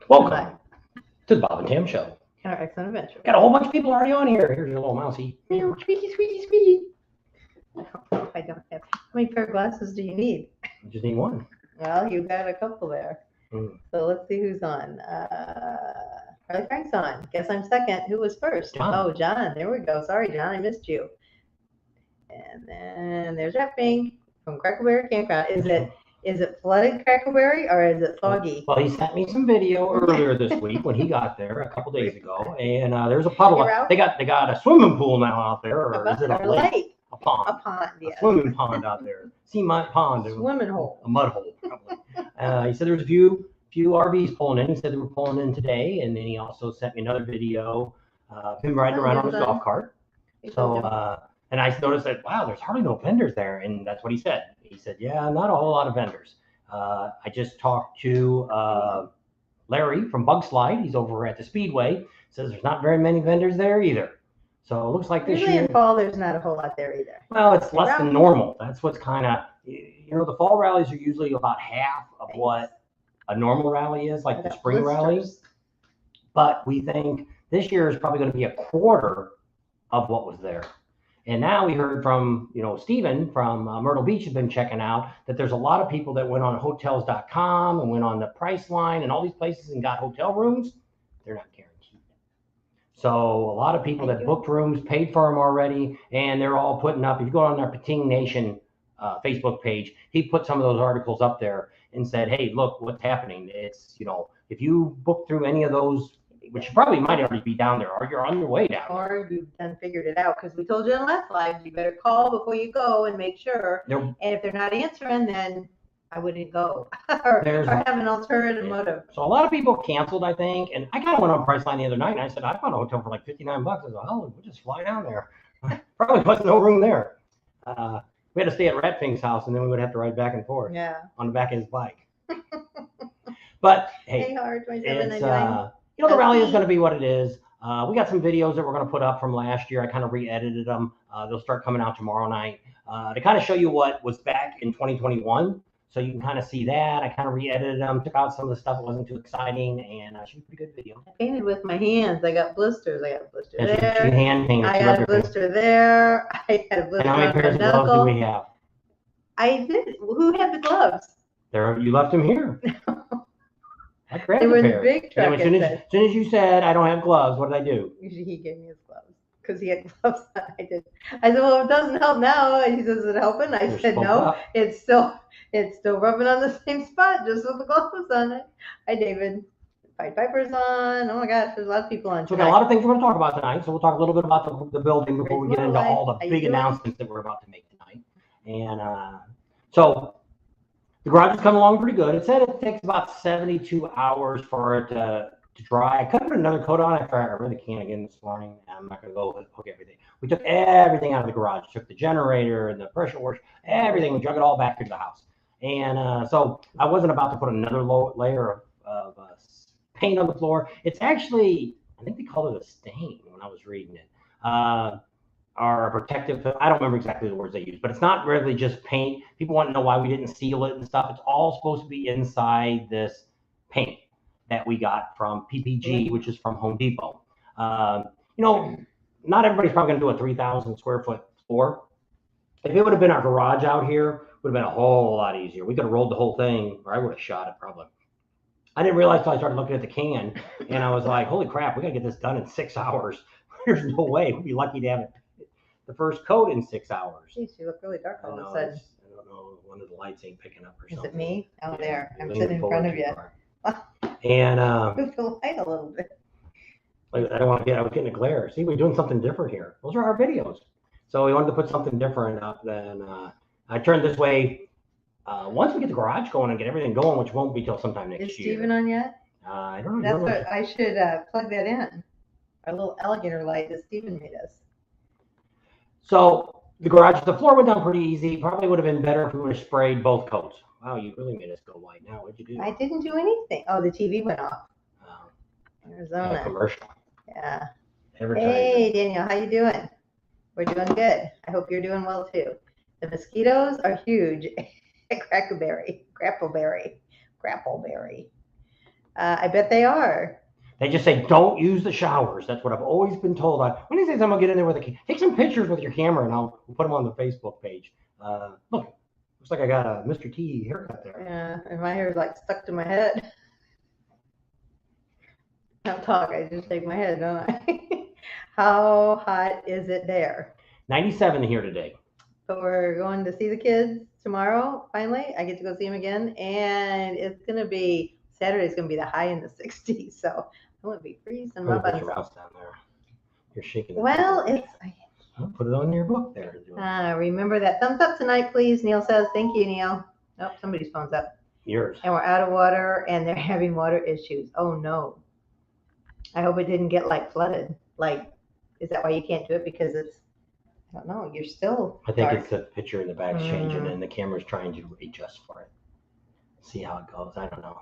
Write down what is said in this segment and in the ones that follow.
Welcome to the Bob and Tam Show. And our excellent adventure. Got a whole bunch of people already on here. Here's your little mousey. Meow, squeaky, squeaky, squeaky. I don't have. How many pair of glasses do you need? You just need one. Well, you got a couple there. So let's see who's on. Charlie Frank's on. Guess I'm second. Who was first? John. Oh, John. There we go. Sorry, John. I missed you. And then there's Rapping from Crackleberry Campground. Is it flooded Crackleberry or is it foggy? Well, he sent me some video earlier this week when he got there a couple days ago, and there's a puddle. They got a swimming pool now out there, or is it a lake? A pond. A pond, yeah. A swimming pond out there. See my pond. Swimming hole. A mud hole, probably. He said there was a few RVs pulling in. He said they were pulling in today, and then he also sent me another video of him riding around on his golf cart. So, and I noticed that, wow, there's hardly no vendors there, and that's what he said. He said, yeah, not a whole lot of vendors. I just talked to Larry from Bug Slide. He's over at the Speedway. Says there's not very many vendors there either. So it looks like this year. In fall, there's not a whole lot there either. Well, it's less than normal. That's what's kind of, the fall rallies are usually about half of what a normal rally is, like the spring rallies. But we think this year is probably going to be a quarter of what was there. And now we heard from, Stephen from Myrtle Beach has been checking out that there's a lot of people that went on hotels.com and went on the Priceline and all these places and got hotel rooms. They're not guaranteed. So a lot of people that booked rooms, paid for them already, and they're all putting up. If you go on our Pating Nation Facebook page, he put some of those articles up there and said, hey, look what's happening. It's, if you book through any of those, which you probably might already be down there, or you're on your way down. Or you've done figured it out, because we told you in the last live, you better call before you go and make sure. And if they're not answering, then I wouldn't go or have an alternative motive. So a lot of people canceled, I think, and I kind of went on Priceline the other night, and I said, I found a hotel for like $59. I said, oh, we'll just fly down there. Probably wasn't no room there. We had to stay at Ratfing's house, and then we would have to ride back and forth on the back of his bike. But, hey, it's, the rally is going to be what it is. We got some videos that we're going to put up from last year. I kind of re-edited them. They'll start coming out tomorrow night to kind of show you what was back in 2021. So you can kind of see that. I kind of re-edited them, took out some of the stuff that wasn't too exciting, and shoot a pretty good video. I painted with my hands. I got blisters. I got a blister there. She hand painted. I got a blister there. I had a blister. And how many pairs of gloves do we have? I did. Who had the gloves? You left them here. I grabbed they were in the big truck. As soon as you said I don't have gloves, what did I do? Usually he gave me his gloves because he had gloves on. I did. I said, well, it doesn't help now. And he says, is it helping? I said, no, it's still rubbing on the same spot, just with the gloves on it. Hi, David. Pied Piper's on. Oh my gosh, there's a lot of people on. So we got a lot of things we're going to talk about tonight. So we'll talk a little bit about the building before we get into all the big announcements that we're about to make tonight. And so the garage is coming along pretty good. It said it takes about 72 hours for it to dry. I could put another coat on it. I really can't again this morning. I'm not going to go hook everything. We took everything out of the garage. Took the generator and the pressure washer, everything. We drug it all back into the house. And so I wasn't about to put another layer of paint on the floor. It's actually, I think they called it a stain when I was reading it. Or a protective, I don't remember exactly the words they used, but it's not really just paint. People want to know why we didn't seal it and stuff. It's all supposed to be inside this paint that we got from PPG, which is from Home Depot. Not everybody's probably going to do a 3,000 square foot floor. If it would have been our garage out here, it would have been a whole lot easier. We could have rolled the whole thing, or I would have shot it probably. I didn't realize until I started looking at the can, and I was like, holy crap, we got to get this done in 6 hours. There's no way. We'd be lucky to have it the first coat in 6 hours. Jeez, you look really dark all of a sudden. I don't know. One of the lights ain't picking up or something. Is it me? Oh, there. I'm sitting in front of you. And move the light a little bit. I was getting a glare. See, we're doing something different here. Those are our videos. So we wanted to put something different up. Then I turned this way. Once we get the garage going and get everything going, which won't be till sometime next year. Is Steven on yet? I don't know. That's what I should plug that in. Our little alligator light that Steven made us. So the garage, the floor went down pretty easy. Probably would have been better if we would have sprayed both coats. Wow, you really made us go white now. What'd you do? I didn't do anything. Oh, the TV went off. Arizona. Yeah, commercial. Yeah. Hey, Daniel, how you doing? We're doing good. I hope you're doing well too. The mosquitoes are huge at Grappleberry. I bet they are. They just say don't use the showers. That's what I've always been told. When do you think I'm gonna get in there with take some pictures with your camera and I'll put them on the Facebook page. Look, looks like I got a Mr. T haircut there. Yeah, and my hair is like stuck to my head. I don't talk. I just shake my head, don't I? How hot is it there? 97 here today. So we're going to see the kids tomorrow. Finally, I get to go see them again, and it's gonna be Saturday's gonna be the high in the 60s. So I'm gonna be freezing my butt. Your house down there. You're shaking. Well, it's. I'll put it on your book there. Remember that thumbs up tonight, please. Neil says, "Thank you, Neil." Oh, somebody's phone's up. Yours. And we're out of water, and they're having water issues. Oh no. I hope it didn't get like flooded. Like, is that why you can't do it? Because it's. I don't know. You're still. I think dark. it's the picture in the back's changing, and the camera's trying to adjust for it. See how it goes. I don't know.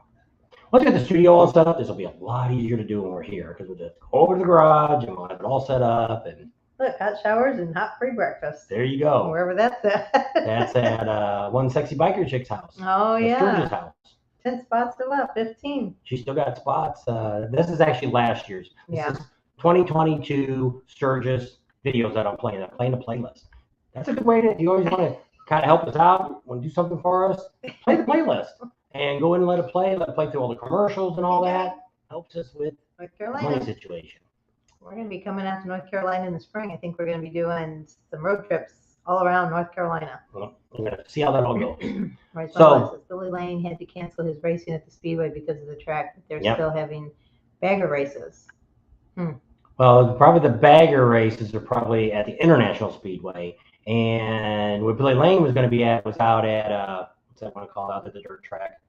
Once we get the studio all set up, this will be a lot easier to do when we're here because we'll just go over to the garage and we'll have it all set up. And look, hot showers and hot free breakfast. There you go. Wherever that's at. That's at one sexy biker chick's house. Oh yeah. Sturgis house. 10 spots still left. 15. She still got spots. This is actually last year's. This is 2022 Sturgis videos that I'm playing. I'm playing the playlist. That's a good way to. If you always want to kind of help us out, want to do something for us, play the playlist and go in and let it play. Let it play through all the commercials and all that. Helps us with North the Carolina money situation. We're going to be coming out to North Carolina in the spring. I think we're going to be doing some road trips all around North Carolina. Well, we're going to see how that all goes. Right. So Billy Lane had to cancel his racing at the Speedway because of the track, but they're Yep. still having bagger races. Well, probably the bagger races are probably at the International Speedway, and where Billy Lane was going to be at was out at what's that one called out at the dirt track?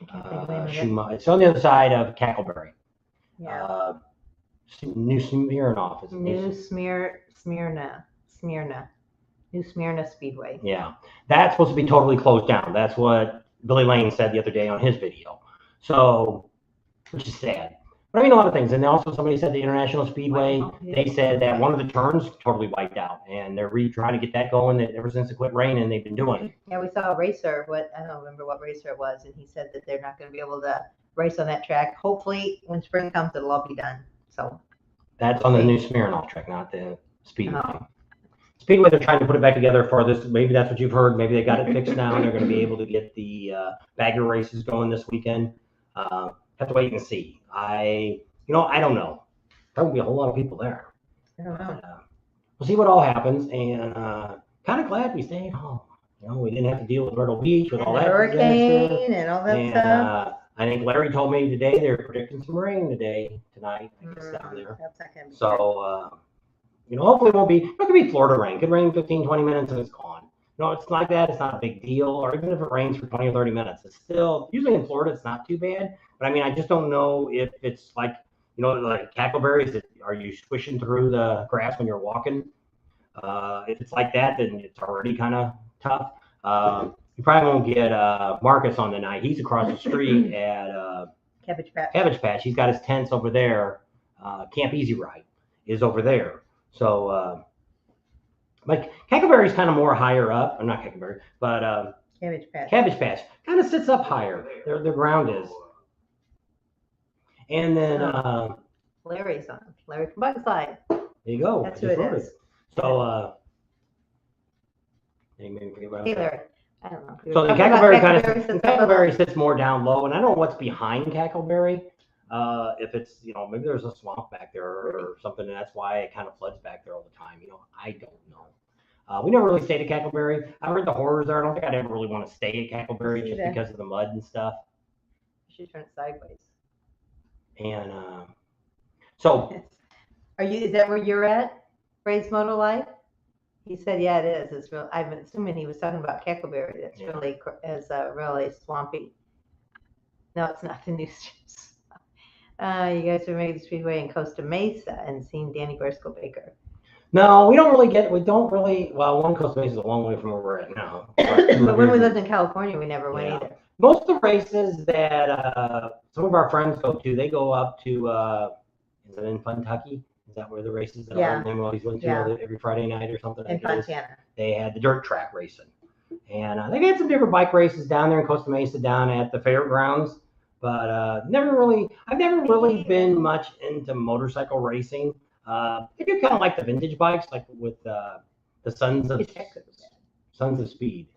It's on the other side of Cackleberry. Yeah. New Smyrna. New Smyrna Speedway. Yeah, that's supposed to be totally closed down. That's what Billy Lane said the other day on his video. So, which is sad. But I mean a lot of things. And also somebody said the International Speedway, they said that one of the turns totally wiped out. And they're trying to get that going ever since it quit raining, they've been doing it. Yeah, we saw a racer, I don't remember what racer it was, and he said that they're not going to be able to race on that track. Hopefully, when spring comes, it'll all be done. So that's on the New Smyrna track, not the Speedway. Speedway, they're trying to put it back together for this. Maybe that's what you've heard. Maybe they got it fixed now, and they're going to be able to get the bagger races going this weekend. Have to wait and see. I don't know. There won't be a whole lot of people there. I don't know. We'll see what all happens, and kind of glad we stayed home. We didn't have to deal with Myrtle Beach with all that hurricane and all that stuff. I think Larry told me today they're predicting some rain tonight. I guess down there. So hopefully it won't be. It could be Florida rain. It could rain 15, 20 minutes and it's gone. It's like that. It's not a big deal. Or even if it rains for 20 or 30 minutes, it's still usually in Florida. It's not too bad. But I mean, I just don't know if it's like like cackleberries. Are you swishing through the grass when you're walking? If it's like that, then it's already kind of tough. You probably won't get Marcus on the night. He's across the street at Cabbage Patch. He's got his tents over there. Camp Easy Ride is over there. So, like Cackleberry's kind of more higher up. I'm not Cackleberry, but Cabbage Patch kind of sits up higher. Their ground is. And then Larry's on. Larry from Bugside. There you go. That's who it is. So hey Larry. I don't know. So the Cackleberry sits more down low, and I don't know what's behind Cackleberry. If it's maybe there's a swamp back there or something, and that's why it kind of floods back there all the time. I don't know. We never really stayed at Cackleberry. I heard the horrors there. I don't think I'd ever really want to stay at Cackleberry just because of the mud and stuff. You should turn it sideways. And so, is that where you're at? Ray's Moto Life? He said, yeah, it is. It's real. I'm assuming he was talking about Cackleberry. That's really swampy. No, it's not the news. You guys are made the Speedway in Costa Mesa and seen Danny Briscoe Baker. No, we don't really. Well, one Costa Mesa is a long way from where we're at now. But when we lived in California, we never went either. Most of the races that some of our friends go to, they go up to, is it in Kentucky? Is that where the races are? And they always went to every Friday night or something. In Fontana. They had the dirt track racing. And they've had some different bike races down there in Costa Mesa, down at the fairgrounds. But I've never really been much into motorcycle racing. I do kind of like the vintage bikes, like with the Sons of Speed. Sons of Speed.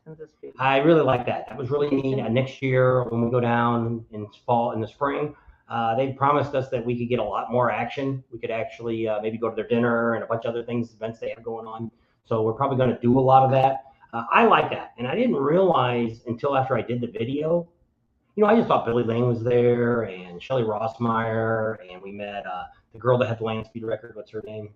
I really like that. That was really neat. Next year, when we go down in the spring, they promised us that we could get a lot more action. We could actually maybe go to their dinner and a bunch of other events they have going on. So we're probably going to do a lot of that. I like that, and I didn't realize until after I did the video. I just thought Billy Lane was there and Shelley Rossmeyer, and we met the girl that had the land speed record. What's her name?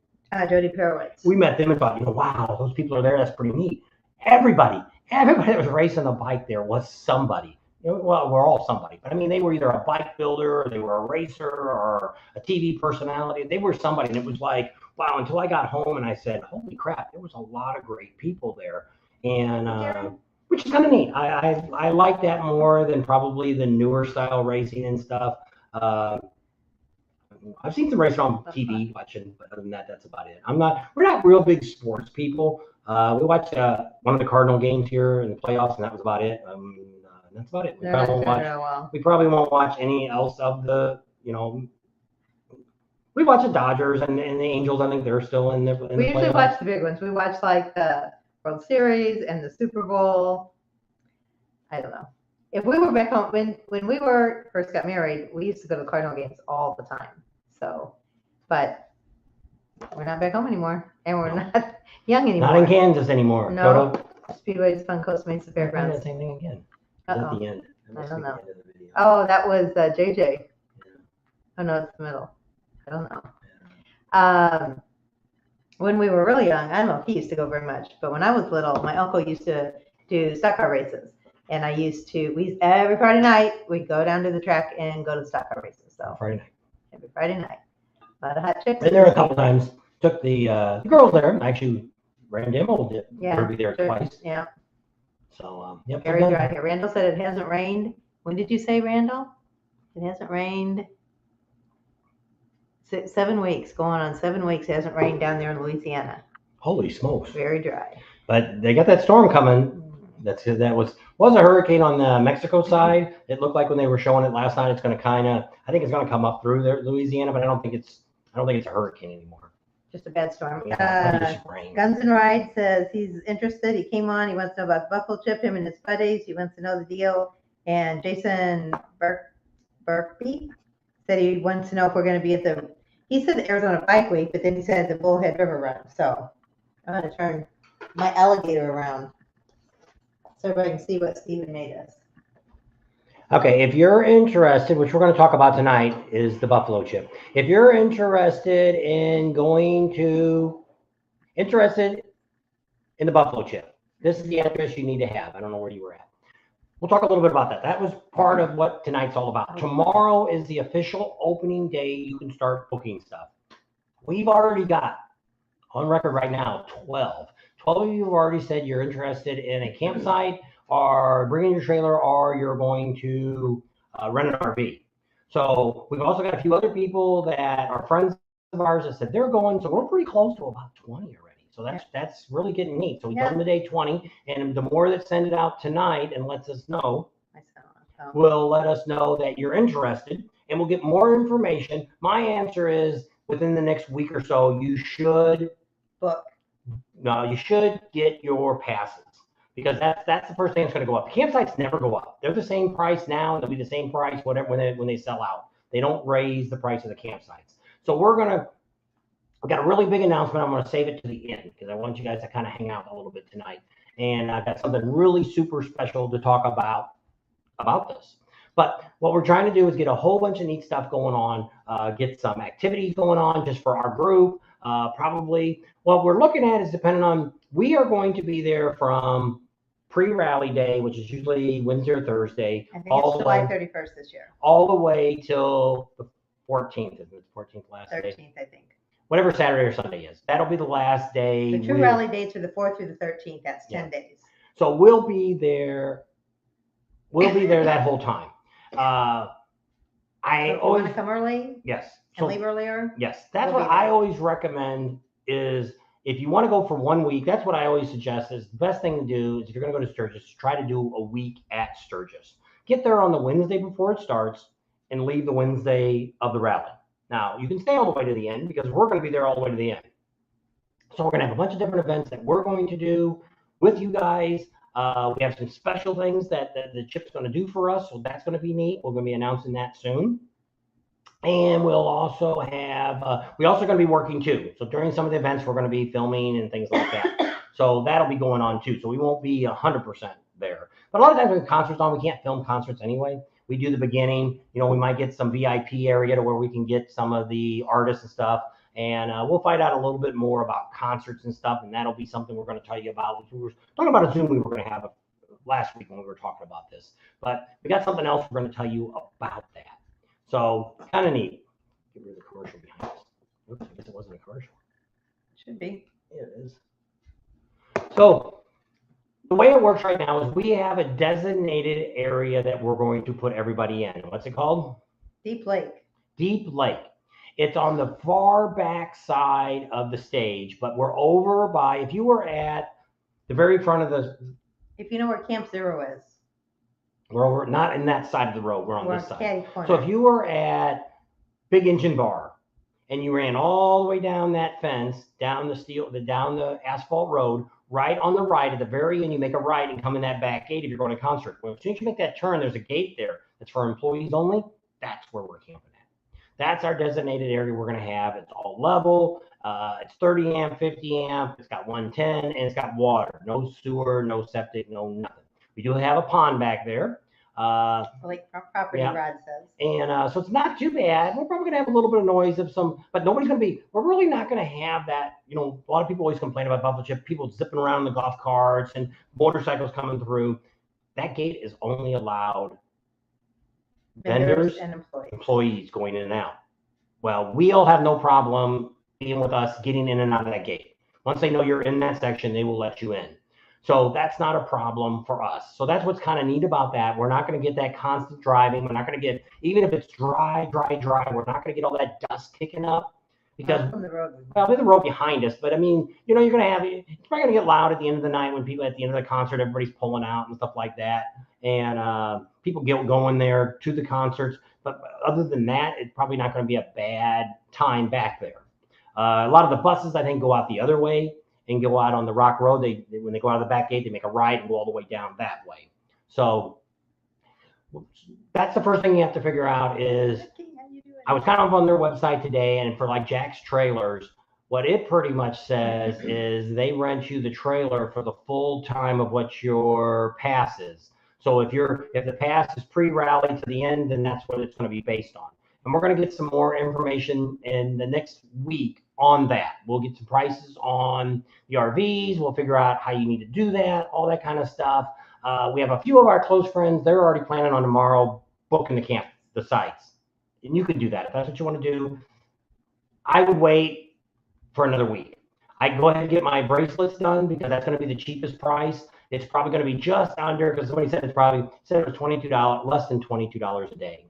Jody Perowitz. We met them and thought, wow, those people are there. That's pretty neat. Everybody that was racing the bike there was somebody. Well, we're all somebody, but I mean, they were either a bike builder, or they were a racer, or a TV personality. They were somebody, and it was like, wow. Until I got home and I said, holy crap, there was a lot of great people there, and which is kind of neat. I like that more than probably the newer style racing and stuff. I've seen some racing on TV watching, but other than that, that's about it. We're not real big sports people. We watched one of the Cardinal games here in the playoffs, and that was about it. That's about it. We probably won't watch any else of the, we watch the Dodgers and the Angels. I think they're still in the We usually watch the big ones. We watch like the World Series and the Super Bowl. I don't know. If we were back home, when we first got married, we used to go to Cardinal games all the time. So, but we're not back home anymore, and we're not young anymore. Not in Kansas anymore. No. Speedway's Fun Coast Mesa Fairgrounds. The same thing again. At the end. I don't know. Oh, that was JJ. Yeah. Oh no, it's the middle. I don't know. When we were really young, I don't know if he used to go very much, but when I was little, my uncle used to do stock car races. And I used to, every Friday night, we'd go down to the track and go to the stock car races. So Friday night. Every Friday night. A lot of hot chicks. Been there a couple times. Took the girls there. Actually, Randall did. Yeah. Be there twice. Yeah. So, yep. Very dry here. Randall said it hasn't rained. When did you say, Randall? It hasn't rained 7 weeks. Going on 7 weeks. It hasn't rained down there in Louisiana. Holy smokes. Very dry. But they got that storm coming. That was a hurricane on the Mexico side. It looked like when they were showing it last night, it's going to I think it's going to come up through there, Louisiana, but I don't think it's a hurricane anymore. Just a bad storm. Yeah, Guns and Ride says he's interested. He came on. He wants to know about buffalo chip, him and his buddies. He wants to know the deal. And Jason Burkby said he wants to know if we're going to be he said the Arizona Bike Week, but then he said the Bullhead River Run. So I'm going to turn my alligator around so everybody can see what Steven made us. Okay, if you're interested, which we're going to talk about tonight, is the buffalo chip. If you're interested in the buffalo chip, this is the address you need to have. I don't know where you were at. We'll talk a little bit about that. That was part of what tonight's all about. Tomorrow is the official opening day. You can start booking stuff. We've already got, on record right now, 12. 12 of you have already said you're interested in a campsite or bringing your trailer, or you're going to rent an RV. So we've also got a few other people that are friends of ours that said they're going. So we're pretty close to about 20 already. So that's really getting neat. So we done the day 20, and the more that send it out tonight and lets us know, will let us know that you're interested, and we'll get more information. My answer is within the next week or so, you should book. No, you should get your passes, because that's the first thing that's going to go up. The campsites never go up. They're the same price now, and they'll be the same price whatever when they sell out. They don't raise the price of the campsites. So I've got a really big announcement. I'm going to save it to the end because I want you guys to kind of hang out a little bit tonight. And I've got something really super special to talk about this. But what we're trying to do is get a whole bunch of neat stuff going on, get some activities going on just for our group. Probably what we're looking at is depending on, we are going to be there from pre-rally day, which is usually Wednesday or Thursday. I think it's July 31st this year. All the way till the 14th. Isn't it the 14th last 13th, day? 13th, I think. Whatever Saturday or Sunday is. That'll be the last day. The true rally dates are the 4th through the 13th. That's 10 days. So we'll be there. That whole time. I always want to come early. Yes. And leave earlier. Yes, that's what I always recommend. Is if you want to go for 1 week, that's what I always suggest. Is the best thing to do is if you're going to go to Sturgis, try to do a week at Sturgis. Get there on the Wednesday before it starts. and leave the Wednesday of the rally. Now, you can stay all the way to the end because we're going to be there all the way to the end. So we're going to have a bunch of different events that we're going to do with you guys. We have some special things that the chip's going to do for us, so that's going to be neat. We're going to be announcing that soon. And we'll also have, we also going to be working too. So during some of the events, we're going to be filming and things like that. So that'll be going on too. So we won't be 100% there. But a lot of times when concerts on, we can't film concerts anyway. We do the beginning. You know, we might get some VIP area to where we can get some of the artists and stuff. And we'll find out a little bit more about concerts and stuff. And that'll be something we're going to tell you about. We were talking about a Zoom we were going to have last week when we were talking about this. But we got something else we're going to tell you about that. So kind of neat. Get rid of the commercial behind us. Oops, I guess it wasn't a commercial. Should be. Yeah, it is. So the way it works right now is we have a designated area that we're going to put everybody in. What's it called? Deep Lake. Deep Lake. It's on the far back side of the stage, but we're over by, if you were at the very front of the... If you know where Camp Zero is. We're over, not in that side of the road, we're on this side. Corner. So if you were at Big Engine Bar and you ran all the way down that fence, down the asphalt road, right on the right at the very end, you make a right and come in that back gate if you're going to a concert. Well, as soon as you make that turn, there's a gate there that's for employees only. That's where we're camping at. That's our designated area we're going to have. It's all level. It's 30 amp, 50 amp. It's got 110 and it's got water. No sewer, no septic, no nothing. We do have a pond back there. Like property, yeah. Rod says. And so it's not too bad. We're probably going to have a little bit of noise of some, but nobody's going to be, we're really not going to have that. You know, a lot of people always complain about Buffalo Chip, people zipping around in the golf carts and motorcycles coming through. That gate is only allowed vendors and employees going in and out. Well, we'll have no problem being with us getting in and out of that gate. Once they know you're in that section, they will let you in. So that's not a problem for us. So that's what's kind of neat about that. We're not going to get that constant driving. We're not going to get, even if it's dry, we're not going to get all that dust kicking up because, from the road. Well, there's a road behind us, but I mean, you know, you're going to have, it's probably going to get loud at the end of the night when people, at the end of the concert, everybody's pulling out and stuff like that. And people get going there to the concerts. But other than that, it's probably not going to be a bad time back there. A lot of the buses, I think, go out the other way and go out on the Rock Road. They when they go out of the back gate, they make a right and go all the way down that way. So that's the first thing you have to figure out is, I was kind of on their website today, and for like Jack's Trailers, what it pretty much says is they rent you the trailer for the full time of what your pass is. So if the pass is pre-rally to the end, then that's what it's going to be based on. And we're going to get some more information in the next week on that. We'll get some prices on the RVs. We'll figure out how you need to do that, all that kind of stuff. We have a few of our close friends. They're already planning on tomorrow booking the sites. And you could do that if that's what you want to do. I would wait for another week. I'd go ahead and get my bracelets done because that's going to be the cheapest price. It's probably going to be just under, because somebody said it was $22, less than $22 a day.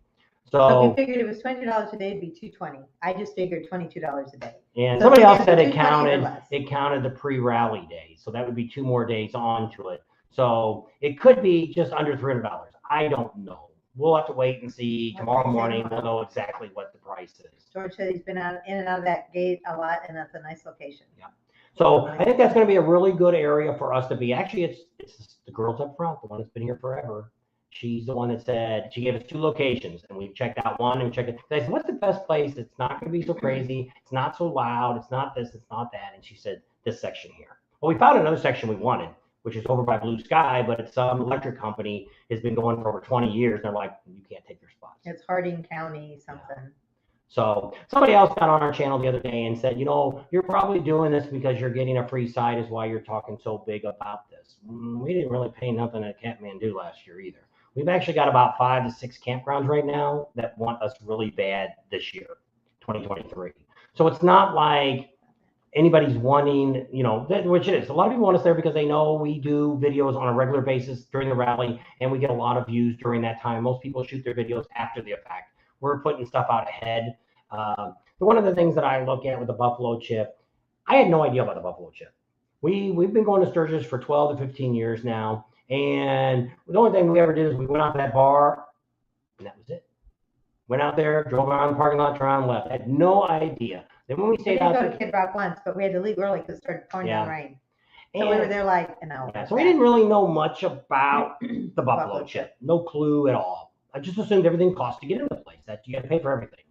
So if you figured it was $20 a day, it'd be $220. I just figured $22 a day. And somebody else said it counted the pre-rally day. So that would be 2 more days onto it. So it could be just under $300. I don't know. We'll have to wait and see. Tomorrow morning, we'll know exactly what the price is. George said he's been in and out of that gate a lot, and that's a nice location. Yeah. So I think that's going to be a really good area for us to be. Actually, it's the girls up front, the one that's been here forever. She's the one that said, she gave us 2 locations, and we checked out one and we checked it. I said, what's the best place? It's not going to be so crazy. It's not so loud. It's not this, it's not that. And she said, this section here. Well, we found another section we wanted, which is over by Blue Sky, but it's some electric company has been going for over 20 years. And they're like, you can't take your spots. It's Harding County something. Yeah. So somebody else got on our channel the other day and said, you know, you're probably doing this because you're getting a free site is why you're talking so big about this. We didn't really pay nothing at Kathmandu last year either. We've actually got about 5 to 6 campgrounds right now that want us really bad this year, 2023. So it's not like anybody's wanting, you know, which it is. A lot of people want us there because they know we do videos on a regular basis during the rally, and we get a lot of views during that time. Most people shoot their videos after the effect. We're putting stuff out ahead. One of the things that I look at with the Buffalo Chip, I had no idea about the Buffalo Chip. We've been going to Sturgis for 12 to 15 years now. And the only thing we ever did is we went out to that bar, and that was it. Went out there, drove around the parking lot, around, left. Had no idea. Then when we We stayed did out go to there, Kid Rock once, but we had to leave early because it started pouring down Yeah. rain. So we were there like an hour. yeah, so we didn't really know much about the buffalo Buffalo chip. No clue at all. I just assumed everything cost to get into the place. That you got to pay for everything.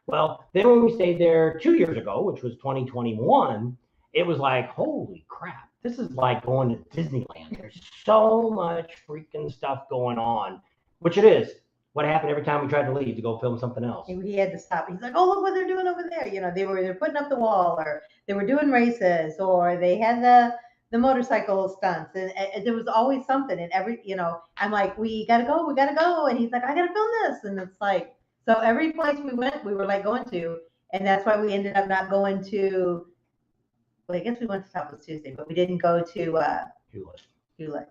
Well, then when we stayed there 2 years ago, which was 2021, it was like, holy crap, this is like going to Disneyland. There's so much freaking stuff going on, which it is. What happened every time we tried to leave to go film something else? He had to stop. He's like, "Oh, look what they're doing over there!" They're putting up the wall, or they were doing races, or they had the motorcycle stunts, and there was always something. And I'm like, "We gotta go," and he's like, "I gotta film this," and it's like, so every place we went, we were like going to, and that's why we ended up not going to. Well, I guess we went to Tapas Tuesday, but we didn't go to Hewlett.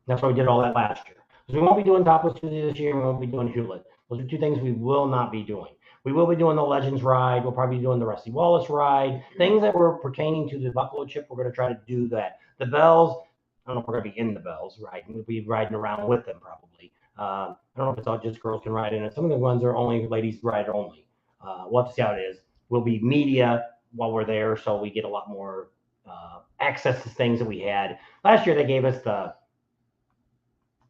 That's why we did all that last year. Because we won't be doing Topless Tuesday this year, and we won't be doing Hewlett. Those are two things we will not be doing. We will be doing the Legends ride. We'll probably be doing the Rusty Wallace ride. Things that were pertaining to the Buffalo Chip, we're going to try to do that. The Bells, I don't know if we're going to be in the Bells riding. We'll be riding around with them probably. I don't know if it's all just girls can ride in it. Some of the ones are only ladies ride only. We'll have to see how it is. We'll be media while we're there, so we get a lot more access to things that we had. Last year, they gave us the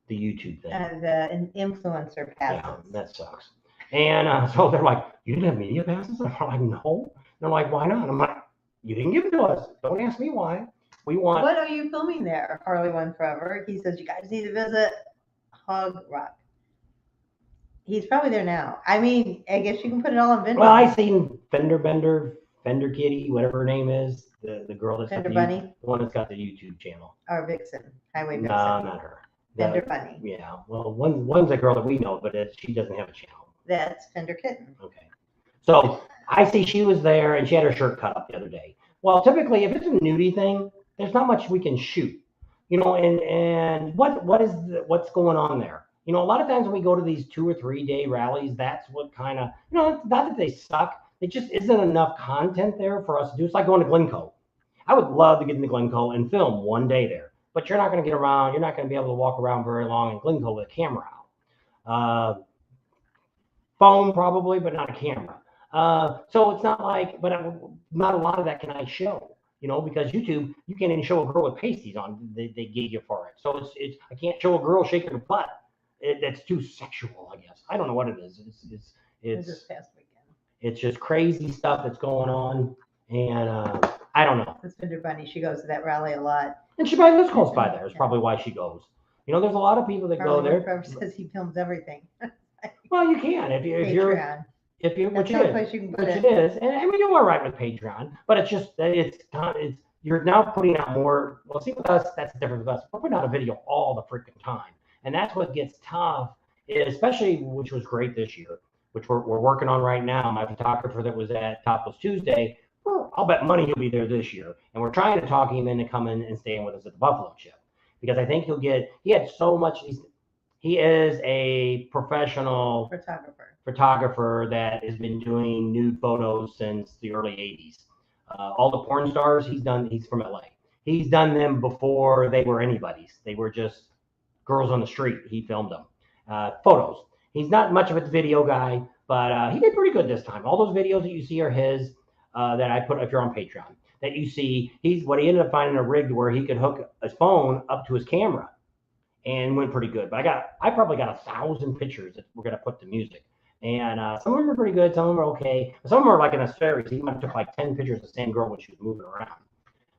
YouTube thing. The influencer passes. Yeah, that sucks. And so they're like, "You didn't have media passes?" I'm like, "No." And they're like, "Why not?" I'm like, "You didn't give it to us. Don't ask me why. We want." What are you filming there, Harley One Forever? He says you guys need to visit Hog Rock. He's probably there now. I mean, I guess you can put it all on video. Well, I seen Fender Kitty, whatever her name is, the girl that's Fender Bunny, the one that's got the YouTube channel. or Vixen, Highway Vixen. No, not her. Fender Bunny. Yeah, well, one's a girl that we know, but she doesn't have a channel. That's Fender Kitten. Okay. So I see she was there and she had her shirt cut up the other day. Well, typically, if it's a nudie thing, there's not much we can shoot, and what's going on there? A lot of times when we go to these 2 or 3 day rallies, that's what kind of, not that they suck. It just isn't enough content there for us to do. It's like going to Glencoe. I would love to get into Glencoe and film one day there, but you're not going to get around. You're not going to be able to walk around very long in Glencoe with a camera out. Phone probably, but not a camera. So it's not like, but not a lot of that can I show, because YouTube, you can't even show a girl with pasties on. They gave you for it. So it's I can't show a girl shaking her butt. That's too sexual, I guess. I don't know what it is. It's this past weekend. It's just crazy stuff that's going on, and I don't know. It's Fender Bunny. She goes to that rally a lot. And she probably lives close by there. It's probably why she goes. There's a lot of people that go there. Trevor says he films everything. Well, you can if you're which it is, and we do all right with Patreon, but it's just you're now putting out more. Well, see, with us, that's different with us. We're putting out a video all the freaking time, and that's what gets tough, especially, which was great this year, which we're working on right now. My photographer that was at Topless Tuesday, I'll bet money he'll be there this year, and we're trying to talk him into coming and staying with us at the Buffalo Chip, because I think he had so much. He is a professional photographer that has been doing nude photos since the early 80s. All the porn stars he's from LA. He's done them before they were anybody's. They were just girls on the street. He filmed them. Photos. He's not much of a video guy, but he did pretty good this time. All those videos that you see are his, that I put, if you're on Patreon, that you see. He ended up finding a rig where he could hook his phone up to his camera, and went pretty good. But I probably got 1,000 pictures that we're going to put to music. And some of them are pretty good. Some of them are okay. Some of them are like in a series. He might have took like 10 pictures of the same girl when she was moving around.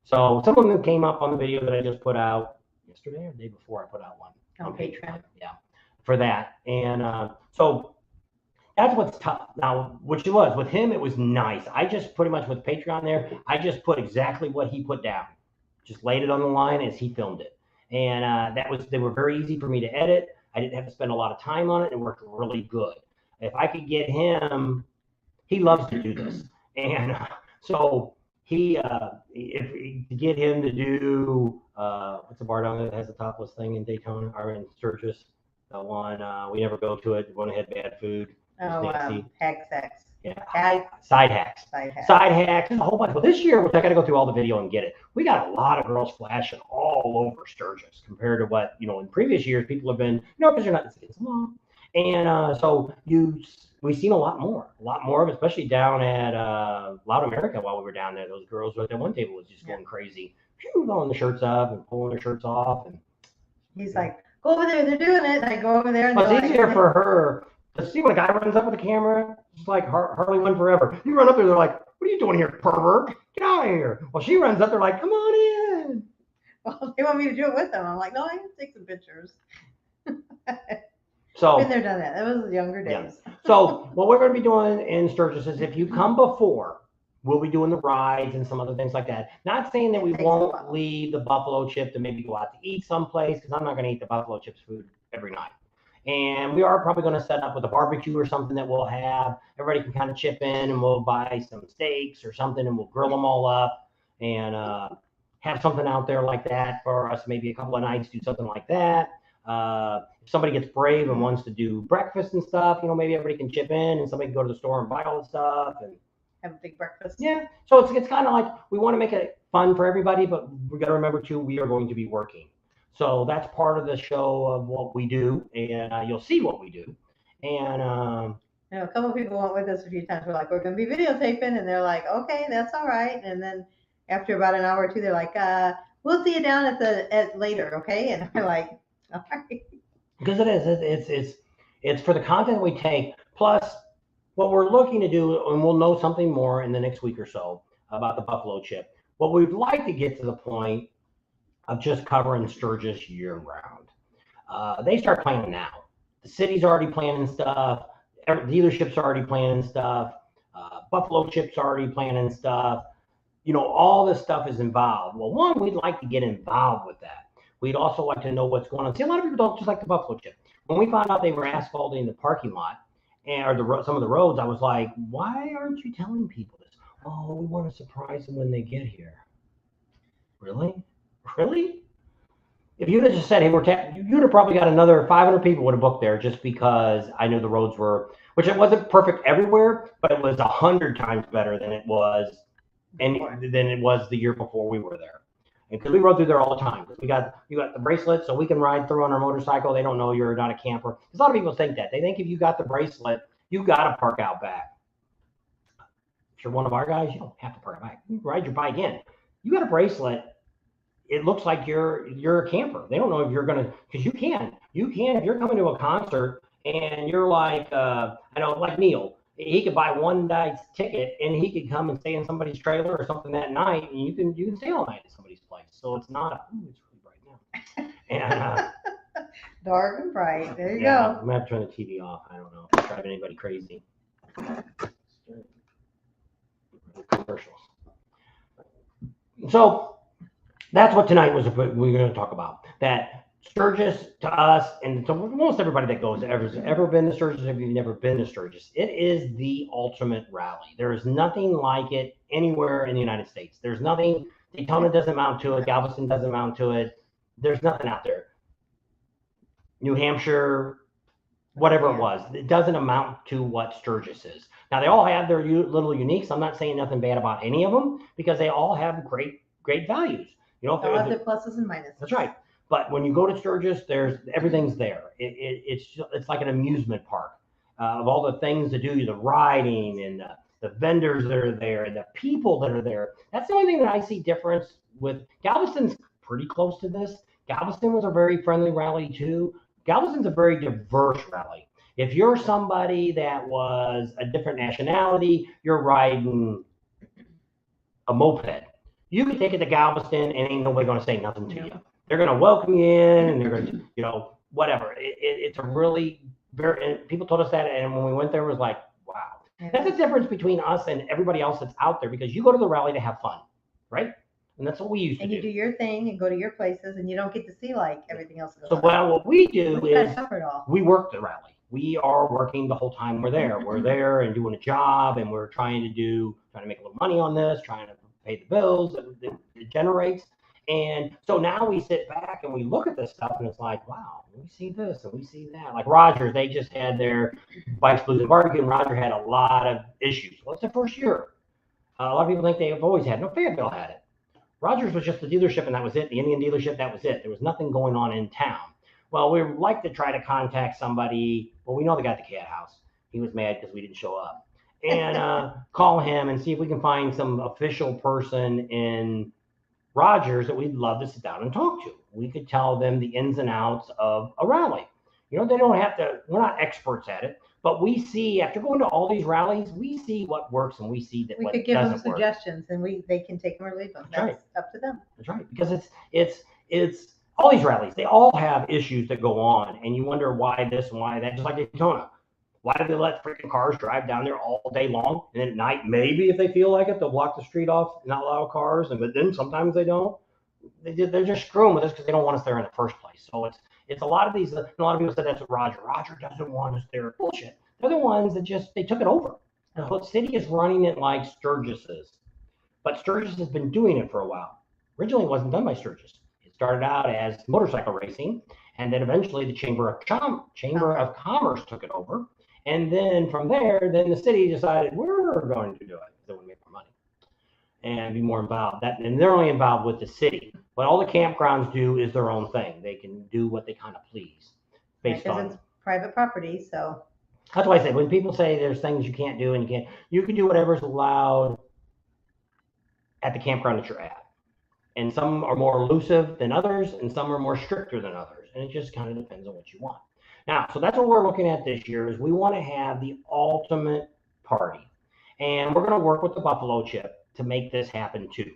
So some of them came up on the video that I just put out yesterday or the day before. I put out one on Patreon. Yeah, for that. And so that's what's tough. Now, which it was. With him, it was nice. I just pretty much with Patreon there, I just put exactly what he put down. Just laid it on the line as he filmed it. And they were very easy for me to edit. I didn't have to spend a lot of time on it. It worked really good. If I could get him, he loves to do this. And so to get him to do, what's the bar down there that has the topless thing in Daytona or in Sturgis? The one, we never go to it. The one that had bad food. Hack sex. Yeah, side hacks. Side hacks. There's a whole bunch. Well, this year, which I got to go through all the video and get it, we got a lot of girls flashing all over Sturgis compared to what, in previous years, people have been, because you're not, it's long. And so we've seen a lot more of it, especially down at Loud America while we were down there. Those girls at that one table was just going crazy, throwing the shirts up and pulling their shirts off. And he's like, go over there, they're doing it. And I go over there and it's easier for her to see when a guy runs up with a camera. It's like Harley won forever. You run up there, they're like, what are you doing here, pervert? Get out of here. Well, she runs up, they're like, come on in. Well, they want me to do it with them. I'm like, no, I can take some pictures. So been there, done that. That was the younger days. Yeah. So what we're going to be doing in Sturgis is if you come before, we'll be doing the rides and some other things like that. Not saying that we won't leave the buffalo chip to maybe go out to eat someplace, because I'm not going to eat the buffalo chips food every night. And we are probably going to set up with a barbecue or something that we'll have. Everybody can kind of chip in, and we'll buy some steaks or something, and we'll grill them all up and have something out there like that for us. Maybe a couple of nights, do something like that. If somebody gets brave and wants to do breakfast and stuff, maybe everybody can chip in, and somebody can go to the store and buy all the stuff and have a big breakfast. Yeah. So it's kind of like we want to make it fun for everybody, but we got to remember too, we are going to be working. So that's part of the show of what we do, and you'll see what we do. And a couple of people went with us a few times. We're like, we're going to be videotaping, and they're like, okay, that's all right. And then after about an hour or two, they're like, we'll see you down at later, okay? And we're like, all right. Because it is, it's for the content we take, plus what we're looking to do, and we'll know something more in the next week or so about the buffalo chip. What we'd like to get to the point of just covering Sturgis year round. They start planning now. The city's already planning stuff. Dealerships already planning stuff. Buffalo Chip's already planning stuff. All this stuff is involved. Well, one, we'd like to get involved with that. We'd also like to know what's going on. See, a lot of people don't just like the buffalo chip. When we found out they were asphalting the parking lot or some of the roads, I was like, why aren't you telling people this? Oh, we want to surprise them when they get here. Really? If you'd have just said, hey, you'd have probably got another 500 people would have booked there just because I knew the roads were, which it wasn't perfect everywhere, but it was 100 times better than it was the year before we were there. Because we rode through there all the time. You got the bracelet, so we can ride through on our motorcycle. They don't know you're not a camper. A lot of people think that. They think if you got the bracelet, you got to park out back. If you're one of our guys, you don't have to park out back. You can ride your bike in. You got a bracelet, it looks like you're a camper. They don't know if you're going to, because you can. If you're coming to a concert and you're like, I know, like Neil. He could buy one night's ticket and he could come and stay in somebody's trailer or something that night, and you can stay all night at somebody's place. So it's not it's really bright now. And dark and bright. There you go. I'm gonna have to turn the TV off. I don't know. If drive anybody crazy. Commercials. So that's what tonight was. We're going to talk about that. Sturgis to us, and to most everybody that goes ever been to Sturgis, if you've never been to Sturgis, it is the ultimate rally. There is nothing like it anywhere in the United States. There's nothing. Daytona doesn't amount to it. Galveston doesn't amount to it. There's nothing out there. New Hampshire, whatever it was, it doesn't amount to what Sturgis is. Now they all have their little uniques. I'm not saying nothing bad about any of them because they all have great values. All have their pluses and minuses. That's right. But when you go to Sturgis, everything's there. It's like an amusement park of all the things to do, the riding and the vendors that are there and the people that are there. That's the only thing that I see difference with. Galveston's pretty close to this. Galveston was a very friendly rally too. Galveston's a very diverse rally. If you're somebody that was a different nationality, you're riding a moped, you can take it to Galveston and ain't nobody going to say nothing to you. They're going to welcome you in, and they're going to, whatever. It's a really very, and people told us that, and when we went there, it was like, wow. That's the difference between us and everybody else that's out there, because you go to the rally to have fun, right? And that's what we used to do. And you do your thing and go to your places, and you don't get to see like everything else. So what we do is we work the rally. We are working the whole time we're there. We're there and doing a job, and we're trying to make a little money on this, trying to pay the bills that it generates. And so now we sit back and we look at this stuff, and it's like, wow, we see this and we see that. Like Rogers, they just had their Bikes, Blues, and Barbecue, and Roger had a lot of issues. Well, it's the first year. A lot of people think they've always had. No, Fayetteville had it. Rogers was just the dealership, and that was it. The Indian dealership, that was it. There was nothing going on in town. Well, we like to try to contact somebody Well, we know the guy at the cat house. He was mad because we didn't show up. And call him and see if we can find some official person in Rogers that we'd love to sit down and talk to. We could tell them the ins and outs of a rally. You know, they don't have to, we're not experts at it, but we see, after going to all these rallies, we see what works and we see that what We could give them doesn't work. suggestions and they can take them or leave them. That's right. Up to them. That's right. Because it's all these rallies, they all have issues that go on, and you wonder why this and why that, just like Daytona. Why do they let freaking cars drive down there all day long? And then at night, maybe if they feel like it, they'll block the street off, not allow cars. But then sometimes they don't. They're just screwing with us because they don't want us there in the first place. So it's a lot of these. A lot of people said that's what Roger doesn't want us there. Bullshit. They're the ones that they took it over. The city is running it like Sturgis is, but Sturgis has been doing it for a while. Originally, it wasn't done by Sturgis. It started out as motorcycle racing, and then eventually the Chamber of Commerce took it over. And then from there, then the city decided we're going to do it. They want to make more money and be more involved. And they're only involved with the city. But all the campgrounds do is their own thing. They can do what they kind of please based on. It's private property, so. That's why I say when people say there's things you can't do and you can do whatever's allowed at the campground that you're at. And some are more elusive than others, and some are more stricter than others. And it just kind of depends on what you want. Now, so that's what we're looking at this year is we want to have the ultimate party. And we're going to work with the Buffalo Chip to make this happen too.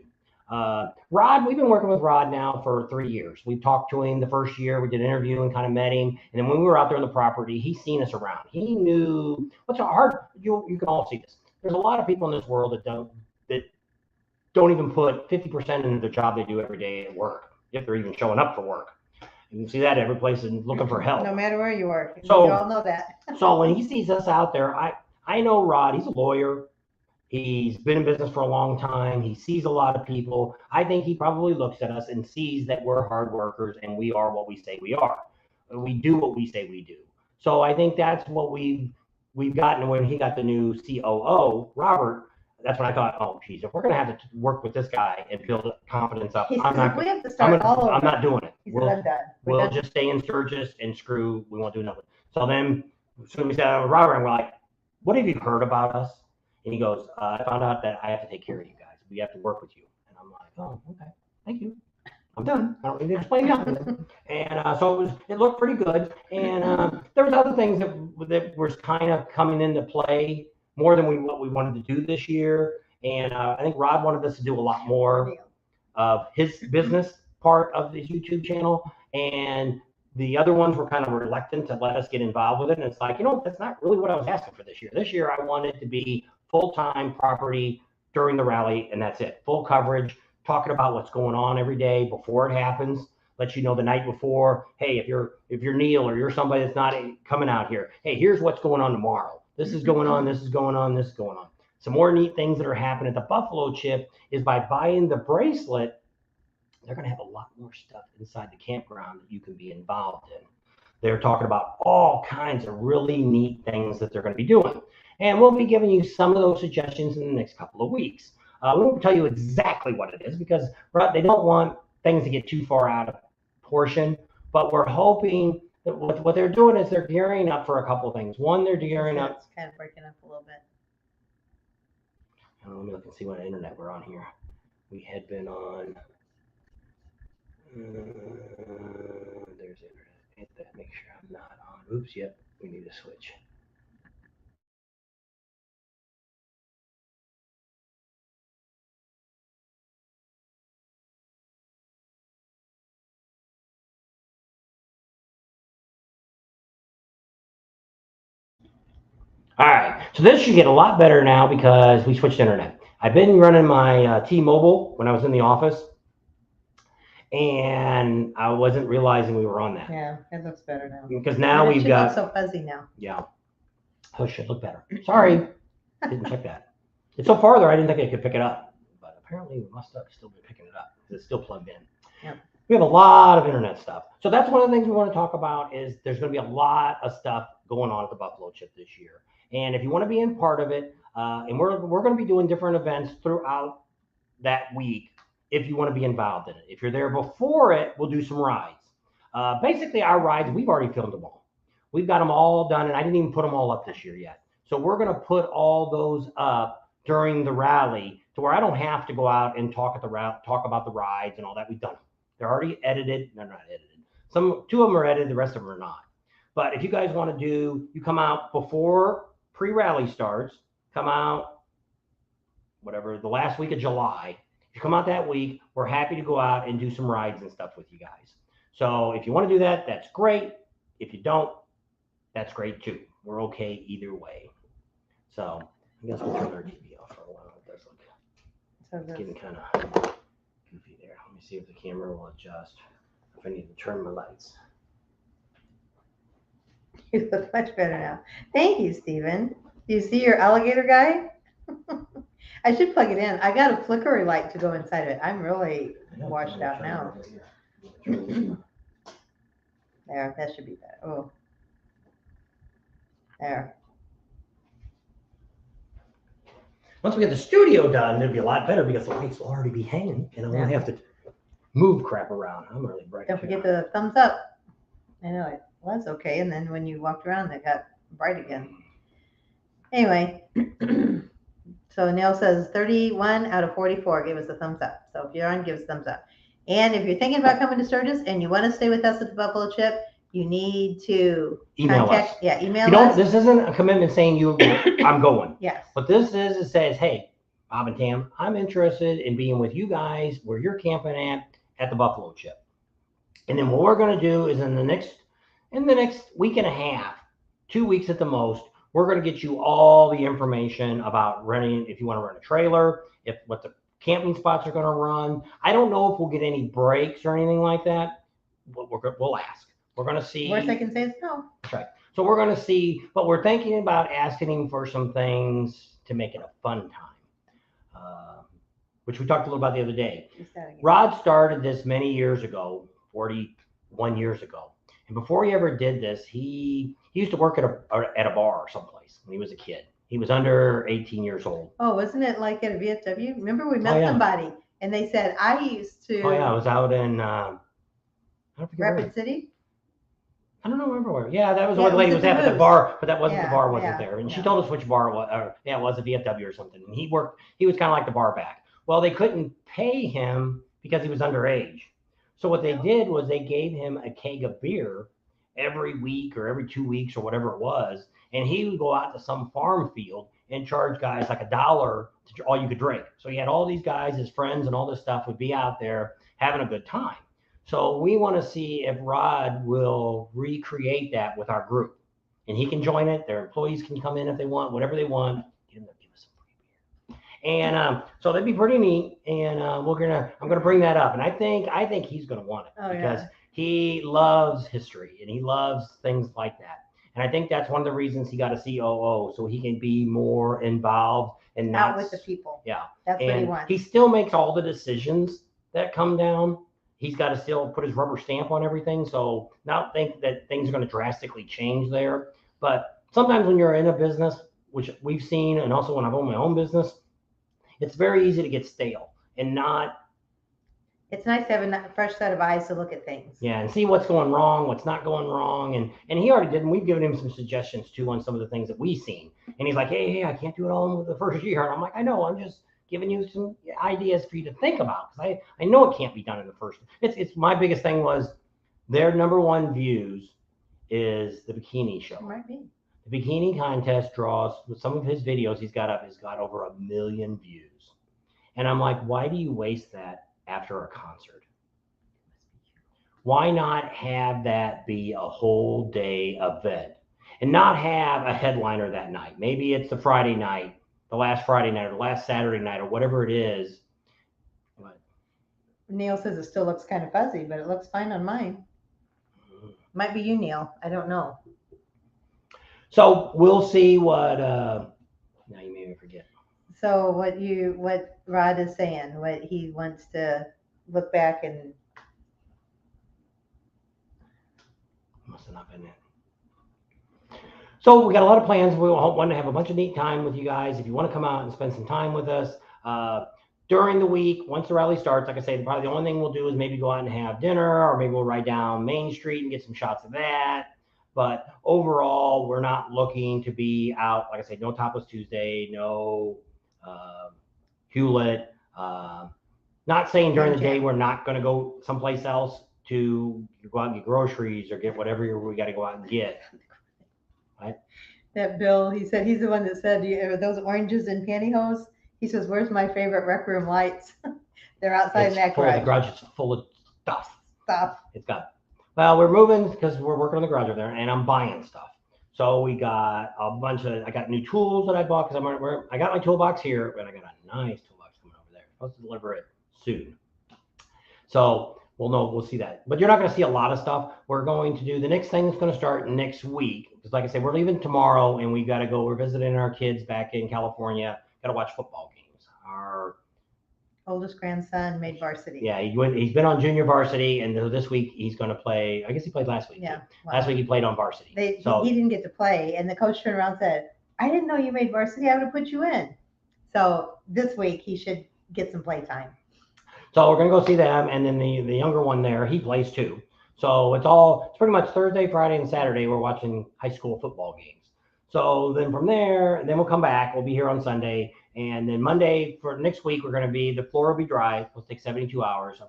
Rod, we've been working with Rod now for 3 years. We talked to him the first year. We did an interview and kind of met him. And then when we were out there on the property, he's seen us around. He knew what's hard. You can all see this. There's a lot of people in this world that don't even put 50% into the job they do every day at work, if they're even showing up for work. You can see that every place and looking for help. No matter where you work. So, we all know that. So when he sees us out there, I know Rod, he's a lawyer. He's been in business for a long time. He sees a lot of people. I think he probably looks at us and sees that we're hard workers and we are what we say we are. We do what we say we do. So I think that's what we've gotten when he got the new COO, Robert. That's when I thought, oh, geez, if we're going to have to work with this guy and build confidence up, we have to start all over. I'm not doing it. We'll just stay in Sturgis and screw. We won't do nothing. So then, as soon as we sat with Robert, and we're like, what have you heard about us? And he goes, I found out that I have to take care of you guys. We have to work with you. And I'm like, oh, okay, thank you. I'm done. I don't need to explain nothing. And so it looked pretty good. And there was other things that was kind of coming into play more than what we wanted to do this year. And I think Rod wanted us to do a lot more of his business part of his YouTube channel. And the other ones were kind of reluctant to let us get involved with it. And it's like, that's not really what I was asking for this year. This year, I wanted to be full-time property during the rally, and that's it. Full coverage, talking about what's going on every day before it happens. Let you know the night before, hey, if you're Neil or you're somebody that's not coming out here, hey, here's what's going on tomorrow. This is going on, this is going on, this is going on. Some more neat things that are happening at the Buffalo Chip is by buying the bracelet, they're going to have a lot more stuff inside the campground that you can be involved in. They're talking about all kinds of really neat things that they're going to be doing. And we'll be giving you some of those suggestions in the next couple of weeks. We won't tell you exactly what it is because they don't want things to get too far out of proportion. But we're hoping that what they're doing is they're gearing up for a couple of things. One, they're gearing up. It's kind of breaking up a little bit. Let me look and see what internet we're on here. We had been on. There's internet. Hit that. Make sure I'm not on. Oops. Yep. We need to switch. All right, so this should get a lot better now because we switched internet. I've been running my T-Mobile when I was in the office, and I wasn't realizing we were on that. Yeah, it looks better now. Because now we've got. It looks so fuzzy now. Yeah. Oh, it should look better. Sorry, didn't check that. It's so farther, I didn't think I could pick it up, but apparently we must have still been picking it up. It's still plugged in. Yeah. We have a lot of internet stuff. So that's one of the things we want to talk about is there's going to be a lot of stuff going on at the Buffalo Chip this year. And if you want to be in part of it, and we're going to be doing different events throughout that week if you want to be involved in it. If you're there before it, we'll do some rides. Basically, our rides, we've already filmed them all. We've got them all done, and I didn't even put them all up this year yet. So we're going to put all those up during the rally to where I don't have to go out and talk about the rides and all that. We've done them. They're already edited. They're not edited. Two of them are edited. The rest of them are not. But if you guys want to do, you come out before pre-rally starts, come out, whatever, the last week of July. If you come out that week, we're happy to go out and do some rides and stuff with you guys. So if you want to do that, that's great. If you don't, that's great too. We're okay either way. So I guess we'll turn our TV off for a while. It does look it's getting kind of goofy there. Let me see if the camera will adjust. If I need to turn my lights. You look much better now. Thank you, Stephen. Do you see your alligator guy? I should plug it in. I got a flickery light to go inside of it. I'm really washed out now. There, that should be better. Oh, there. Once we get the studio done, it'll be a lot better because the lights will already be hanging and I won't have to move crap around. I'm really bright. Don't forget the thumbs up. I know it was okay, and then when you walked around, it got bright again. Anyway, so Neil says 31 out of 44 gave us a thumbs up. So if you're on, give us a thumbs up. And if you're thinking about coming to Sturgis and you want to stay with us at the Buffalo Chip, you need to email us. Yeah, email us. This isn't a commitment saying I'm going. Yes. What this is, it says, hey, Bob and Tam, I'm interested in being with you guys where you're camping at the Buffalo Chip. And then what we're going to do is in the next week and a half, 2 weeks at the most, we're going to get you all the information about renting, if you want to rent a trailer, what the camping spots are going to run. I don't know if we'll get any breaks or anything like that. We'll ask. We're going to see. Worst I can say is no. That's right. So we're going to see, but we're thinking about asking him for some things to make it a fun time, which we talked a little about the other day. Rod started this many years ago, 41 years ago. And before he ever did this, he used to work at a bar someplace when he was a kid. He was under 18 years old. Oh, wasn't it like at a VFW? Remember we met somebody and they said, I used to. Oh, yeah. I was out in Rapid City? I don't remember where. Yeah, that was where the lady was at the bar, but that wasn't the bar wasn't there. And she told us which bar it was. It was a VFW or something. And he was kind of like the bar back. Well, they couldn't pay him because he was underage. So what they did was they gave him a keg of beer every week or every 2 weeks or whatever it was. And he would go out to some farm field and charge guys like $1 to all you could drink. So he had all these guys, his friends and all this stuff would be out there having a good time. So we want to see if Rod will recreate that with our group. And he can join it. Their employees can come in if they want, whatever they want. Give us some free beer. And so that'd be pretty neat. And I'm gonna bring that up. And I think he's gonna want it because he loves history and he loves things like that. And I think that's one of the reasons he got a COO, so he can be more involved and not out with the people. Yeah, that's what he wants. He still makes all the decisions that come down. He's got to still put his rubber stamp on everything. So not think that things are going to drastically change there. But sometimes when you're in a business, which we've seen, and also when I've owned my own business, it's very easy to get stale and not. It's nice to have a fresh set of eyes to look at things. Yeah, and see what's going wrong, what's not going wrong. And he already did, and we've given him some suggestions too on some of the things that we've seen. And he's like, hey, I can't do it all in the first year. And I'm like, I know, I'm just giving you some ideas for you to think about, because I know it can't be done in the first. It's my biggest thing was their number one views is the bikini show. It might be. The bikini contest draws, with some of his videos he's got up, has got over 1 million views. And I'm like, why do you waste that after a concert? Why not have that be a whole day event and not have a headliner that night? Maybe it's the Friday night, the last Friday night, or the last Saturday night, or whatever it is. What? Neil says it still looks kind of fuzzy, but it looks fine on mine. Might be you, Neil. I don't know. So we'll see what. Now you made me forget. So what Rod is saying, what he wants to look back and. Must have not been it. So we got a lot of plans. We want to have a bunch of neat time with you guys. If you want to come out and spend some time with us during the week, once the rally starts, like I say, probably the only thing we'll do is maybe go out and have dinner, or maybe we'll ride down Main Street and get some shots of that. But overall, we're not looking to be out. Like I said, no Topless Tuesday, no Hewlett. Not saying during the day we're not going to go someplace else to go out and get groceries or get whatever we got to go out and get. Right? That Bill, he said he's the one that said, "Are those oranges and pantyhose?" He says, "Where's my favorite rec room lights?" They're outside in that garage. The garage is full of stuff. It's got. Well, we're moving because we're working on the garage over there, and I'm buying stuff. So we got a bunch of. I got new tools that I bought because I got my toolbox here, but I got a nice toolbox coming over there. I'm supposed to deliver it soon. So we'll see that. But you're not going to see a lot of stuff. We're going to do the next thing that's going to start next week. Because like I said, we're leaving tomorrow and we got to go. We're visiting our kids back in California. Got to watch football games. Our oldest grandson made varsity. Yeah, he's been on junior varsity, and this week he's going to play. I guess he played last week. Yeah. Wow. Last week he played on varsity. He didn't get to play, and the coach turned around and said, "I didn't know you made varsity. I would have put you in." So this week he should get some play time. So we're going to go see them, and then the younger one there, he plays too. So it's pretty much Thursday, Friday, and Saturday we're watching high school football games. So then from there, then we'll come back. We'll be here on Sunday, and then Monday for next week the floor will be dry. It'll take 72 hours.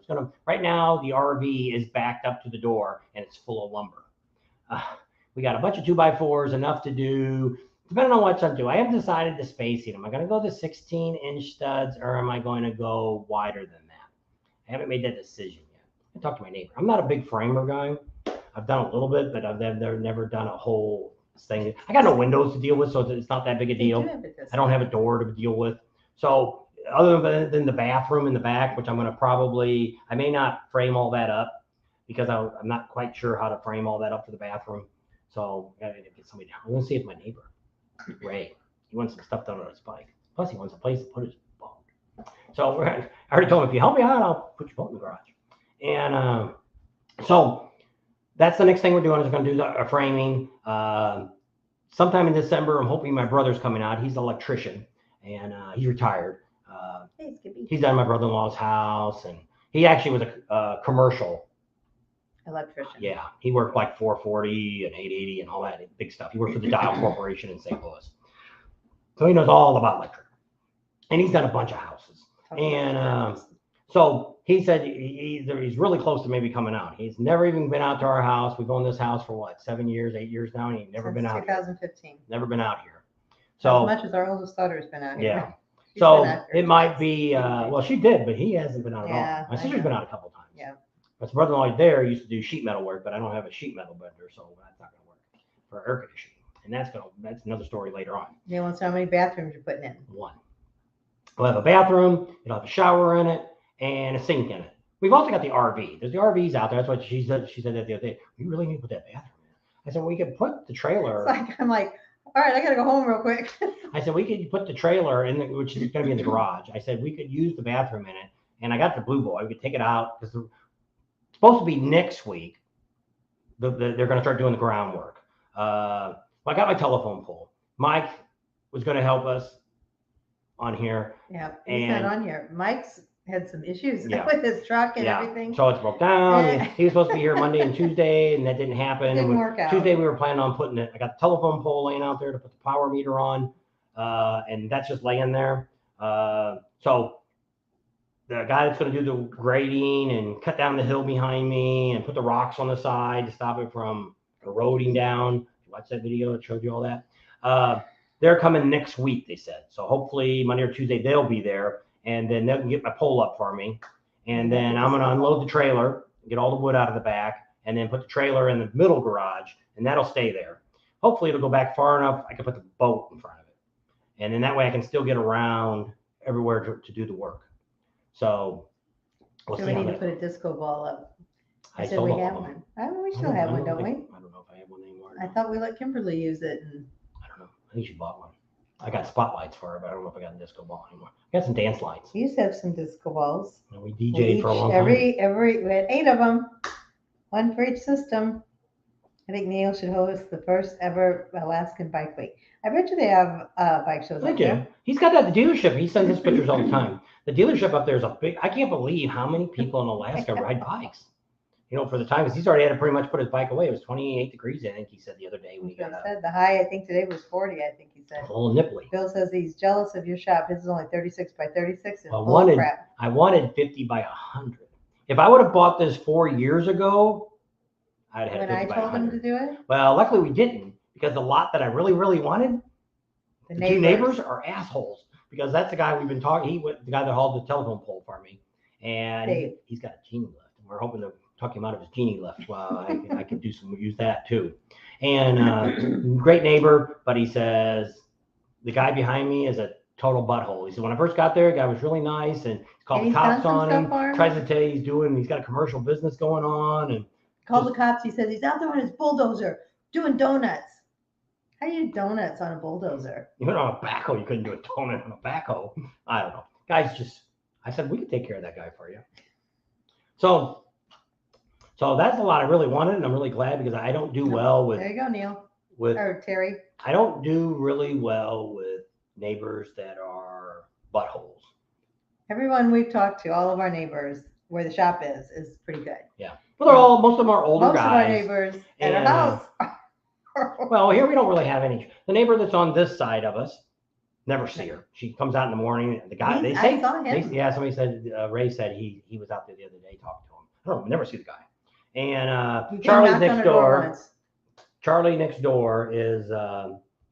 Right now the RV is backed up to the door and it's full of lumber. We got a bunch of 2x4s, enough to do. Depending on what I'm doing, I haven't decided the spacing. Am I going to go the 16-inch studs or am I going to go wider than that? I haven't made that decision yet. I talked to my neighbor. I'm not a big framer guy. I've done a little bit, but I've never done a whole thing. I got no windows to deal with, so it's not that big a deal. I don't have a door to deal with. So other than the bathroom in the back, which I'm going to I may not frame all that up because I'm not quite sure how to frame all that up for the bathroom. So I got to get somebody down. I'm going to see if my neighbor, Ray, he wants some stuff done on his bike. Plus he wants a place to put his boat. So I already told him, if you help me out, I'll put your boat in the garage. And so that's the next thing we're doing is we're going to do a framing. Sometime in December, I'm hoping my brother's coming out. He's an electrician, and he's retired. He's done my brother-in-law's house, and he actually was a commercial electrician. Yeah, he worked like 440 and 880 and all that big stuff. He worked for the Dial Corporation in St. Louis. So he knows all about electric. And he's done a bunch of houses. And so he said he's really close to maybe coming out. He's never even been out to our house. We've owned this house for what, 7 years, 8 years now, and he's never been out 2015. Here. Never been out here. So as much as our oldest daughter's been out here. Yeah. So it might be, well, she did, but he hasn't been out at all. My sister's been out a couple times. Yeah. My brother-in-law there used to do sheet metal work, but I don't have a sheet metal bender, so that's not going to work for air conditioning. And that's another story later on. You want to know how many bathrooms you're putting in? One. We'll have a bathroom, it'll have a shower in it, and a sink in it. We've also got the RV. There's the RVs out there. That's what she said that the other day. You really need to put that bathroom in. I said, well, we could put the trailer. I'm like, all right, I got to go home real quick. I said, we could put the trailer in, which is going to be in the garage. I said, we could use the bathroom in it. And I got the Blue Boy. We could take it out because it's supposed to be next week. They're going to start doing the groundwork. Well, I got my telephone pole. Mike was going to help us on here. Yeah, he's not on here. Mike's had some issues with his truck and everything. So it's broke down. He was supposed to be here Monday and Tuesday, and that didn't happen. It didn't work out. Tuesday we were planning on putting it. I got the telephone pole laying out there to put the power meter on, and that's just laying there. So the guy that's going to do the grading and cut down the hill behind me and put the rocks on the side to stop it from eroding down. Watch that video. It showed you all that. They're coming next week, they said. So hopefully Monday or Tuesday they'll be there, and then they can get my pole up for me. And then I'm going to unload the trailer, get all the wood out of the back, and then put the trailer in the middle garage, and that'll stay there. Hopefully it'll go back far enough I can put the boat in front of it. And then that way I can still get around everywhere to do the work. So we'll see. We need to put a disco ball up. I still we have one. We still have one, don't we? I don't know if I have one anymore. I thought we let Kimberly use it. And I don't know. I think she bought one. I got spotlights for her, but I don't know if I got a disco ball anymore. I got some dance lights. We used to have some disco balls. And we DJ'd for a long time. We had 8 of them, one for each system. I think Neil should host the first ever Alaskan Bike Week. I bet you they have bike shows. They do. He's got that at the dealership. He sends us pictures all the time. The dealership up there is I can't believe how many people in Alaska ride bikes. for the time, because he's already had to pretty much put his bike away. It was 28 degrees, I think he said the other day when he got up. The high, I think today was 40, I think he said. A little nipply. Bill says he's jealous of your shop. His is only 36 by 36 and I wanted 50 by 100. If I would have bought this 4 years ago, I'd have 50 by 100. When I told him to do it? Well, luckily we didn't, because the lot that I really, really wanted, the two neighbors are assholes. Because that's the guy we've been talking. The guy that hauled the telephone pole for me, and he's got a genie lift. And we're hoping to tuck him out of his genie lift. Well, I could use that too. And great neighbor, but he says the guy behind me is a total butthole. He said when I first got there, the guy was really nice and called the cops on him. Tries to tell you he's got a commercial business going on, and called the cops. He says he's out there on his bulldozer doing donuts. How do you do donuts on a bulldozer? Even on a backhoe, you couldn't do a donut on a backhoe. I don't know. Guys, I said, we could take care of that guy for you. So that's a lot I really wanted, and I'm really glad, because I don't do well with. There you go, Neil. Or Terry. I don't do really well with neighbors that are buttholes. Everyone we've talked to, all of our neighbors, where the shop is pretty good. Yeah. Well, most of them are older guys. Most of our neighbors at our house. Well, here we don't really have any. The neighbor that's on this side of us, never see her. She comes out in the morning. The guy, I saw him. Somebody said, Ray said he was out there the other day talking to him. I don't know, never see the guy. And Charlie next door. Charlie next door is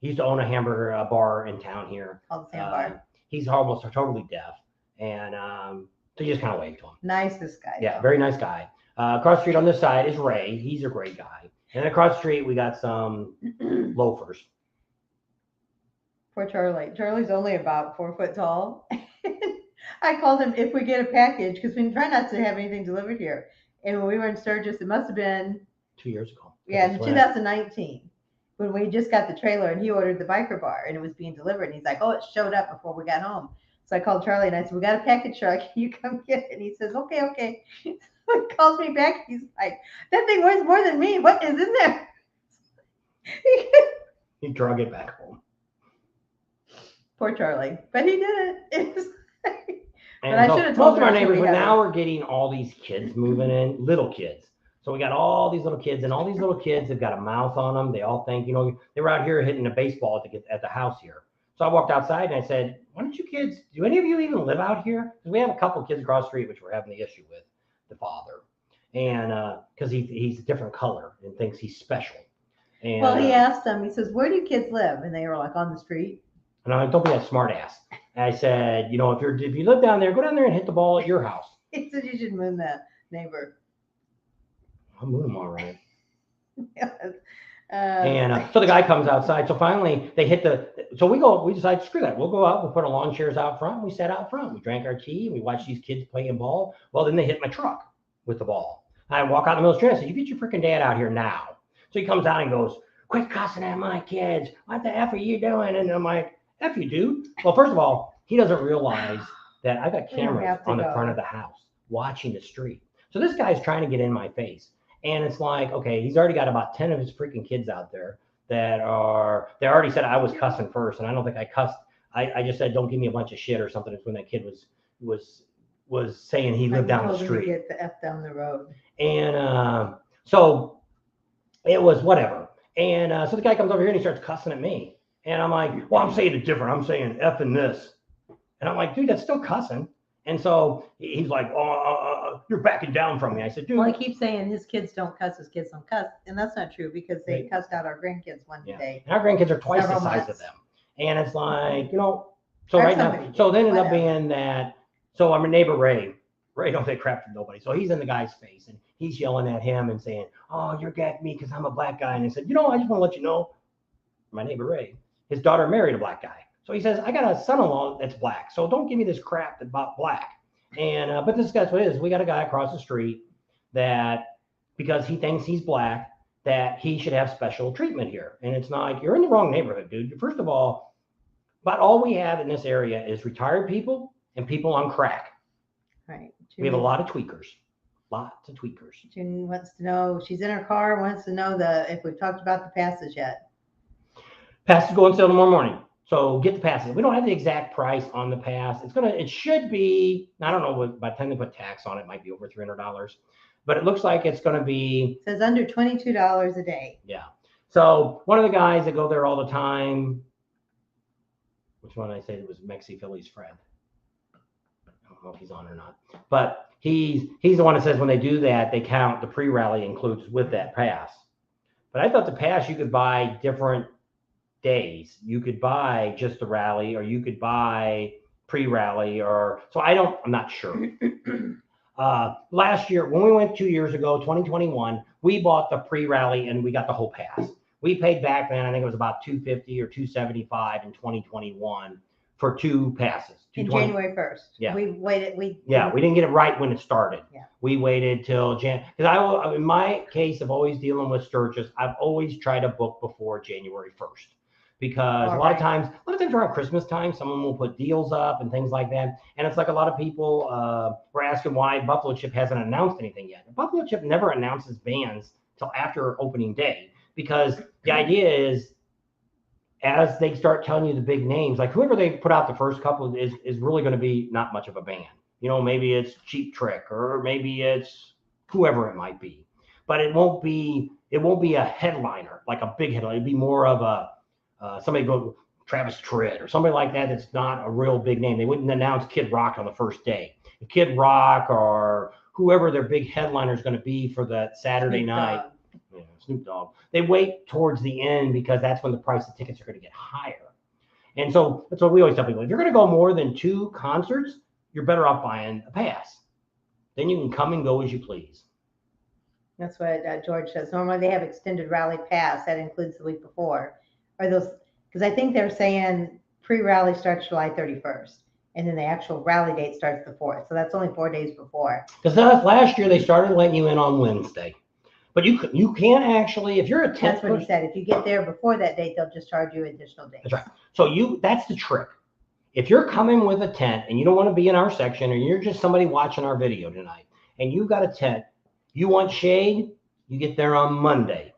he used to own a hamburger bar in town here. Called the Sandbar. He's almost totally deaf, and so you just kind of wave to him. Nicest guy. Yeah, very nice guy. Across the street on this side is Ray. He's a great guy. And across the street, we got some loafers. Poor Charlie. Charlie's only about 4 foot tall. I called him if we get a package, because we try not to have anything delivered here. And when we were in Sturgis, it must have been 2 years ago. Yeah, in 2019, when we just got the trailer, and he ordered the biker bar, and it was being delivered. And he's like, "Oh, it showed up before we got home." So I called Charlie and I said, "We got a package truck. Can you come get it?" And he says, "Okay." He calls me back. He's like, "That thing weighs more than me. What is in there?" He drug it back home. Poor Charlie, but he did it. But I should have told most of our neighbors. But now we're getting all these kids moving in, little kids. So we got all these little kids, and all these little kids have got a mouth on them. They all think, they were out here hitting a baseball at the house here. So I walked outside and I said, "Why don't you kids? Do any of you even live out here?" Because we have a couple of kids across the street, which we're having the issue with. The father, and because he's a different color and thinks he's special. And well, he asked them, he says, "Where do kids live?" And they were like, "On the street." And I'm like, "Don't be a smart ass." And I said, if you live down there, go down there and hit the ball at your house. He said you should moon that neighbor. I'll moon him all right. And so the guy comes outside. So finally they hit we decide, screw that. We'll go out, we'll put our lawn chairs out front. We sat out front. We drank our tea. We watched these kids playing ball. Well, then they hit my truck with the ball. I walk out in the middle of the street. I said, "You get your freaking dad out here now." So he comes out and goes, "Quit cussing at my kids. What the F are you doing?" And I'm like, "F you, dude." Well, first of all, he doesn't realize that I got cameras on the front of the house watching the street. So this guy's trying to get in my face. And it's like, okay, he's already got about 10 of his freaking kids out there they already said I was cussing first. And I don't think I cussed. I just said, "Don't give me a bunch of shit" or something. It's when that kid was saying he lived down the street. To get the F down the road. And so it was whatever. And so the guy comes over here and he starts cussing at me. And I'm like, "Well, I'm saying it different. I'm saying F in this." And I'm like, "Dude, that's still cussing." And so he's like, "You're backing down from me." I said, "Dude." Well, I keep saying his kids don't cuss, his kids don't cuss. And that's not true, because they cussed out our grandkids one day. And our grandkids are twice the size of them. And it's like, so right now, so it ended up being that, so I'm a neighbor, Ray don't say crap to nobody. So he's in the guy's face and he's yelling at him and saying, "Oh, you're gagging me because I'm a black guy." And I said, "I just want to let you know, my neighbor Ray, his daughter married a black guy." So he says, "I got a son-in-law that's black, so don't give me this crap about black." And but this guy's what it is. We got a guy across the street that, because he thinks he's black, that he should have special treatment here. And it's not like, you're in the wrong neighborhood, dude. First of all, about all we have in this area is retired people and people on crack. Right. We have a lot of tweakers. Lots of tweakers. June wants to know, she's in her car, wants to know if we've talked about the passes yet. Passes go on sale tomorrow morning. So get the passes. We don't have the exact price on the pass. It should be, I don't know, by the time they put tax on it, might be over $300. but it looks like it's going to be. It says under $22 a day. Yeah. So one of the guys that go there all the time, which one I say it was Mexi Philly's Fred. I don't know if he's on or not, but he's the one that says when they do that, they count the pre-rally includes with that pass. But I thought the pass you could buy different days. You could buy just the rally, or you could buy pre-rally, or so I'm not sure. Last year, when we went 2 years ago, 2021, we bought the pre-rally and we got the whole pass. We paid back then, I think it was about $250 or $275 in 2021 for 2 passes. In January 1st. Yeah. We waited. We didn't get it right when it started. Yeah. We waited till because in my case of always dealing with Sturgis, I've always tried to book before January 1st. Because a lot of times around Christmas time, someone will put deals up and things like that. And it's like a lot of people were asking why Buffalo Chip hasn't announced anything yet. Buffalo Chip never announces bands till after opening day, because the idea is as they start telling you the big names, like whoever they put out the first couple is really going to be not much of a band. You know, maybe it's Cheap Trick, or maybe it's whoever it might be. But it won't be a headliner, like a big headliner. It'd be more of a somebody go Travis Tritt or somebody like that. That's not a real big name. They wouldn't announce Kid Rock on the first day. If Kid Rock or whoever their big headliner is going to be for that Saturday night, Snoop Dogg, they wait towards the end because that's when the price of tickets are going to get higher. And so that's what we always tell people. If you're going to go more than 2 concerts, you're better off buying a pass. Then you can come and go as you please. That's what George says. Normally they have extended rally pass. That includes the week before. Or those, because I think they're saying pre-rally starts July 31st, and then the actual rally date starts the 4th. So that's only 4 days before. Because last year they started letting you in on Wednesday, but you can actually, if you're a tent. That's what he said. If you get there before that date, they'll just charge you additional days. That's right. So that's the trick. If you're coming with a tent and you don't want to be in our section, or you're just somebody watching our video tonight, and you've got a tent, you want shade, you get there on Monday.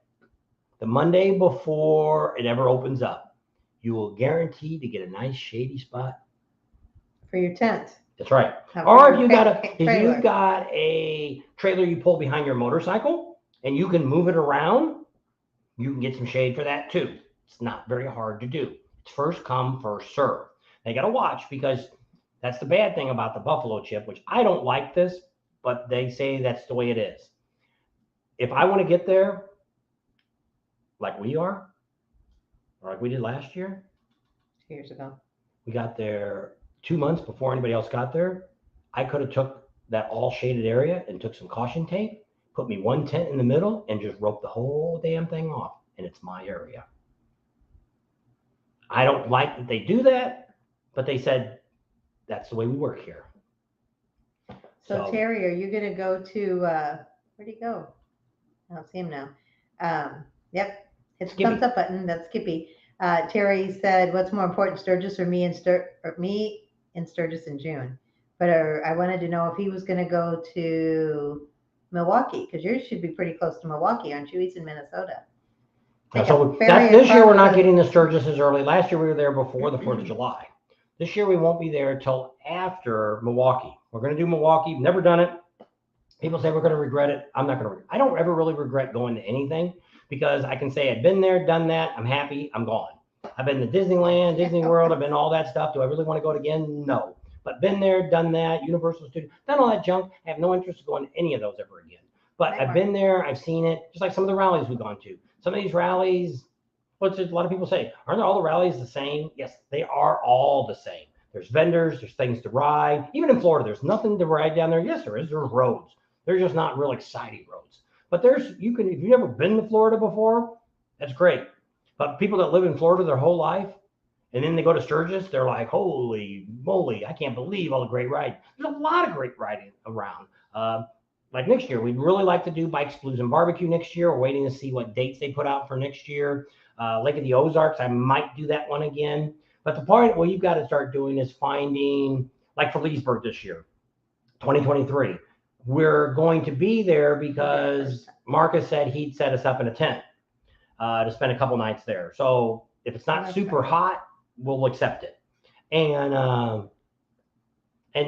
The Monday before it ever opens up, you will guarantee to get a nice shady spot for your tent. That's right. Or if you've got a trailer you pull behind your motorcycle and you can move it around, you can get some shade for that too. It's not very hard to do. It's first come, first serve. They got to watch, because that's the bad thing about the Buffalo Chip, which I don't like this, but they say that's the way it is. If I want to get there, like we are, or like we did last year. 2 years ago. We got there 2 months before anybody else got there. I could have took that all shaded area and took some caution tape, put me one tent in the middle, and just roped the whole damn thing off. And it's my area. I don't like that they do that, but they said that's the way we work here. So Terry, are you going to go to, where'd he go? I don't see him now. Yep. Hit the thumbs up button. That's Skippy. Terry said, "What's more important, Sturgis or me in Sturgis in June?" But I wanted to know if he was going to go to Milwaukee, because yours should be pretty close to Milwaukee, aren't you? He's in Minnesota. So this year we're not getting the Sturgis as early. Last year we were there before the 4th of July. This year we won't be there till after Milwaukee. We're going to do Milwaukee. Never done it. People say we're going to regret it. I'm not going to regret it. I don't ever really regret going to anything, because I can say I've been there, done that, I'm happy, I'm gone. I've been to Disneyland, Disney World, I've been all that stuff. Do I really want to go to again? No. But been there, done that, Universal Studios, done all that junk. I have no interest in going to any of those ever again. But I've been there, I've seen it, just like some of the rallies we've gone to. Some of these rallies, a lot of people say, aren't all the rallies the same? Yes, they are all the same. There's vendors, there's things to ride. Even in Florida, there's nothing to ride down there. Yes, there is. There's roads. They're just not real exciting roads. But if you've never been to Florida before, that's great. But people that live in Florida their whole life, and then they go to Sturgis, they're like, holy moly, I can't believe all the great riding. There's a lot of great riding around. Like next year, we'd really like to do Bikes, Blues, and Barbecue next year. We're waiting to see what dates they put out for next year. Lake of the Ozarks, I might do that one again. But the part what you've got to start doing is finding, like for Leesburg this year, 2023. We're going to be there because Marcus said he'd set us up in a tent to spend a couple nights there. So if it's not super hot, we'll accept it and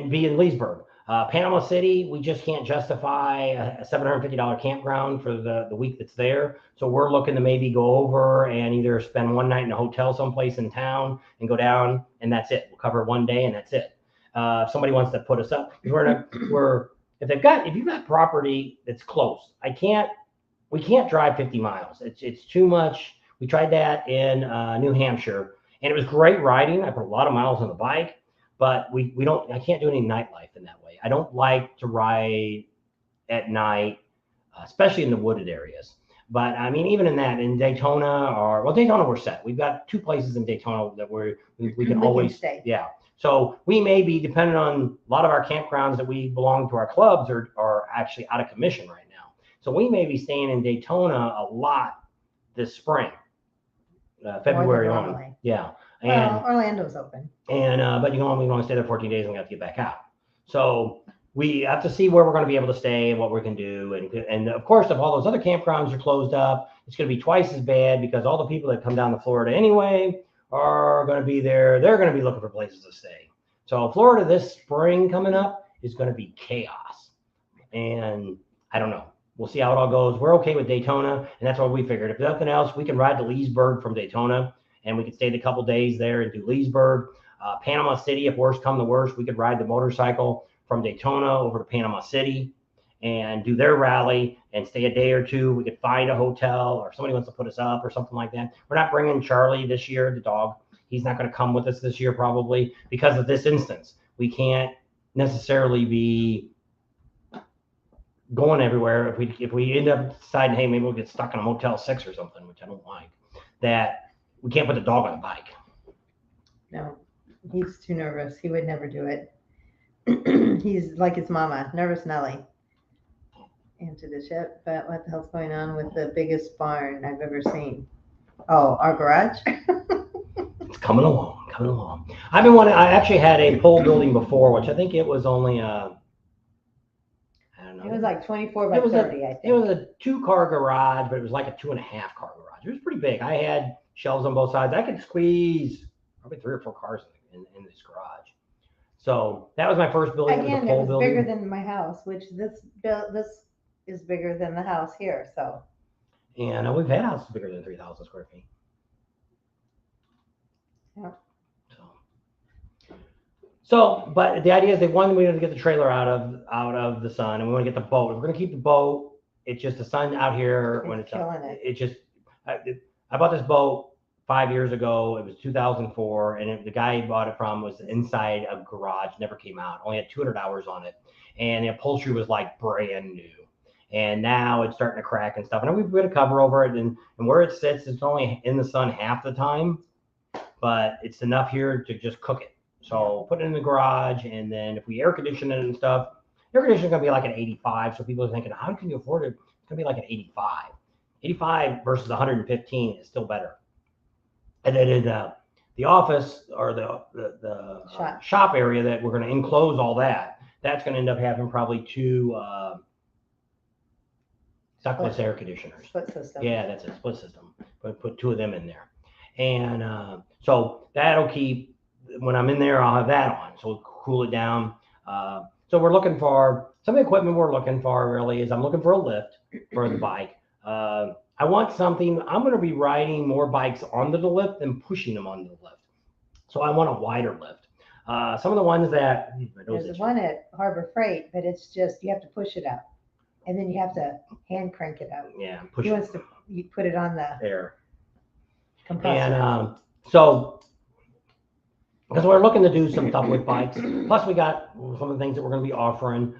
be in Leesburg. Panama City, we just can't justify a $750 campground for the week that's there. So we're looking to maybe go over and either spend one night in a hotel someplace in town and go down, and that's it. We'll cover one day and that's it. If somebody wants to put us up, if you've got property that's close, we can't drive 50 miles. It's too much. We tried that in New Hampshire, and it was great riding. I put a lot of miles on the bike, but I can't do any nightlife in that way. I don't like to ride at night, especially in the wooded areas. But I mean, even in Daytona Daytona, we're set. We've got 2 places in Daytona that we can always stay. Yeah. So we may be, depending on a lot of our campgrounds that we belong to, our clubs are actually out of commission right now. So we may be staying in Daytona a lot this spring, February on. Yeah. And Orlando's open. And but we want to stay there 14 days and we have to get back out. So we have to see where we're going to be able to stay and what we can do. And of course, if all those other campgrounds are closed up, it's going to be twice as bad because all the people that come down to Florida anyway are going to be there. They're going to be looking for places to stay. So Florida this spring coming up is going to be chaos. And I don't know. We'll see how it all goes. We're okay with Daytona, and that's what we figured. If nothing else, we can ride to Leesburg from Daytona, and we could stay a couple days there and do Leesburg. Panama City, if worst come to worst, we could ride the motorcycle from Daytona over to Panama City and do their rally and stay a day or two. We could find a hotel, or if somebody wants to put us up or something like that. We're not bringing Charlie this year, the dog. He's not going to come with us this year probably because of this instance. We can't necessarily be going everywhere. If we end up deciding, hey, maybe we'll get stuck in a Motel 6 or something, which I don't like, that we can't put the dog on the bike. No, he's too nervous. He would never do it. He's like his mama, nervous Nelly. Into the ship, but what the hell's going on with the biggest barn I've ever seen? Oh, our garage? It's coming along. I actually had a pole building before, which I think it was only I don't know. It was like 24 by 30, I think. It was a 2-car garage, but it was like a 2.5-car garage. It was pretty big. I had shelves on both sides. I could squeeze probably 3 or 4 cars in this garage. So that was my first building. Again, it was bigger than my house, which this is bigger than the house here. So. And we've had houses bigger than 3,000 square feet. Yeah. So, but the idea is we want to get the trailer out of the sun, and we want to get the boat. If we're going to keep the boat, it's just the sun out here when it's killing up. it. I bought this boat 5 years ago. It was 2004, and the guy he bought it from was inside a garage, never came out. Only had 200 hours on it, and the upholstery was like brand new. And now it's starting to crack and stuff. And we've put a cover over it, and where it sits, it's only in the sun half the time, but it's enough here to just cook it. So put it in the garage, and then if we air condition it and stuff, air conditioning is going to be like an 85. So people are thinking, how can you afford it? It's going to be like an 85. 85 versus 115 is still better. And then in the office or the shop area that we're going to enclose all that, that's going to end up having probably 2 ductless air conditioners. Split system. Yeah, that's a split system. But put 2 of them in there. And so that'll keep, when I'm in there, I'll have that on. So we'll cool it down. So we're looking for, some of the equipment we're looking for really is I'm looking for a lift for the bike. I want something, I'm going to be riding more bikes onto the lift than pushing them onto the lift. So I want a wider lift. Some of the ones that, there's one at Harbor Freight, but it's just, you have to push it out. And then you have to hand crank it out. Yeah, he wants to put it on the air compressor. And so, because we're looking to do some stuff with bikes. Plus, we got some of the things that we're going to be offering.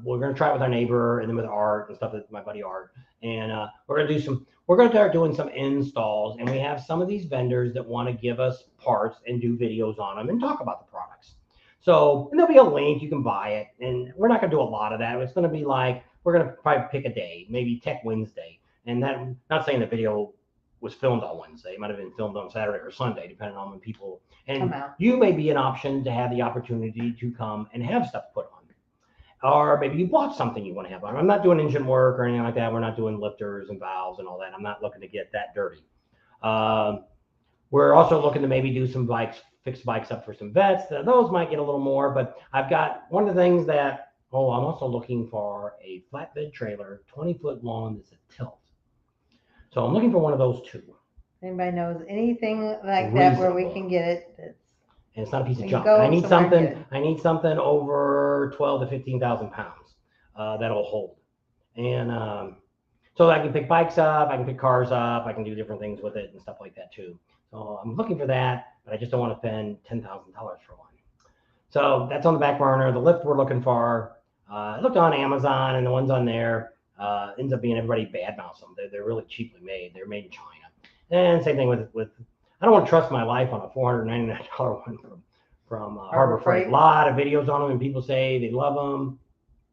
We're going to try it with our neighbor, and then with Art and stuff, with my buddy Art. And we're going to start doing some installs. And we have some of these vendors that want to give us parts and do videos on them and talk about the products. So, and there'll be a link, you can buy it. And we're not going to do a lot of that. It's going to be like, we're going to probably pick a day, maybe Tech Wednesday. And that, not saying the video was filmed on Wednesday. It might have been filmed on Saturday or Sunday, depending on when people, and you may be an option to have the opportunity to come and have stuff put on. Or maybe you bought something you want to have on. I'm not doing engine work or anything like that. We're not doing lifters and valves and all that. I'm not looking to get that dirty. We're also looking to maybe do some bikes fix bikes up for some vets. Those might get a little more, but I've got one of the things that, I'm also looking for a flatbed trailer, 20-foot long, that's a tilt. So I'm looking for one of those too. Anybody knows anything like that where we can get it? And it's not a piece of junk. I need something over 12 to 15,000 pounds that'll hold. And so I can pick bikes up, I can pick cars up, I can do different things with it and stuff like that too. So I'm looking for that, but I just don't want to spend $10,000 for one. So that's on the back burner. The lift we're looking for, I looked on Amazon, and the ones on there ends up being everybody badmouths them. They're really cheaply made. They're made in China. And same thing with I don't want to trust my life on a $499 one from Harbor Freight. A lot of videos on them, and people say they love them.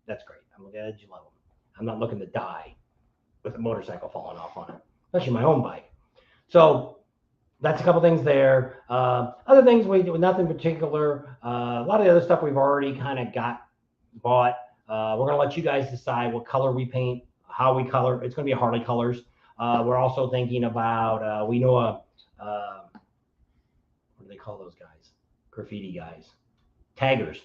That's great. I'm glad you love them. I'm not looking to die with a motorcycle falling off on it, especially my own bike. So that's a couple things there. Other things we do, nothing particular. A lot of the other stuff we've already kind of bought. We're going to let you guys decide what color we paint, how we color. It's going to be a Harley colors. We're also thinking about, we know what do they call those guys? Graffiti guys. Taggers.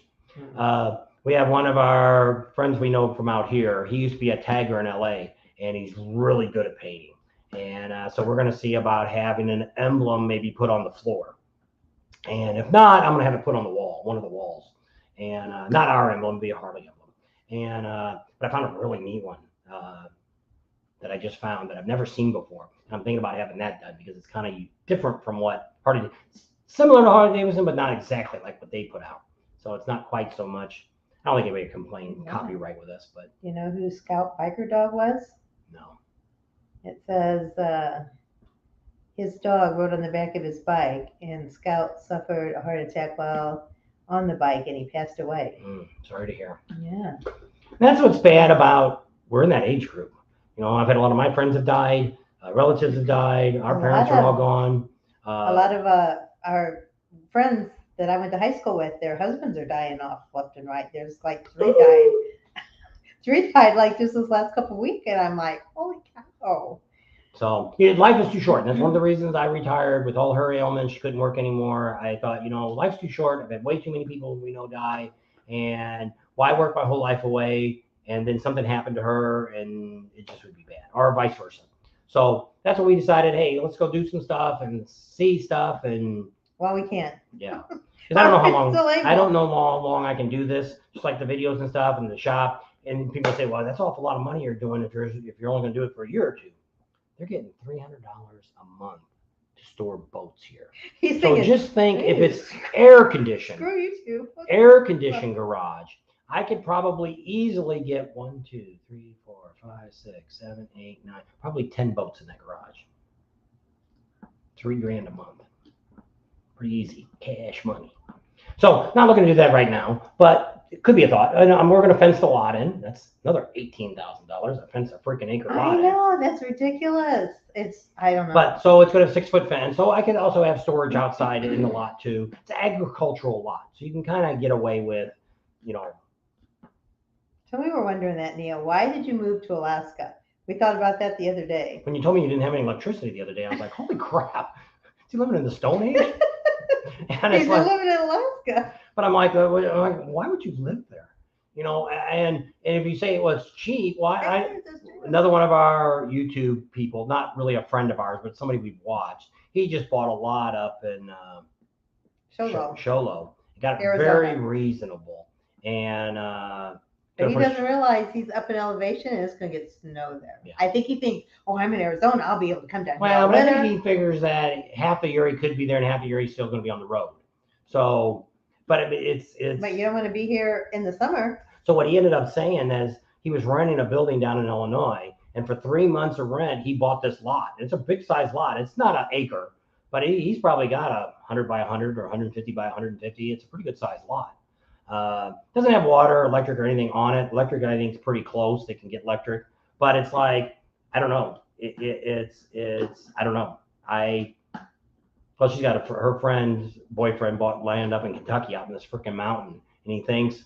We have one of our friends we know from out here. He used to be a tagger in LA, and he's really good at painting. And so we're going to see about having an emblem maybe put on the floor. And if not, I'm going to have it put on the wall, one of the walls. And not our emblem, be a Harley emblem. And but I found a really neat one that I just found that I've never seen before. And I'm thinking about having that done because it's kind of different from what similar to Harley Davidson, but not exactly like what they put out. So it's not quite so much. I don't think anybody can complain copyright with us, but you know who Scout Biker Dog was? No. It says his dog rode on the back of his bike, and Scout suffered a heart attack while on the bike, and he passed away. Sorry to hear. Yeah. That's what's bad about, we're in that age group. You know, I've had a lot of my friends have died, relatives have died, our parents are all gone. A lot of our friends that I went to high school with, their husbands are dying off left and right. There's like 3 died. 3 died like just this last couple of weeks, and I'm like, holy cow. So life is too short. And that's one of the reasons I retired. With all her ailments, she couldn't work anymore. I thought, life's too short. I've had way too many people we know die. And why work my whole life away and then something happened to her and it just would be bad, or vice versa. So that's what we decided. Hey, let's go do some stuff and see stuff. And well, we can't. Yeah. Because I don't know how long. I don't know how long I can do this. Just like the videos and stuff and the shop. And people say, well, that's an awful lot of money you're doing if you're only going to do it for a year or two. They're getting $300 a month to store boats here. So just think if it's air conditioned, screw you too. Air conditioned garage, I could probably easily get 1, 2, 3, 4, 5, 6, 7, 8, 9, probably 10 boats in that garage. $3,000 a month. Pretty easy cash money. So not looking to do that right now, but it could be a thought. We're going to fence the lot in. That's another $18,000. I fence a freaking acre lot. I know, that's ridiculous. I don't know. But so it's got a 6-foot fence. So I can also have storage outside in the lot too. It's an agricultural lot, so you can kind of get away with, So we were wondering that, Neil. Why did you move to Alaska? We thought about that the other day. When you told me you didn't have any electricity the other day, I was like, holy crap! Is he living in the Stone Age? And he's living in Alaska. But I'm like, why would you live there? And if you say it was cheap, another one of our YouTube people, not really a friend of ours, but somebody we've watched, he just bought a lot up in Sholo. He got it very reasonable. And but he doesn't realize he's up in elevation and it's going to get snow there. Yeah. I think he thinks, I'm in Arizona, I'll be able to come down here. Well, but I think he figures that half the year he could be there and half the year he's still going to be on the road. So, but it's. But you don't want to be here in the summer. So what he ended up saying is he was renting a building down in Illinois, and for 3 months of rent, he bought this lot. It's a big size lot. It's not an acre, but he's probably got a 100 by 100 or 150 by 150. It's a pretty good sized lot. Doesn't have water, electric, or anything on it. Electric, I think, is pretty close. They can get electric, but it's like, I don't know. It's I don't know. Plus she's got her friend's boyfriend bought land up in Kentucky out in this freaking mountain, and he thinks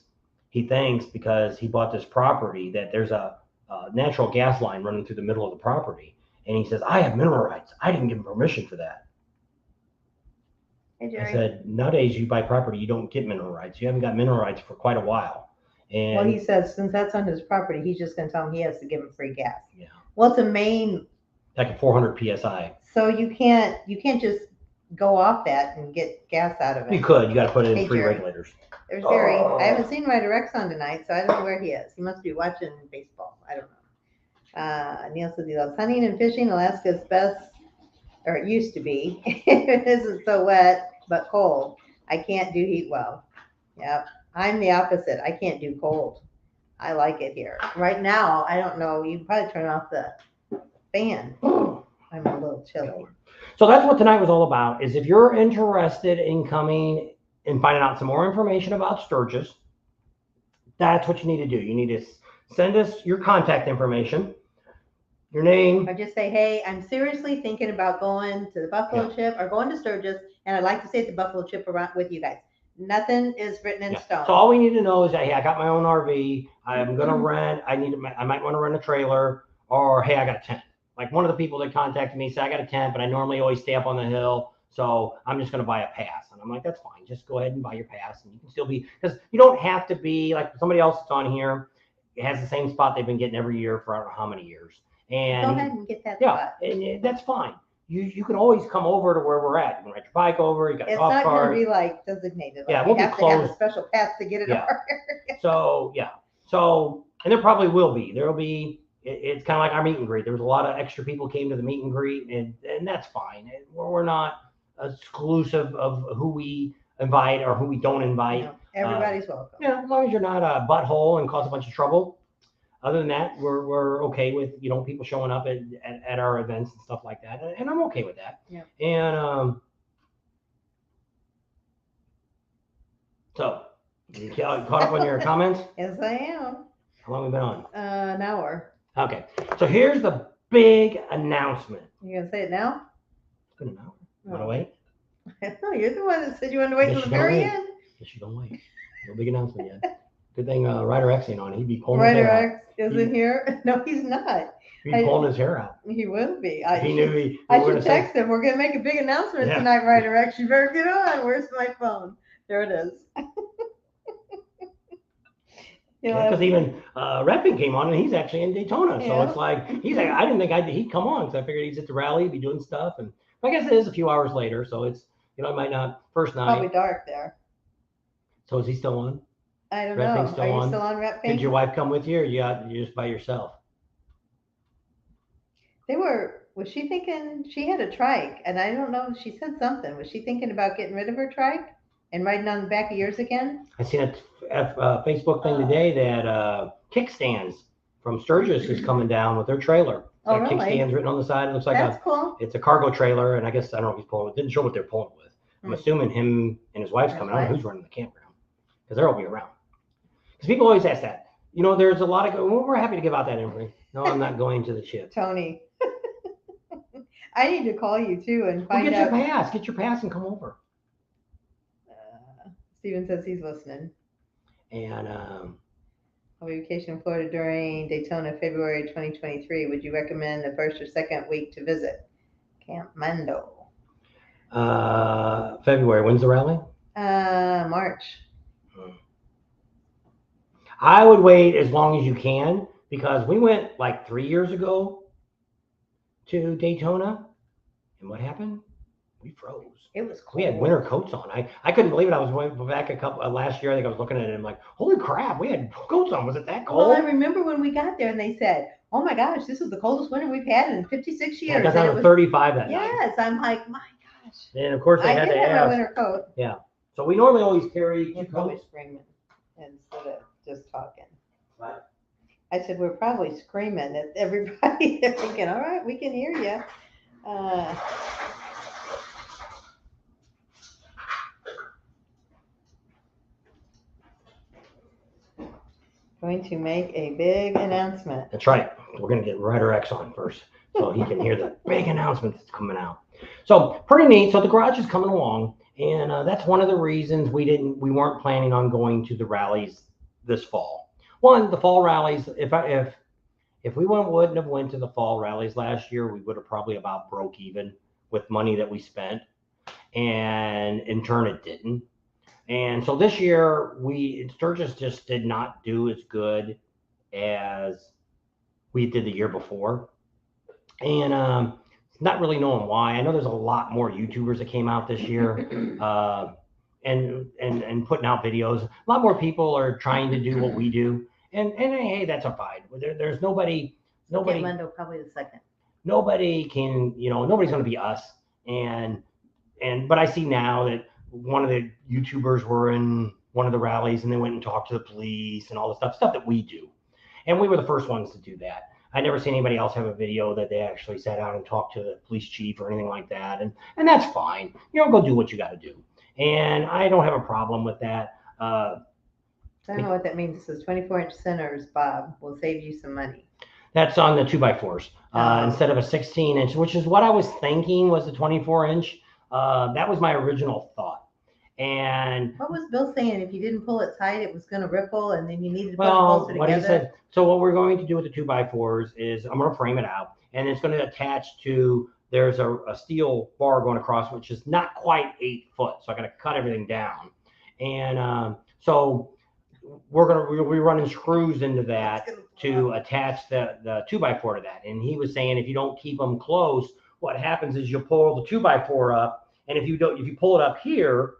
because he bought this property that there's a natural gas line running through the middle of the property, and he says, I have mineral rights. I didn't give him permission for that. Hey, Jerry. I said, nowadays you buy property, you don't get mineral rights. You haven't got mineral rights for quite a while. And well, he says since that's on his property, he's just going to tell him he has to give him free gas. Yeah. Well, it's a main. Like a 400 psi. So you can't just go off that and get gas out of it. You could. You got to put it in Hey, 3 Jerry. regulators. There's Jerry. I haven't seen my directs on tonight, so I don't know where he is. He must be watching baseball. I don't know. Neil says he loves hunting and fishing. Alaska's best, or it used to be. It isn't so wet, but cold. I can't do heat well. Yep. I'm the opposite. I can't do cold. I like it here. Right now, I don't know. You can probably turn off the fan. I'm a little chilly. So that's what tonight was all about, is if you're interested in coming and finding out some more information about Sturgis, that's what you need to do. You need to send us your contact information, your name. Or just say, hey, I'm seriously thinking about going to the Buffalo Chip or going to Sturgis, and I'd like to stay at the Buffalo Chip around with you guys. Nothing is written in stone. So all we need to know is that, hey, I got my own RV. I'm going to rent. I might want to rent a trailer, or hey, I got a tent. Like one of the people that contacted me said, I got a tent, but I normally always stay up on the hill. So I'm just going to buy a pass. And I'm like, that's fine. Just go ahead and buy your pass. And you can still be, because you don't have to be like somebody else that's on here. It has the same spot they've been getting every year for I don't know how many years. And go ahead and get that spot. And that's fine. You can always come over to where we're at. You can ride your bike over. You got it's golf not cart. going to be like designated. Yeah, like we'll you be have closed. to have a special pass to get it over. So and there probably will be. There'll be. It's kind of like our meet and greet. There was a lot of extra people came to the meet and greet, and that's fine. We're not exclusive of who we invite or who we don't invite. No, everybody's welcome. Yeah, as long as you're not a butthole and cause a bunch of trouble. Other than that, we're okay with people showing up at our events and stuff like that, and I'm okay with that. Yeah. And so you caught up on your comments? Yes, I am. How long have we been on? An hour. Okay, so here's the big announcement. You gonna say it now? It's been an hour. You want to wait? No, you're the one that said you wanted to wait till the very end. Yes, you don't wait. No big announcement yet. Good thing Ryder X ain't on. He'd be pulling Ryder his hair X isn't here. No, he's not. He'd be pulling his hair out. He will be. I should text him. We're gonna make a big announcement tonight, Ryder X. You better get on. Where's my phone? There it is. Because even Reppin came on and he's actually in Daytona. So it's like, I didn't think he'd come on because I figured he's at the rally, he'd be doing stuff. And I guess it is a few hours later. So it's, it might not, first night. Probably dark there. So is he still on? I don't know. Are you still on Rep Pink? Did your wife come with you or you're just by yourself? Was she thinking, she had a trike and I don't know, she said something. Was she thinking about getting rid of her trike and riding on the back of yours again? I seen a Facebook thing today that kickstands from Sturgis is coming down with their trailer. It's got really? kickstands written on the side. It looks like cool. It's a cargo trailer, and I guess I don't know if he's pulling. It didn't show what they're pulling with. I'm assuming him and his wife's coming. I don't know who's running the campground because they'll be around. Because people always ask that. There's a lot of. We're happy to give out that information. No, I'm not going to the chip. Tony, I need to call you too and find get out. Get your pass and come over. Steven says he's listening. And I'll be vacation in Florida during Daytona, February 2023. Would you recommend the first or second week to visit Camp Mando? February. When's the rally? March. I would wait as long as you can because we went like 3 years ago to Daytona, and what happened? We froze. It was cold. We had winter coats on. I couldn't believe it. I was back last year. I think I was looking at it and I'm like, holy crap, we had coats on. Was it that cold? Well, I remember when we got there and they said, oh my gosh, this is the coldest winter we've had in 56 years. I got down to 35 that night. Yes, I'm like, my gosh. And of course they had to have ask. My winter coat. Yeah. So we normally always carry We're probably screaming instead of just talking. What? I said, we're probably screaming at everybody. They're thinking, all right, we can hear you. Going to make a big announcement. That's right. We're going to get Ryder X on first so he can hear the big announcement that's coming out. So pretty neat. So the garage is coming along, and that's one of the reasons we weren't planning on going to the rallies this fall. One, the fall rallies, if we wouldn't have went to the fall rallies last year, we would have probably about broke even with money that we spent. and in turn it didn't. And so this year Sturgis just did not do as good as we did the year before, and not really knowing why. I know there's a lot more YouTubers that came out this year, and putting out videos. A lot more people are trying to do what we do, and hey, that's a fine. There's nobody. Mendo probably the second. Nobody can, nobody's going to be us. But I see now that one of the YouTubers were in one of the rallies and they went and talked to the police and all the stuff that we do. And we were the first ones to do that. I never seen anybody else have a video that they actually sat down and talked to the police chief or anything like that. And that's fine. Go do what you got to do. And I don't have a problem with that. I don't know what that means. It says 24-inch centers, Bob, will save you some money. That's on the 2x4s instead of a 16-inch, which is what I was thinking was the 24-inch. That was my original thought. And what was Bill saying? If you didn't pull it tight, it was going to ripple, and then you needed to put it closer what together. He said. So what we're going to do with the 2x4s is I'm going to frame it out, and it's going to attach to. There's a steel bar going across, which is not quite 8 foot. So I got to cut everything down, and so we'll be running screws into that to attach the 2x4 to that. And he was saying if you don't keep them close, what happens is you pull the 2x4 up, and if you pull it up here,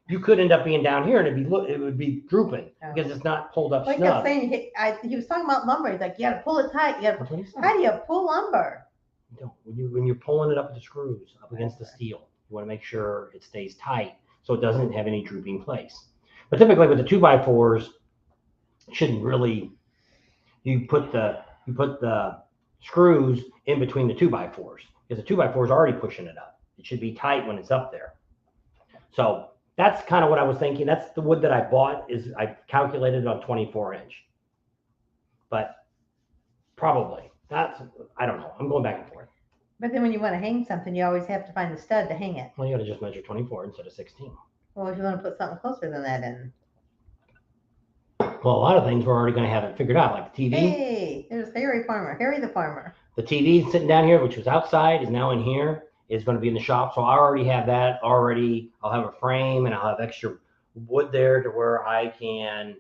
you could end up being down here, and it would be drooping because it's not pulled up snug. Like I was saying, he was talking about lumber. He's like, you got to pull it tight. How do you pull lumber? When you're pulling it up with the screws up against the steel, you want to make sure it stays tight so it doesn't have any drooping place. But typically with the 2x4s, shouldn't really. You put the screws in between the 2x4s because the 2x4 is already pushing it up. It should be tight when it's up there. So that's kind of what I was thinking. That's the wood that I bought. I calculated on 24-inch, but probably I don't know. I'm going back and forth. But then when you want to hang something, you always have to find the stud to hang it. Well, you got to just measure 24 instead of 16. Well, if you want to put something closer than that in. Well, a lot of things we're already going to have it figured out, like the TV. Hey, there's Harry the farmer. The TV sitting down here, which was outside, is now in here. Is going to be in the shop. So I already have that already. I'll have a frame and I'll have extra wood there to where I can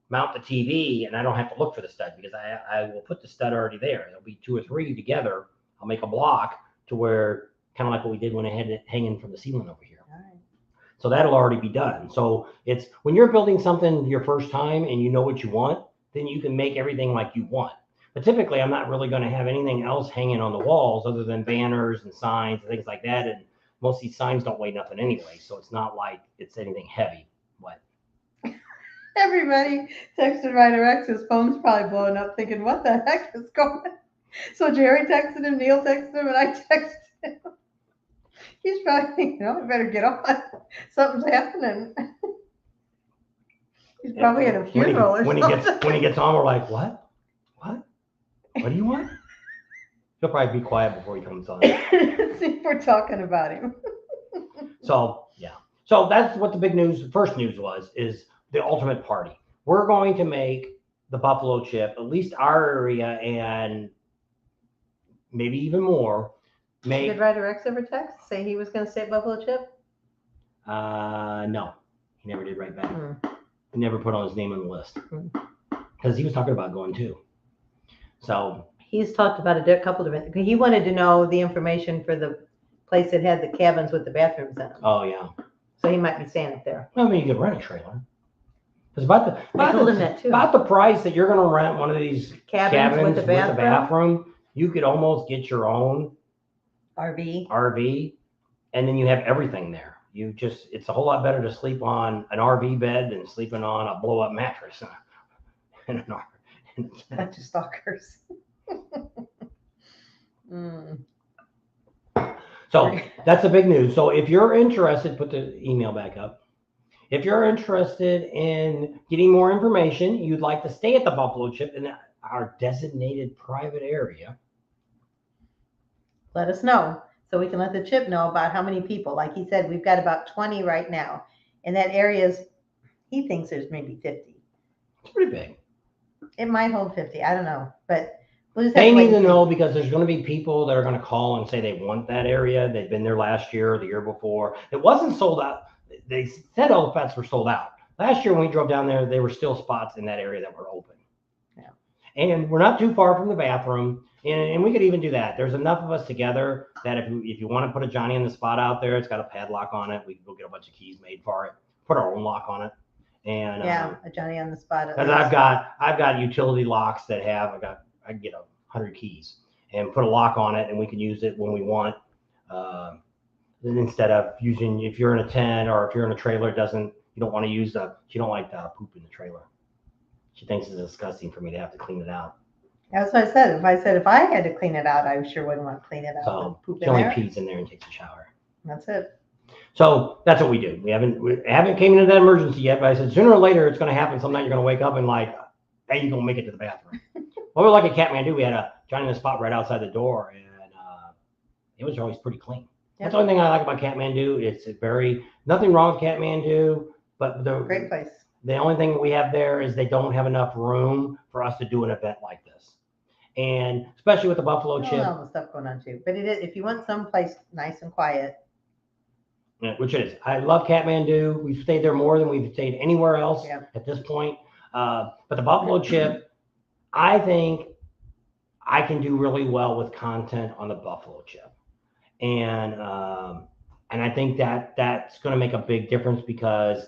mount the TV and I don't have to look for the stud because I will put the stud already there. There'll be 2 or 3 together. I'll make a block to where kind of like what we did when I had it hanging from the ceiling over here. All right. So that'll already be done. So it's when you're building something your first time and you know what you want, then you can make everything like you want. But typically, I'm not really going to have anything else hanging on the walls other than banners and signs and things like that. And most of these signs don't weigh nothing anyway, so it's not like it's anything heavy. What? Everybody texted Ryder X. His phone's probably blowing up thinking, what the heck is going on? So Jerry texted him, Neil texted him, and I texted him. He's probably thinking, I better get on. Something's happening. He's probably at a funeral or something. When he gets on, we're like, what? What do you want? He'll probably be quiet before he comes on. See if we're talking about him. So, yeah. So that's what the first news is the ultimate party. We're going to make the buffalo chip, at least our area and maybe even more. Did Ryder X ever text, say he was going to say buffalo chip? No. He never did write back. He never put on his name on the list. Because he was talking about going too. So he's talked about a couple of different. He wanted to know the information for the place that had the cabins with the bathrooms in them. Oh yeah. So he might be staying up there. Well, I mean, you could rent a trailer. It's about the price that you're going to rent one of these cabins with a bathroom. You could almost get your own RV, and then you have everything there. It's a whole lot better to sleep on an RV bed than sleeping on a blow up mattress in an RV. Bunch of stalkers. So that's the big news. So if you're interested, put the email back up. If you're interested in getting more information, you'd like to stay at the Buffalo Chip in our designated private area, let us know so we can let the chip know about how many people. Like he said, we've got about 20 right now. And that area he thinks there's maybe 50. It's pretty big. It might hold 50. I don't know. But They need to know, because there's going to be people that are going to call and say they want that area. They've been there last year or the year before. It wasn't sold out. They said all the spots were sold out. Last year when we drove down there were still spots in that area that were open. Yeah. And we're not too far from the bathroom. And we could even do that. There's enough of us together that if you want to put a Johnny in the spot out there, it's got a padlock on it. We can go get a bunch of keys made for it. Put our own lock on it. And a Johnny on the spot. Because I've got utility locks that I can get 100 keys and put a lock on it, and we can use it when we want. Instead of using, if you're in a tent or if you're in a trailer, you don't want to use she don't like poop in the trailer. She thinks it's disgusting for me to have to clean it out. That's what I said. If I had to clean it out, I sure wouldn't want to clean it out. So she only pees in there and takes a shower. That's it. So that's what we do. We haven't came into that emergency yet, but I said sooner or later it's going to happen. Some night you're going to wake up and like, hey, you're going to make it to the bathroom. Well, we're like a Kathmandu. We had a Johnny in the spot right outside the door, and it was always pretty clean. Yep. That's the only thing I like about Kathmandu. It's nothing wrong with Kathmandu, but great place. The only thing we have there is they don't have enough room for us to do an event like this, and especially with the buffalo chip. All the stuff going on too, but it is, if you want some place nice and quiet. Yeah, which it is. I love Kathmandu. We've stayed there more than we've stayed anywhere else at this point. But the buffalo chip, I think I can do really well with content on the buffalo chip, and I think that's going to make a big difference, because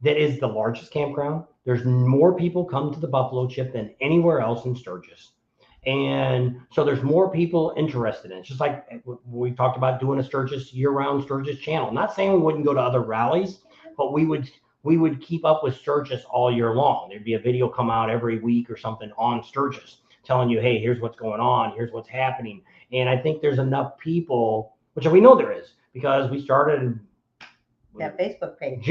that is the largest campground. There's more people come to the buffalo chip than anywhere else in Sturgis. And so there's more people interested in it. It's just like we talked about doing a Sturgis year-round Sturgis channel. Not saying we wouldn't go to other rallies, but we would keep up with Sturgis all year long. There'd be a video come out every week or something on Sturgis telling you, hey, here's what's going on, here's what's happening. And I think there's enough people, which we know there is, because we started that Facebook page.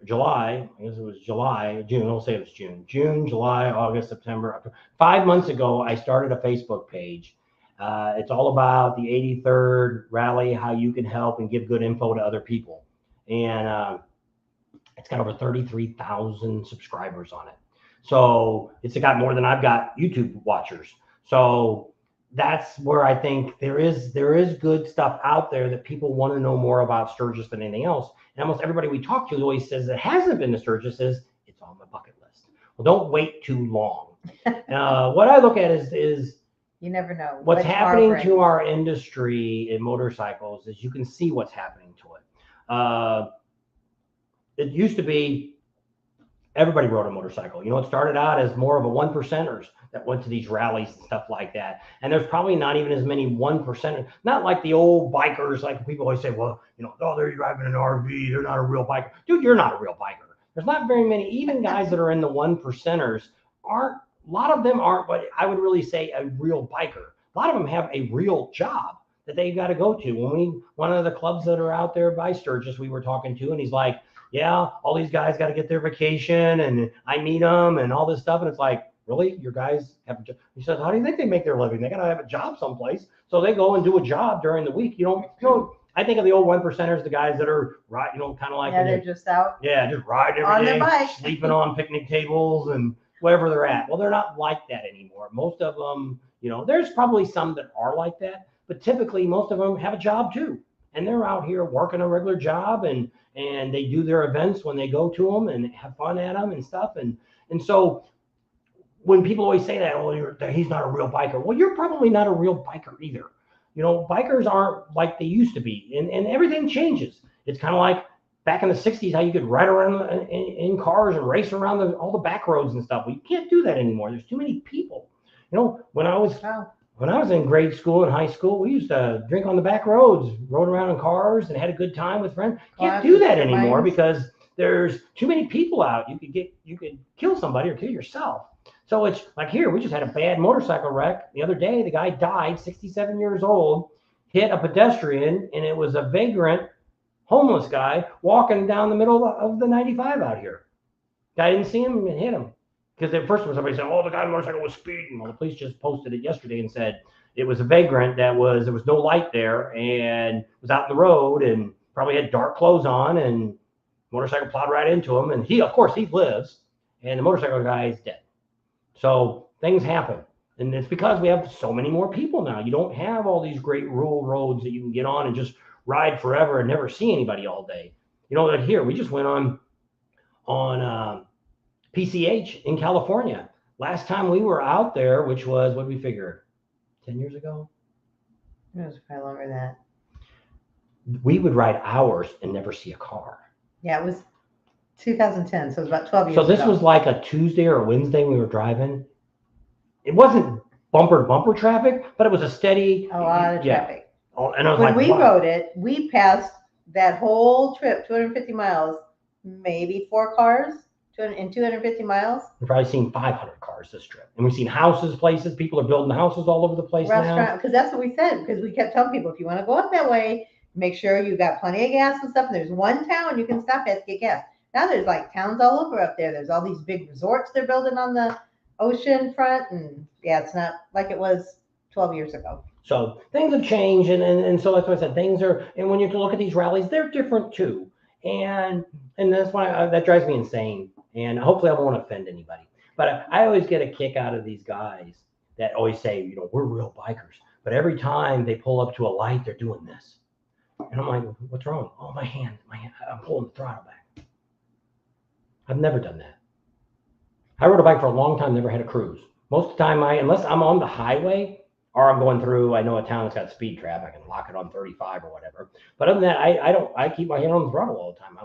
July, I guess it was June, we'll say it was June, July, August, September, October. 5 months ago, I started a Facebook page. It's all about the 83rd rally, how you can help and give good info to other people. And it's got over 33,000 subscribers on it. So it's got more than I've got YouTube watchers. So that's where I think there is good stuff out there that people want to know more about Sturgis than anything else. And almost everybody we talk to always says that hasn't been to Sturgis says it's on my bucket list. Well, don't wait too long. What I look at is you never know what's happening to our industry in motorcycles. Is you can see what's happening to it. It used to be everybody rode a motorcycle. You know, it started out as more of a 1%ers that went to these rallies and stuff like that. And there's probably not even as many 1%ers, not like the old bikers, like people always say, well, you know, oh, they're driving an RV, they're not a real biker. Dude, you're not a real biker. There's not very many, even guys that are in the 1%ers a lot of them aren't what I would really say a real biker. A lot of them have a real job that they've got to go to. One of the clubs that are out there by Sturgis, we were talking to, and he's like, yeah, all these guys got to get their vacation, and I meet them and all this stuff. And it's like, really? Your guys have a job? He says, how do you think they make their living? They got to have a job someplace. So they go and do a job during the week. You know, I think of the old 1%ers, the guys that are right, you know, kind of like, they're just out. Yeah, just riding every day, their bike, sleeping on picnic tables and wherever they're at. Well, they're not like that anymore. Most of them, you know, there's probably some that are like that, but typically most of them have a job too. And they're out here working a regular job, and they do their events when they go to them and have fun at them and stuff. And so when people always say that, oh, he's not a real biker. Well, you're probably not a real biker either. You know, bikers aren't like they used to be, and everything changes. It's kind of like back in the 60s, how you could ride around in cars and race around all the back roads and stuff. Well, you can't do that anymore. There's too many people. You know, when I was in grade school and high school, we used to drink on the back roads, rode around in cars and had a good time with friends. Can't do that anymore because there's too many people out. You could kill somebody or kill yourself. So it's like here, we just had a bad motorcycle wreck the other day. The guy died, 67 years old, hit a pedestrian, and it was a vagrant, homeless guy walking down the middle of the 95 out here. Guy didn't see him and hit him. Because at first somebody said, oh, the guy on the motorcycle was speeding. Well, the police just posted it yesterday and said it was a vagrant there was no light there and was out in the road and probably had dark clothes on, and motorcycle plowed right into him. And he lives, and the motorcycle guy is dead. So things happen. And it's because we have so many more people now. You don't have all these great rural roads that you can get on and just ride forever and never see anybody all day. Like here, we just went on PCH in California. Last time we were out there, which was, what did we figure, 10 years ago? It was probably longer than that. We would ride hours and never see a car. Yeah, it was 2010, so it was about 12 years So this ago. was like a Tuesday or a Wednesday we were driving. It wasn't bumper to bumper traffic, but it was a steady. A lot of traffic. Oh, and I was when like, we wow. rode it, we passed that whole trip, 250 miles, maybe 4 cars in 250 miles. We've probably seen 500 cars this trip. And we've seen houses, places. People are building houses all over the place now. Because that's what we said, because we kept telling people, if you want to go up that way, make sure you got plenty of gas and stuff. And there's one town you can stop at to get gas. Now there's like towns all over up there. There's all these big resorts they're building on the ocean front. And yeah, it's not like it was 12 years ago. So things have changed. And so that's what I said. Things are, and when you look at these rallies, they're different too. And that's why that drives me insane. And hopefully I won't offend anybody. But I always get a kick out of these guys that always say, we're real bikers. But every time they pull up to a light, they're doing this. And I'm like, what's wrong? Oh, my hand, I'm pulling the throttle back. I've never done that. I rode a bike for a long time, never had a cruise. Most of the time, unless I'm on the highway or I'm going through, I know a town that's got speed trap, I can lock it on 35 or whatever. But other than that, I keep my hand on the throttle all the time.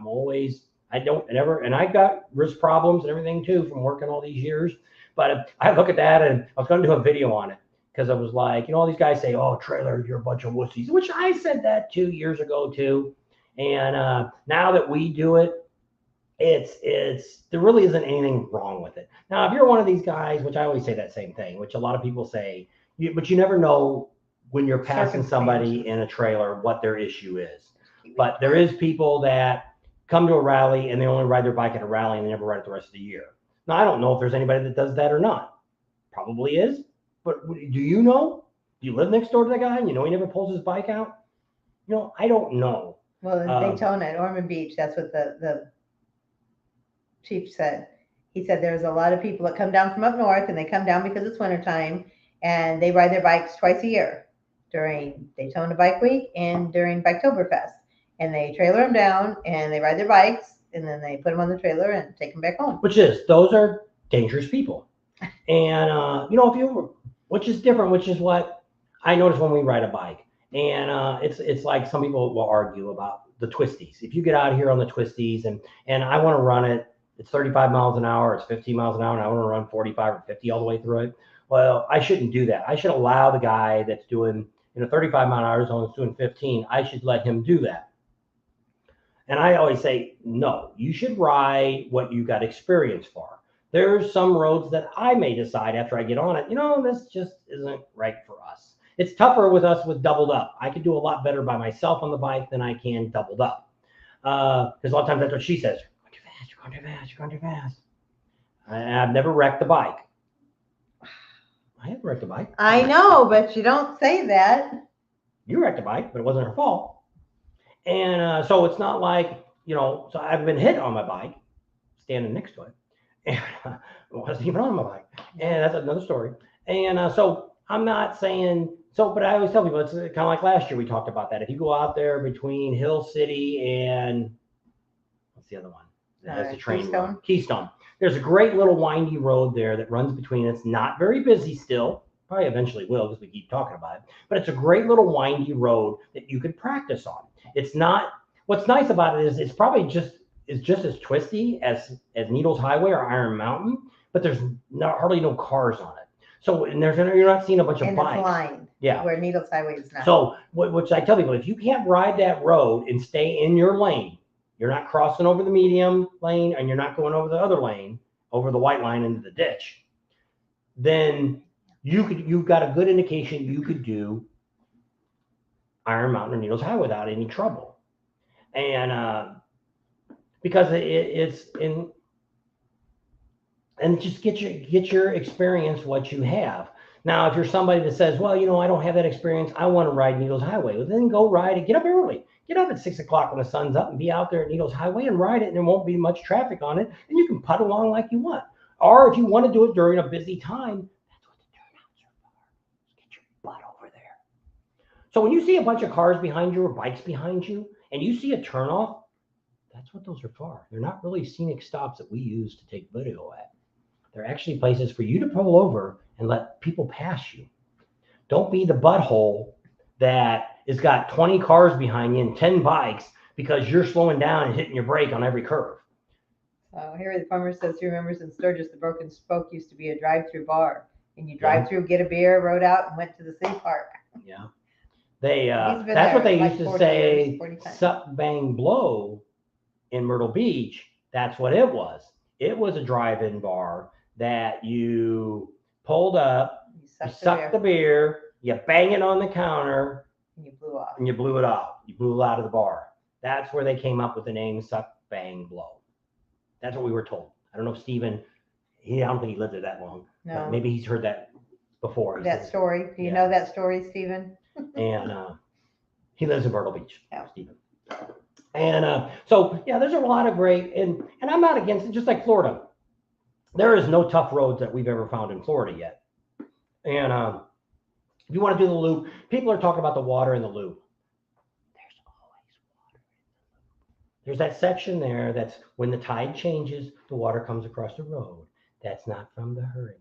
And I got wrist problems and everything too from working all these years. But I look at that and I was going to do a video on it because I was like, all these guys say, oh, trailer, you're a bunch of wussies, which I said that 2 years ago too. And now that we do it, there really isn't anything wrong with it. Now, if you're one of these guys, which I always say that same thing, which a lot of people say, but you never know when you're passing somebody in a trailer what their issue is. But there is people that come to a rally and they only ride their bike at a rally and they never ride it the rest of the year. Now, I don't know if there's anybody that does that or not. Probably is. But do you know? Do you live next door to that guy and he never pulls his bike out? I don't know. Well, in Daytona at Ormond Beach, that's what the chief said. He said there's a lot of people that come down from up north and they come down because it's wintertime and they ride their bikes twice a year during Daytona Bike Week and during Biketoberfest. And they trailer them down and they ride their bikes and then they put them on the trailer and take them back home. Those are dangerous people. And, which is different, which is what I notice when we ride a bike. And it's like some people will argue about the twisties. If you get out here on the twisties and I want to run it, it's 35 miles an hour, it's 15 miles an hour, and I want to run 45 or 50 all the way through it. Well, I shouldn't do that. I should allow the guy that's doing 35 mile an hour zone that's doing 15. I should let him do that. And I always say, no, you should ride what you got experience for. There's some roads that I may decide after I get on it, this just isn't right for us. It's tougher with us with doubled up. I could do a lot better by myself on the bike than I can doubled up. Because a lot of times that's what she says. You're going too fast, you're going too fast. I've never wrecked the bike. I haven't wrecked a bike. I know, but you don't say that. You wrecked a bike, but it wasn't her fault. And so it's not like, so I've been hit on my bike, standing next to it. And it wasn't even on my bike. And that's another story. And so I'm not saying, but I always tell people, it's kind of like last year we talked about that. If you go out there between Hill City and, what's the other one? That's the train road. Keystone. There's a great little windy road there that runs between. It's not very busy still. Probably eventually will because we keep talking about it. But it's a great little windy road that you could practice on. It's not. What's nice about it is it's probably just as twisty as Needles Highway or Iron Mountain, but there's hardly no cars on it. So you're not seeing a bunch of bikes. It's lined. Yeah. Where Needles Highway is not. So which I tell people, if you can't ride that road and stay in your lane, you're not crossing over the medium lane and you're not going over the other lane, over the white line into the ditch, then you've got a good indication you could do Iron Mountain or Needles Highway without any trouble. And because it's in, and just get your experience what you have. Now, if you're somebody that says, well, I don't have that experience, I want to ride Needles Highway, well, then go ride it. Get up early. Get up at 6 o'clock when the sun's up and be out there at Needles Highway and ride it, and there won't be much traffic on it, and you can putt along like you want. Or if you want to do it during a busy time, that's what the turnouts So when you see a bunch of cars behind you or bikes behind you, and you see a turnoff, that's what those are for. They're not really scenic stops that we use to take video at. They're actually places for you to pull over and let people pass you. Don't be the butthole that has got 20 cars behind you and 10 bikes because you're slowing down and hitting your brake on every curve. Here the farmer says he remembers in Sturgis the Broken Spoke used to be a drive-through bar, and you drive through, get a beer, rode out, and went to the city park. Yeah, that's what they like used to 40 say. years, 40 times. Suck, bang, blow in Myrtle Beach. That's what it was. It was a drive-in bar that you pulled up, you sucked the beer, you bang it on the counter, and you blew off. And you blew it off. You blew out of the bar. That's where they came up with the name Suck, Bang, Blow. That's what we were told. I don't know if Stephen, I don't think he lived there that long. No. But maybe he's heard that before. That story. Do you know that story, Stephen? And he lives in Myrtle Beach, yeah. Stephen. And so, yeah, there's a lot of great, and I'm not against it, just like Florida. There is no tough roads that we've ever found in Florida yet. And if you want to do the loop, people are talking about the water in the loop. There's always water in the loop. There's that section there that's when the tide changes, the water comes across the road. That's not from the hurricane.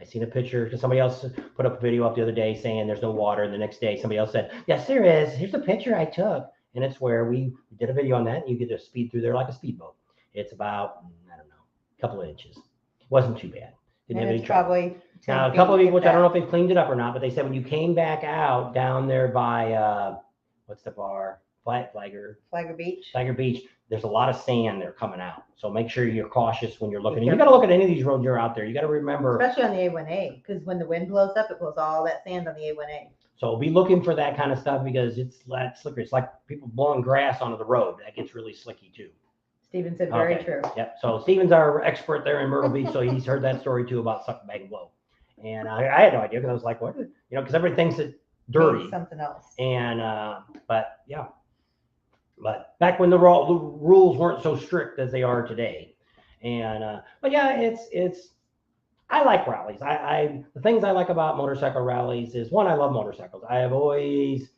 I seen a picture because somebody else put up a video up the other day saying there's no water, and the next day somebody else said, yes, there is. Here's a picture I took. And it's where we did a video on that, and you get to speed through there like a speedboat. It's about, I don't know, a couple of inches. It wasn't too bad. Didn't have any trouble. Now, a couple of people, which I don't know if they've cleaned it up or not, but they said when you came back out down there by, what's the bar? Flagger Beach. Flagger Beach. There's a lot of sand there coming out. So make sure you're cautious when you're looking. You got to look at any of these roads you're out there. You got to remember. Especially on the A1A, because when the wind blows up, it blows all that sand on the A1A. So be looking for that kind of stuff because it's that slippery. It's like people blowing grass onto the road. That gets really slicky too. Stephen said very true. Yep. So Stephen's our expert there in Myrtle Beach, so he's heard that story too about suck, bang, blow. And I had no idea because I was like, what? Because everybody thinks it's dirty. Maybe something else. And but yeah, but back when the rules weren't so strict as they are today. And but yeah, it's. I like rallies. The things I like about motorcycle rallies is, one, I love motorcycles. I've rode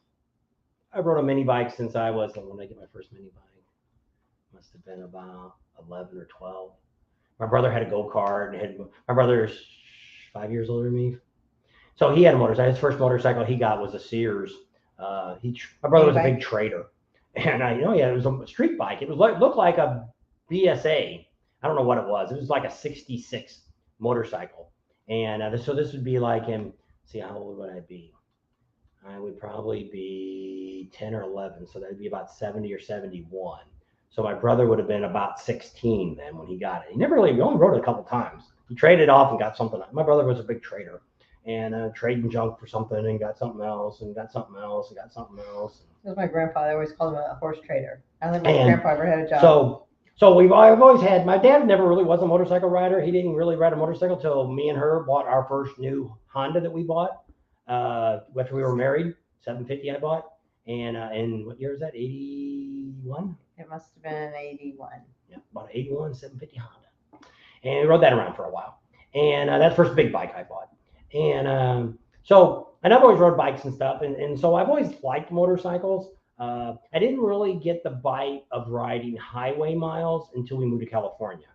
a mini bike since I was, when did I get my first mini bike? Must have been about 11 or 12. My brother had a go-kart. My brother's 5 years older than me. So he had a motorcycle. His first motorcycle he got was a Sears. My brother was a big trader. And it was a street bike. It looked like a BSA. I don't know what it was. It was like a 66 motorcycle. And so this would be like how old would I be? I would probably be 10 or 11. So that'd be about 70 or 71. So my brother would have been about 16 then when he got it. He only rode it a couple times. He traded off and got something. My brother was a big trader and trading junk for something and got something else and got something else and got something else. That was my grandfather. I always called him a horse trader. I don't think my grandpa ever had a job. So I've always had, my dad never really was a motorcycle rider. He didn't really ride a motorcycle till me and her bought our first new Honda that we bought after we were married. 750 I bought. And what year is that? 81? It must have been 81. Yeah, about 81, 750 Honda. And we rode that around for a while. And that's the first big bike I bought. And I've always rode bikes and stuff. And so I've always liked motorcycles. I didn't really get the bite of riding highway miles until we moved to California.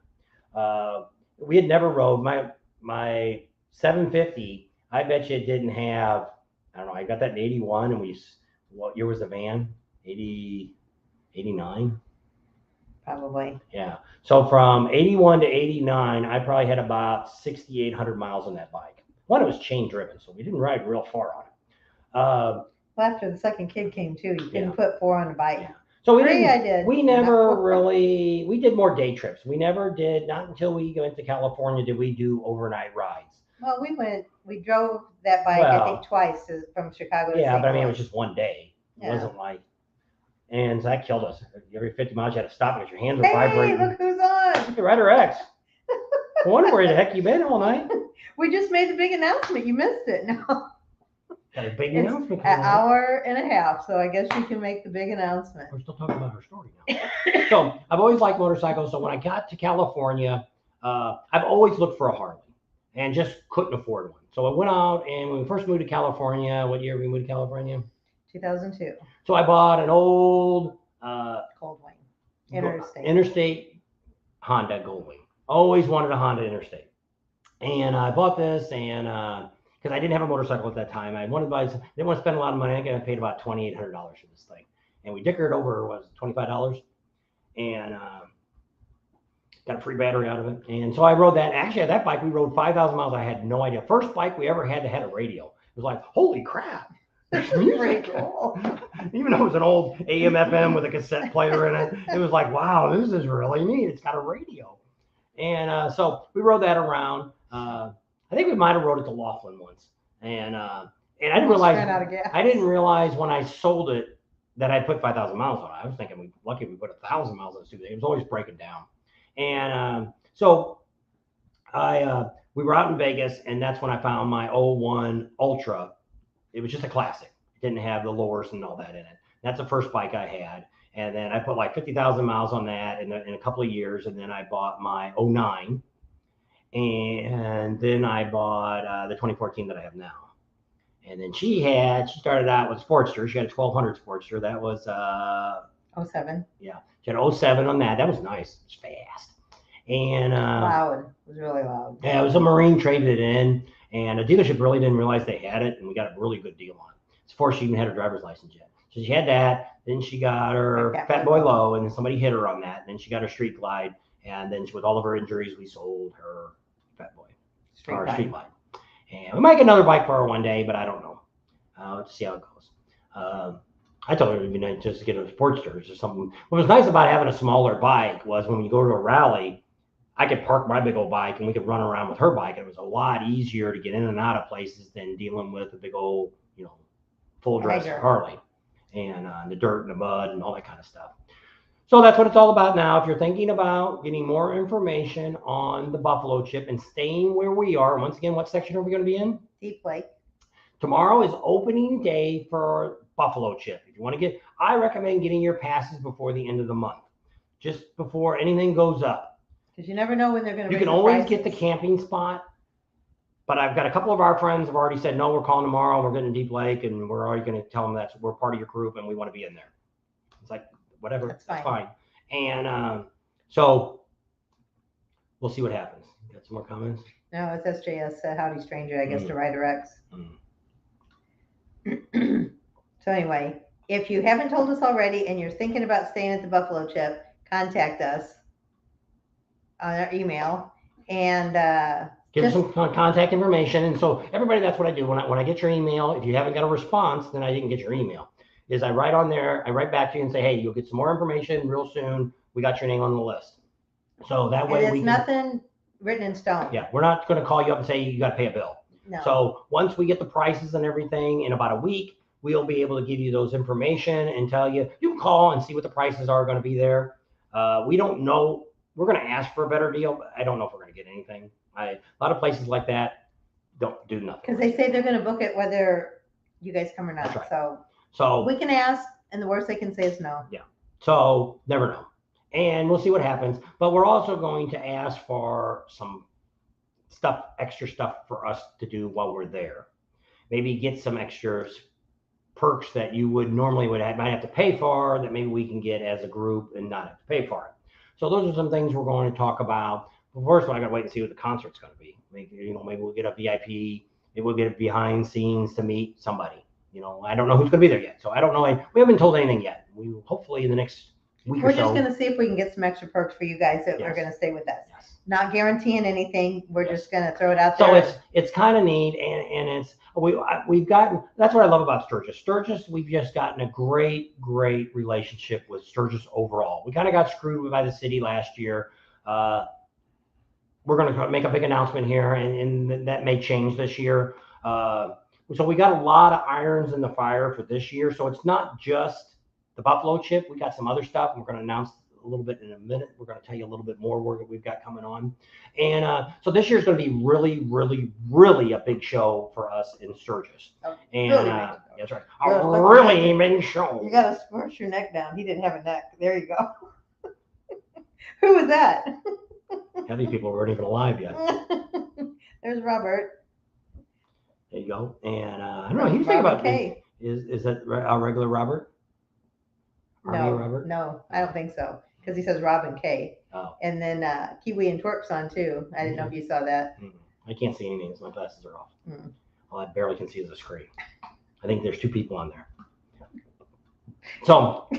We had never rode my 750. I bet you it didn't have, I don't know, I got that in 81 and what year was the van? 89? Probably. Yeah. So from 81 to 89, I probably had about 6,800 miles on that bike. One, it was chain driven, so we didn't ride real far on it. Well, after the second kid came too, you couldn't put 4 on a bike. Yeah. So we did more day trips. We never did, not until we went to California did we do overnight rides. Well, we drove that bike, I think, twice from Chicago to St. But I mean, it was just one day. It wasn't like, and so that killed us. Every 50 miles you had to stop because your hands were vibrating. Hey, look who's on. Rider X. I wonder where the heck you been all night. We just made the big announcement. You missed it. No. Got a big announcement. An hour and a half, so I guess you can make the big announcement. We're still talking about her story now. So I've always liked motorcycles. So when I got to California, I've always looked for a Harley and just couldn't afford one. So I went out, and when we first moved to California, what year we moved to California? 2002. So I bought an old Goldwing. Interstate Honda Goldwing. Always wanted a Honda Interstate. And I bought this, and because I didn't have a motorcycle at that time, I wanted to buy. Didn't want to spend a lot of money. I think I paid about $2,800 for this thing, and we dickered over $25, and got a free battery out of it. And so I rode that. Actually, that bike we rode 5,000 miles. I had no idea. First bike we ever had that had a radio. It was like, holy crap! There's music. Cool. Even though it was an old AM FM with a cassette player in it, it was like, wow, this is really neat. It's got a radio. And so we rode that around. I think we might have rode it to Laughlin once, and I didn't realize when I sold it that I'd put 5,000 miles on it. I was thinking we put 1,000 miles on it. It was always breaking down, and so we were out in Vegas, and that's when I found my 01 Ultra. It was just a classic. It didn't have the lowers and all that in it. That's the first bike I had, and then I put like 50,000 miles on that in a couple of years, and then I bought my 09. And then I bought the 2014 that I have now. And then she started out with Sportster. She had a 1200 Sportster. That was 07. Yeah, she had 07 on that. That was nice. It was fast. And loud. It was really loud. Yeah, it was a Marine traded it in, and a dealership really didn't realize they had it, and we got a really good deal on it. It's before she even had her driver's license yet. So she had that. Then she got her Fat Boy Low, and then somebody hit her on that. And then she got her Street Glide, and then with all of her injuries, we sold her Fat Boy, Street Glide. And we might get another bike for her one day, but I don't know. Let's see how it goes. I told her it'd be nice just to get a Sportster or something. What was nice about having a smaller bike was when you go to a rally, I could park my big old bike and we could run around with her bike. It was a lot easier to get in and out of places than dealing with a big old, full dress Harley and the dirt and the mud and all that kind of stuff. So that's what it's all about now. If you're thinking about getting more information on the Buffalo Chip and staying where we are, once again, what section are we going to be in? Deep Lake. Tomorrow is opening day for Buffalo Chip. If you want to I recommend getting your passes before the end of the month, just before anything goes up. Because you never know when they're going to. You can always get the camping spot, but I've got a couple of our friends have already said, no, we're calling tomorrow. We're getting Deep Lake, and we're already going to tell them that we're part of your group and we want to be in there. It's like, whatever, that's fine. And so we'll see what happens. Got some more comments? No, it's SJS, Howdy Stranger, I guess, to Rider X. So anyway, if you haven't told us already and you're thinking about staying at the Buffalo Chip, contact us on our email and give us some contact information. And so everybody, that's what I do when I get your email. If you haven't got a response, then I didn't get your email. Is I write on there, I write back to you and say, hey, you'll get some more information real soon. We got your name on the list. So that way it's nothing written in stone. Yeah, we're not going to call you up and say you got to pay a bill. No. So once we get the prices and everything in about a week, we'll be able to give you those information and tell you. You can call and see what the prices are going to be there. We don't know. We're going to ask for a better deal, but I don't know if we're going to get anything. A lot of places like that don't do nothing. Because they say they're going to book it whether you guys come or not. That's right. So we can ask, and the worst they can say is no. Yeah. So never know. And we'll see what happens. But we're also going to ask for some extra stuff for us to do while we're there. Maybe get some extra perks that you might have to pay for that maybe we can get as a group and not have to pay for it. So those are some things we're going to talk about. But first, I got to wait and see what the concert's going to be. Maybe we'll get a VIP. Maybe we'll get a behind scenes to meet somebody. I don't know who's going to be there yet. So I don't know. We haven't told anything yet. We will hopefully in the next week or so. We're just going to see if we can get some extra perks for you guys that are going to stay with us. Yes. Not guaranteeing anything. We're just going to throw it out there. So it's kind of neat, and we've gotten. That's what I love about Sturgis. Sturgis, we've just gotten a great relationship with Sturgis overall. We kind of got screwed by the city last year. We're going to make a big announcement here, and that may change this year. So we got a lot of irons in the fire for this year. So it's not just the Buffalo Chip. We got some other stuff, and we're going to announce a little bit in a minute. We're going to tell you a little bit more work that we've got coming on. And so this year's going to be really a big show for us in Sturgis. And that's right. A really big show. You got to squish your neck down. He didn't have a neck. There you go. Who was that? How many people weren't even alive yet? There's Robert. There you go. And I don't know. He was thinking about Is that our regular Robert? No, Robert? no, I don't think so. Because he says Robin K. Oh. And then Kiwi and Twerp's on too. I didn't know if you saw that. I can't see anything, so my glasses are off. Mm. All I barely can see is the screen. I think there's 2 people on there. So,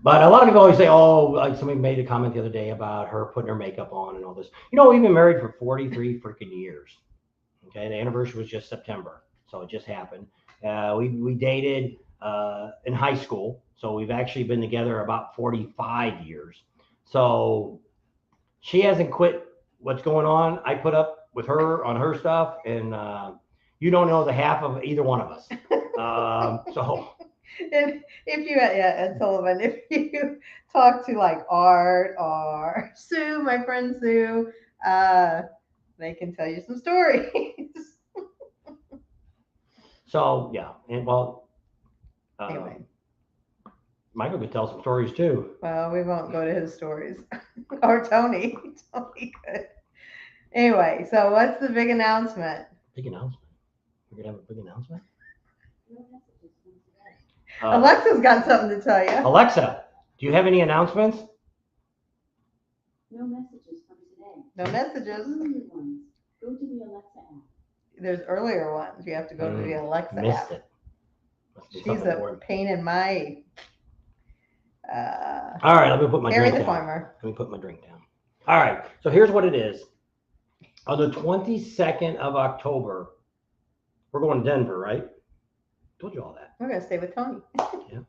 but a lot of people always say, oh, like somebody made a comment the other day about her putting her makeup on and all this. You know, we've been married for 43 freaking years. Okay, the anniversary was just September, so it just happened. We dated in high school, so we've actually been together about 45 years. So she hasn't quit what's going on. I put up with her on her stuff, and you don't know the half of either one of us. So. If you, Ed Sullivan, if you talk to like Art or Sue, my friend Sue, they can tell you some stories. So yeah, and well, Anyway, Michael could tell some stories too. well, we won't go to his stories. Or Tony. Tony could. Anyway, so what's the big announcement? Big announcement. We're gonna have a big announcement. Alexa's got something to tell you. Alexa, do you have any announcements? No messages from today. No messages. Earlier ones. Go to the Alexa app. There's earlier ones. You have to go to the Alexa Missed app. it. She's a pain in my. All right, let me put my Harry drink the down. Farmer. Let me put my drink down. All right, so here's what it is. On the 22nd of October, we're going to Denver, right? Told you all that. We're gonna stay with Tony. Yeah.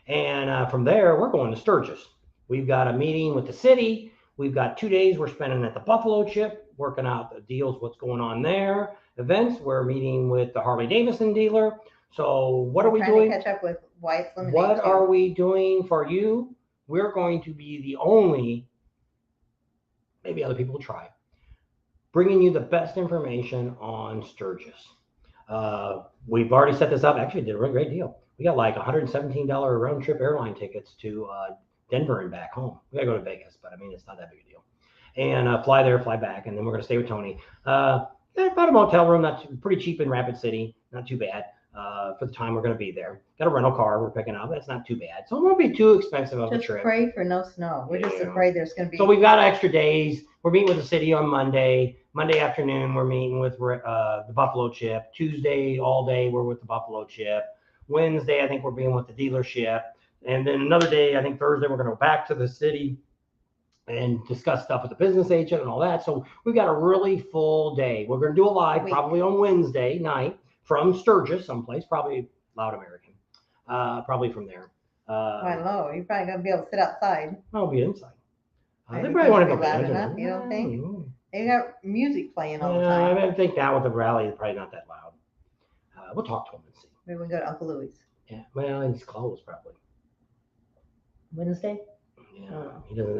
And from there, we're going to Sturgis. We've got a meeting with the city. We've got 2 days we're spending at the Buffalo Chip, working out the deals, what's going on there. Events, we're meeting with the Harley Davidson dealer. So what are we doing? To catch up with Wyatt's Lemonade. What are we doing for you? We're going to be the only, maybe other people will try, bringing you the best information on Sturgis. We've already set this up. Actually, did a really great deal. We got like $117 round trip airline tickets to Denver and back home. We gotta go to Vegas, but I mean, it's not that big a deal. And fly there, fly back, and then we're gonna stay with Tony. About a motel room, that's pretty cheap in Rapid City, not too bad. For the time we're gonna be there. Got a rental car we're picking up. That's not too bad. So it won't be too expensive of a trip. Just pray for no snow. We're just afraid there's gonna be. So we've got extra days. We're meeting with the city on Monday. Monday afternoon, we're meeting with the Buffalo Chip. Tuesday, all day, we're with the Buffalo Chip. Wednesday, I think we're being with the dealership. And then another day, I think Thursday, we're going to go back to the city and discuss stuff with the business agent and all that. So we've got a really full day. We're going to do a live probably on Wednesday night from Sturgis, someplace, probably Loud American, probably from there. Why low? You're probably going to be able to sit outside. I'll be inside. They Maybe probably want to be go loud band, enough, you don't think? They got music playing all the time. I think now with the rally, it's probably not that loud. We'll talk to him and see. Maybe we can go to Uncle Louie's. Yeah, well, he's closed probably. Wednesday? Yeah,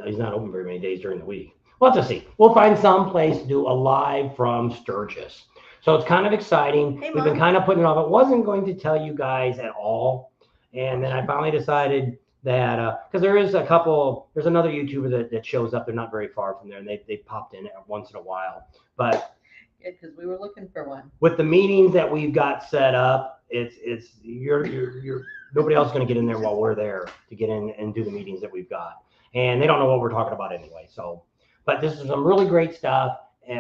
he's not open very many days during the week. We'll have to see. We'll find some place to do a live from Sturgis. So it's kind of exciting. Hey, We've been kind of putting it off. I wasn't going to tell you guys at all. And then I finally decided that, because there's another YouTuber that shows up. They're not very far from there, and they popped in once in a while. But yeah, because we were looking for one. With the meetings that we've got set up, you're nobody else is going to get in there while we're there to get in and do the meetings that we've got. And they don't know what we're talking about anyway. So, but this is some really great stuff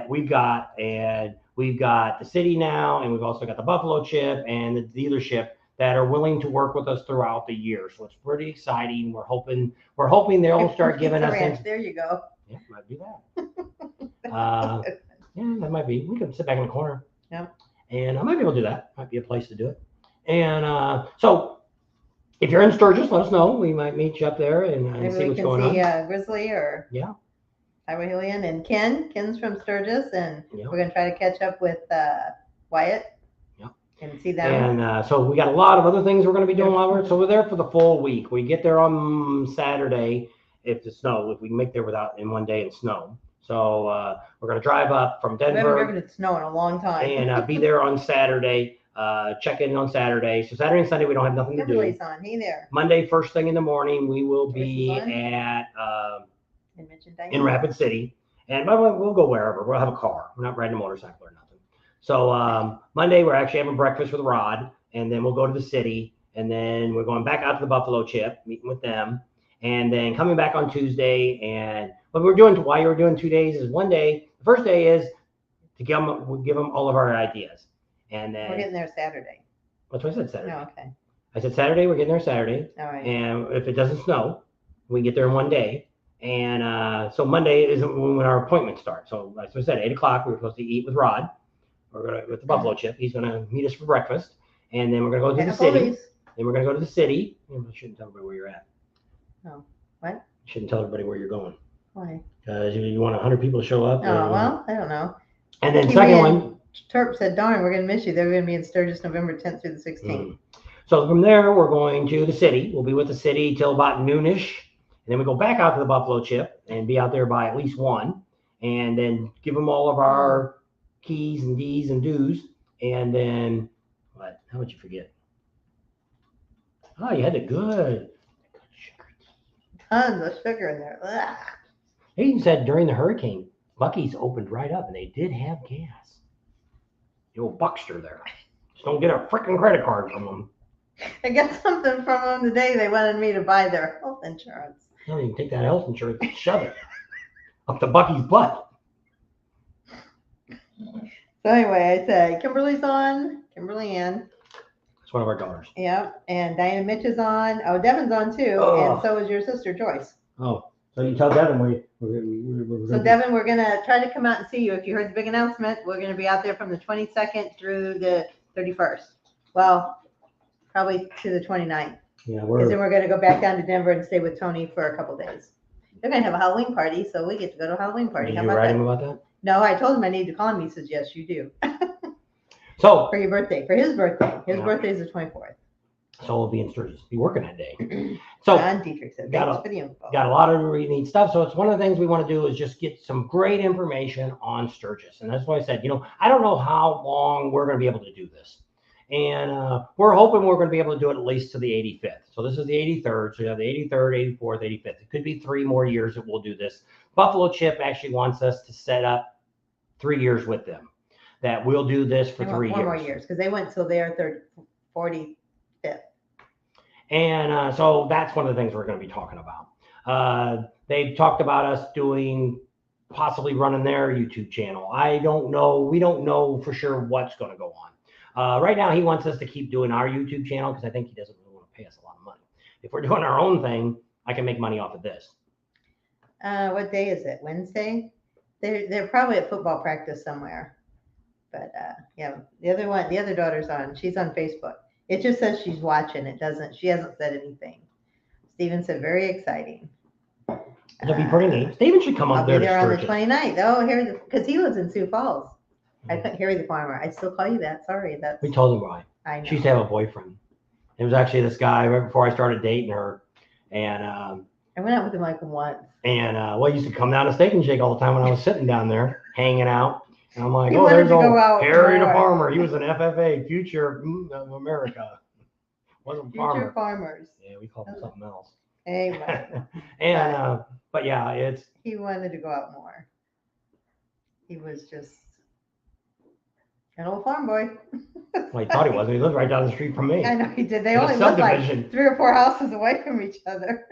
we've got, and we've got the city now, and we've also got the Buffalo Chip and the dealership that are willing to work with us throughout the year. So it's pretty exciting. We're hoping they'll start giving us. There you go. Yeah, might do that. Yeah, that might be. We could sit back in the corner. Yeah. And I might be able to do that. Might be a place to do it. And so if you're in Sturgis, let us know. We might meet you up there and see what's going on. Maybe we can see Grizzly or yeah, Iowa Hillian and Ken. Ken's from Sturgis, and yeah. we're going to try to catch up with Wyatt. Yeah. And see them. And so we got a lot of other things we're going to be doing while we're there for the full week. We get there on Saturday if we can make there in one day and snow. So we're going to drive up from Denver. We haven't driven in snow in a long time. And be there on Saturday. Check in on Saturday. So Saturday and Sunday we don't have nothing to do. On. Hey there. Monday, first thing in the morning, we will be at in Rapid City, and we'll go wherever. We'll have a car. We're not riding a motorcycle or nothing. So Monday we're actually having breakfast with Rod, and then we'll go to the city, and then we're going back out to the Buffalo Chip, meeting with them, and then coming back on Tuesday. And what we're doing, why we're doing 2 days is one day. The first day is to we'll give them all of our ideas, and then We're getting there Saturday. That's what I said, Saturday. Oh, okay. I said Saturday, we're getting there Saturday. All right. And if it doesn't snow, we get there in one day. And so Monday is when our appointments start. So like I said, 8 o'clock, we were supposed to eat with Rod. We're going to with the Buffalo Chip. He's going to meet us for breakfast. And then we're going to go to the city. Then we're going to go to the city. I shouldn't tell everybody where you're at. Oh, what? You shouldn't tell everybody where you're going. Why? Because you want 100 people to show up. Oh, well, I don't know. And then second one. Terp said, darn, we're going to miss you. They're going to be in Sturgis November 10th through the 16th. So from there, we're going to the city. We'll be with the city till about noonish. And then we go back out to the Buffalo Chip and be out there by at least 1. And then give them all of our keys and D's and do's. And then, what? How would you forget? Oh, you had the good sugar. Tons of sugar in there. Ugh. They even said during the hurricane, Buc-ee's opened right up and they did have gas. The old Buckster there. Just don't get a freaking credit card from them. I got something from them today. They wanted me to buy their health insurance. No, you can take that health insurance and shove it up to Bucky's butt. So anyway, I said Kimberly's on, Kimberly Ann. That's one of our daughters. Yep, and Diana Mitch is on. Oh, Devin's on too, and so is your sister Joyce. Oh, so you tell Devin we're So Devin, we're gonna try to come out and see you. If you heard the big announcement, we're gonna be out there from the 22nd through the 31st. Well, probably to the 29th. Yeah, Because then we're gonna go back down to Denver and stay with Tony for a couple days. They're gonna have a Halloween party, so we get to go to a Halloween party. Did How you about write that? him about that? No, I told him I need to call him. He says, yes, you do. So For your birthday, for his birthday. His Yeah. birthday is the 24th. we'll be in Sturgis, be working that day. So John Dietrich said, thanks for the info. got a lot of really neat stuff. So it's one of the things we want to do is just get some great information on Sturgis. And that's why I said, I don't know how long we're going to be able to do this. And we're hoping we're going to be able to do it at least to the 85th. So this is the 83rd. So you have the 83rd, 84th, 85th. It could be 3 more years that we'll do this. Buffalo Chip actually wants us to set up 3 years with them. That we'll do this for They 3 want 4 years. more years because they went till their 45th. And so that's one of the things we're going to be talking about. They've talked about us possibly running their YouTube channel. I don't know. We don't know for sure what's going to go on. Right now, he wants us to keep doing our YouTube channel because I think he doesn't really want to pay us a lot of money. If we're doing our own thing, I can make money off of this. What day is it? Wednesday? They're probably at football practice somewhere. But yeah, the other daughter's on. She's on Facebook. It just says she's watching. She hasn't said anything. Steven said, very exciting. It'll be pretty neat. Steven should come I'll up be there there to on the Sturgis. 29th. Oh, because he lives in Sioux Falls. I couldn't Harry the farmer. I still call you that. Sorry, We told him why. I know. She used to have a boyfriend. It was actually this guy right before I started dating her. And I went out with him like once. he used to come down to Steak and Shake all the time when I was sitting down there hanging out. And I'm like, He oh, wanted there's to go old out Harry the more. farmer. He was an FFA, future of America. Wasn't Future farmer. farmers. Yeah, we called him something else. Anyway, And but yeah, he wanted to go out more. He was just an old farm boy. well, he thought he was. He lived right down the street from me. I know he did. They In a only lived like subdivision. 3 or 4 houses away from each other.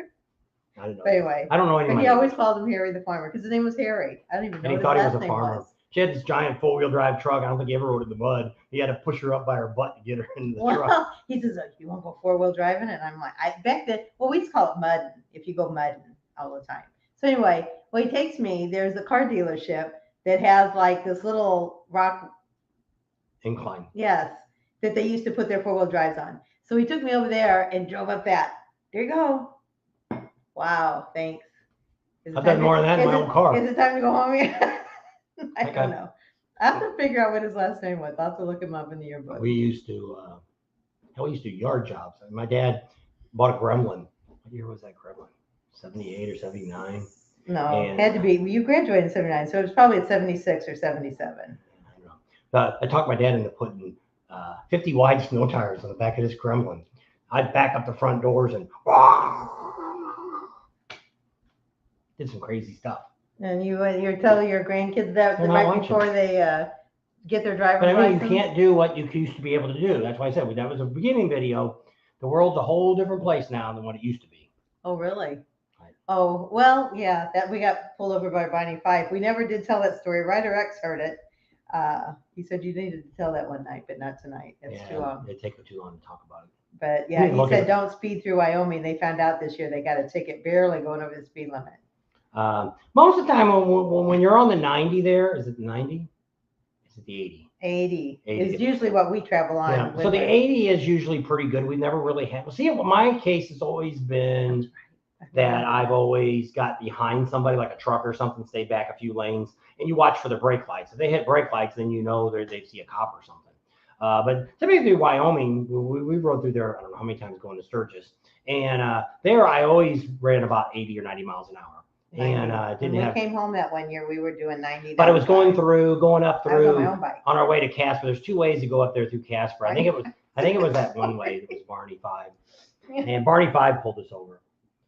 I don't know. But anyway, I don't know any of but my he always neighbors. called him Harry the farmer because his name was Harry. I don't even know And he what thought his he was last a name farmer. was. She had this giant 4-wheel drive truck. I don't think he ever rode in the mud. He had to push her up by her butt to get her into the truck. Well, he says, oh, you want to go 4-wheel driving? And I'm like, back then, well, we used to call it mudding if you go mudding all the time. So anyway, he takes me, there's a car dealership that has like this little rock. Incline. Yes, that they used to put their 4-wheel drives on. So he took me over there and drove up that. There you go. Wow, thanks. I've done more of that in my own car. Is it time to go home yet? I Okay. don't know. I have to figure out what his last name was. I'll have to look him up in the yearbook. We used to do yard jobs. My dad bought a Gremlin. What year was that Gremlin? 78 or 79? No, And- it had to be. You graduated in 79, so it was probably at 76 or 77. I don't know. But I talked my dad into putting 50 wide snow tires on the back of this Gremlin. I'd back up the front doors and did some crazy stuff. And you're telling your grandkids that They're not right watching. before they get their But driver's I mean, license. you can't do what you used to be able to do. That's why I said that was a beginning video. The world's a whole different place now than what it used to be. Oh, really? Right. Oh, well, yeah, that we got pulled over by Bonnie Fife. We never did tell that story. Ryder X heard it. He said you needed to tell that one night, but not tonight. It's too long. It'd take too long to talk about it. But yeah, he said don't speed through Wyoming. They found out this year they got a ticket barely going over the speed limit. Most of the time when you're on the 90 there, is it the 90? Is it the 80? 80 is usually what we travel on. Yeah. So the 80 is usually pretty good. We've never really had. Well, see, my case has always been that I've always got behind somebody like a truck or something, stay back a few lanes, and you watch for the brake lights. If they hit brake lights, then you know they see a cop or something. But typically Wyoming, we rode through there, I don't know how many times going to Sturgis. And there I always ran about 80 or 90 miles an hour. And when we came home that one year, we were doing 90. But it was going up through on my own bike. On our way to Casper. There's two ways to go up there through Casper. I think it was that one way. It was Barney 5. And Barney 5 pulled us over.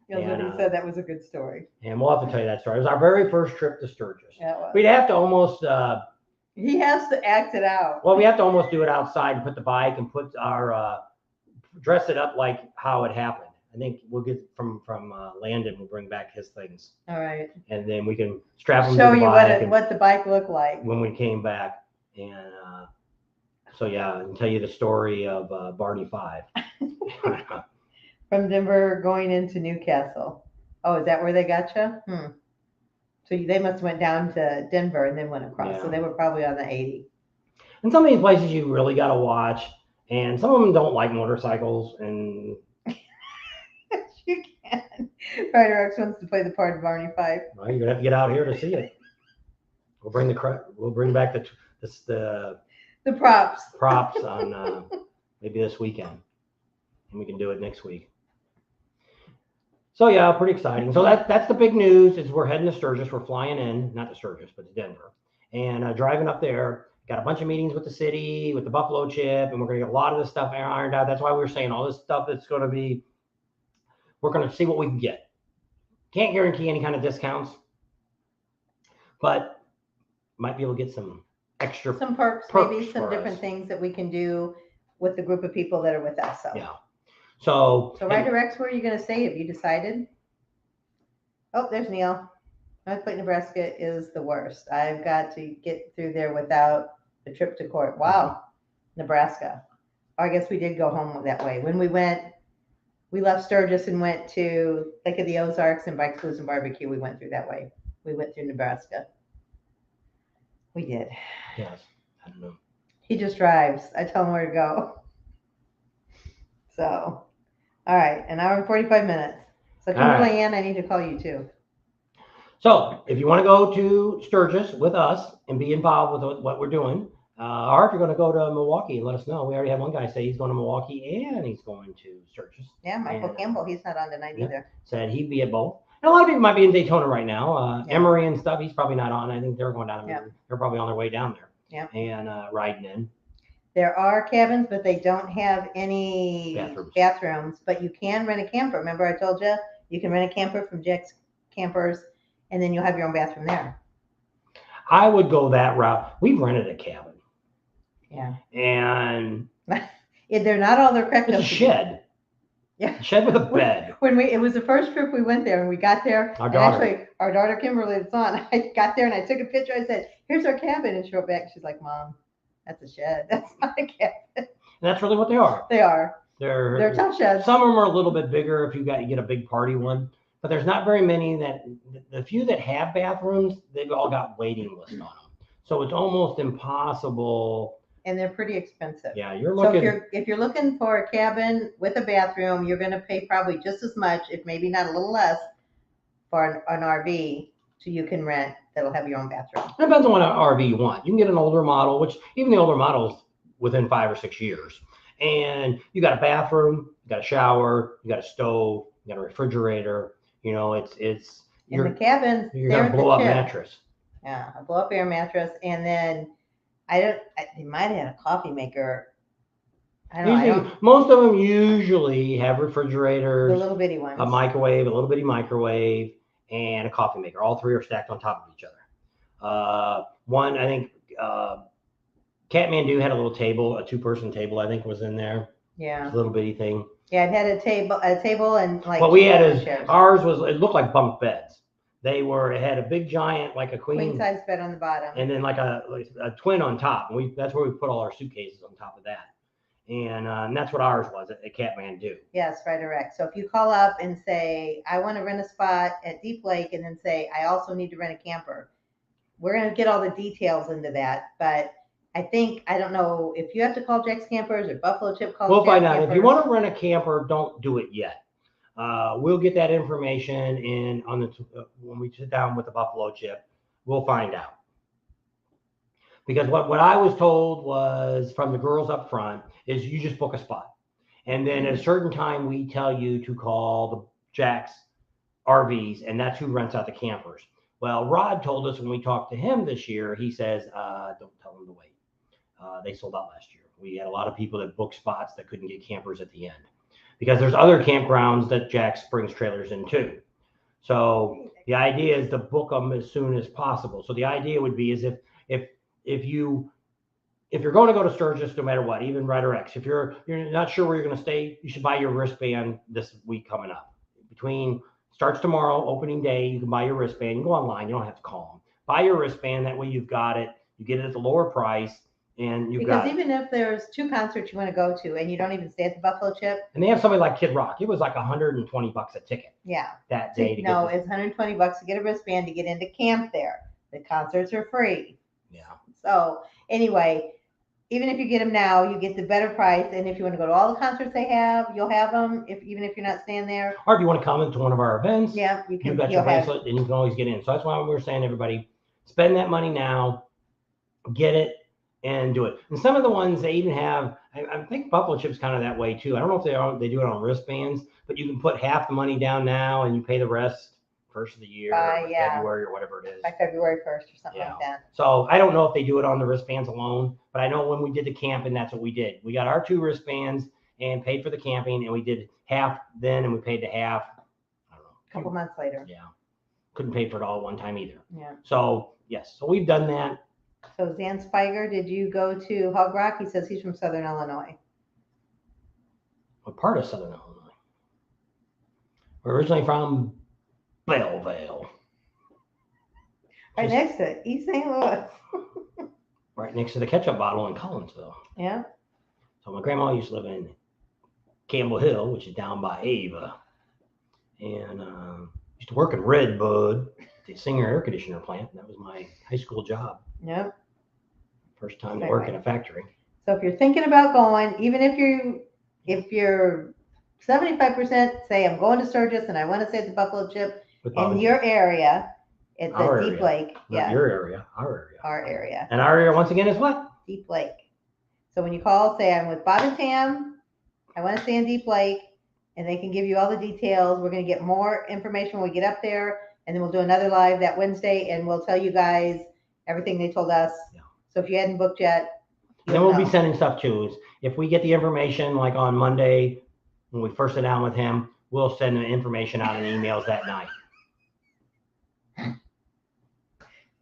Yeah, and, he said that was a good story. And we'll have to tell you that story. It was our very first trip to Sturgis. Yeah, it was. We'd have to almost he has to act it out. Well, we have to almost do it outside and put the bike and put our dress it up like how it happened. I think we'll get from Landon. We'll bring back his things. All right. And then we can strap them show to the you bike what the bike looked like when we came back. And so yeah, and tell you the story of Barney 5. From Denver going into Newcastle. Oh, is that where they got you? So they must have went down to Denver and then went across. Yeah. So they were probably on the 80. And some of these places you really got to watch. And some of them don't like motorcycles. And you can. Ryder X wants to play the part of Barney 5. Well, you're gonna have to get out here to see it. We'll bring back the props on maybe this weekend, and we can do it next week. So yeah, pretty exciting. So that's the big news is we're heading to Sturgis. We're flying in, not to Sturgis, but to Denver, and driving up there. Got a bunch of meetings with the city, with the Buffalo Chip, and we're going to get a lot of this stuff ironed out. That's why we were saying all this stuff that's going to be, we're going to see what we can get. Can't guarantee any kind of discounts, but might be able to get some extra some perks maybe some different things that we can do with the group of people that are with us. So yeah. So Ryder X, where are you going to stay? Have you decided? Oh, there's Neil. North Platte, Nebraska is the worst. I've got to get through there without a trip to court. Wow. Nebraska. I guess we did go home that way. When we left Sturgis and went to Lake of the Ozarks and Bike Cruise and Barbecue. We went through that way. We went through Nebraska. We did. Yes. I don't know. He just drives. I tell him where to go. So, all right. An hour and 45 minutes. So, Kimberly Ann, I need to call you too. So, if you want to go to Sturgis with us and be involved with what we're doing, or if you're going to go to Milwaukee, let us know. We already had one guy say he's going to Milwaukee and he's going to Sturgis. Yeah, Michael Campbell. He's not on tonight either. Said he'd be at both. And a lot of people might be in Daytona right now. Emory and stuff, he's probably not on. I think they're going down. They're probably on their way down there. Yeah. And riding in. There are cabins, but they don't have any bathrooms. But you can rent a camper. Remember I told you? You can rent a camper from Jack's Campers, and then you'll have your own bathroom there. I would go that route. We've rented a cabin. Yeah. And they're not all they're cracked up. It's a shed. Yeah. A shed with a bed. It was the first trip we went there, and we got there. Our daughter Kimberly, that's on. I got there and I took a picture. I said, "Here's our cabin," and she wrote back. She's like, "Mom, that's a shed. That's not a cabin." And that's really what they are. They are. They're tough sheds. Some of them are a little bit bigger if you get a big party one. But there's not very many the few that have bathrooms, they've all got waiting lists on them. So it's almost impossible. And they're pretty expensive. Yeah, you're looking. So if you're looking for a cabin with a bathroom, you're going to pay probably just as much, if maybe not a little less, for an RV so you can rent that'll have your own bathroom. It depends on what RV you want. You can get an older model, which even the older models within 5 or 6 years. And you got a bathroom, you got a shower, you got a stove, you got a refrigerator. You know, it's in the cabins. You're gonna blow up mattress. Yeah, a blow up air mattress, and then they might have had a coffee maker. Most of them usually have refrigerators, the little bitty ones, a microwave, a little bitty microwave, and a coffee maker. All three are stacked on top of each other. One, I think, Kathmandu had a little table, a 2-person table, I think was in there. Yeah. A little bitty thing. Yeah, it had a table and like. What we had is, chairs. ours was, it looked like bunk beds. It had a big giant, like a Queen size bed on the bottom. and then like a twin on top. And that's where we put all our suitcases on top of that. And that's what ours was at Kathmandu. Yes, right, correct. So if you call up and say, I want to rent a spot at Deep Lake, and then say, I also need to rent a camper, we're going to get all the details into that. But I don't know if you have to call Jack's Campers or Buffalo Chip calls. We'll Jack's find out. Campers. If you want to rent a camper, don't do it yet. We'll get that information in when we sit down with the Buffalo Chip. We'll find out. Because what I was told was from the girls up front is you just book a spot. And then at a certain time, we tell you to call the Jack's RVs, and that's who rents out the campers. Well, Rod told us when we talked to him this year, he says, don't tell them to wait. They sold out last year. We had a lot of people that booked spots that couldn't get campers at the end. Because there's other campgrounds that Jack's brings trailers in too. So the idea is to book them as soon as possible. So the idea would be is if you're going to go to Sturgis, no matter what, even Red or X, if you're not sure where you're going to stay, you should buy your wristband this week coming up. Starts tomorrow, opening day, you can buy your wristband. You go online, you don't have to call them. Buy your wristband, that way you've got it. You get it at the lower price, and you've got it. Because even if there's 2 concerts you want to go to and you don't even stay at the Buffalo Chip. And they have somebody like Kid Rock. It was like $120 a ticket. Yeah. That day. It's $120 to get a wristband to get into camp there. The concerts are free. Yeah. So anyway, even if you get them now, you get the better price. And if you want to go to all the concerts they have, you'll have them. Even if you're not staying there. Or if you want to come into one of our events, yeah, you can. You've got your bracelet, and you can always get in. So that's why we were saying, everybody, spend that money now, get it, and do it. And some of the ones they even have, I think Buffalo Chip's kind of that way too. I don't know if they do it on wristbands, but you can put half the money down now, and you pay the rest first of the year, February or whatever it is. By February 1st or something like that. So I don't know if they do it on the wristbands alone, but I know when we did the camping, that's what we did. We got our 2 wristbands and paid for the camping, and we did half then, and we paid the half, I don't know. A couple months later. Yeah. Couldn't pay for it all at one time either. Yeah. So, yes. So we've done that. So Zan Spiger, did you go to Hog Rock? He says he's from Southern Illinois. What part of Southern Illinois? We're originally from Belleville. Right next to East St. Louis. Right next to the ketchup bottle in Collinsville. Yeah. So my grandma used to live in Campbell Hill, which is down by Ava. And used to work in Redbud, the Singer air conditioner plant. That was my high school job. Yep. First time to work in a factory. So if you're thinking about going, even if you're 75% say I'm going to Sturgis and I want to stay at the Buffalo Chip in your area, it's at Deep Lake. Yeah. Your area, our area. Our area. And our area once again is what? Deep Lake. So when you call, say I'm with Bob and Tam, I want to stay in Deep Lake, and they can give you all the details. We're going to get more information when we get up there, and then we'll do another live that Wednesday, and we'll tell you guys everything they told us. Yeah. So if you hadn't booked yet, then we'll be sending stuff too. If we get the information like on Monday when we first sit down with him, we'll send the information out in emails that night. Oh,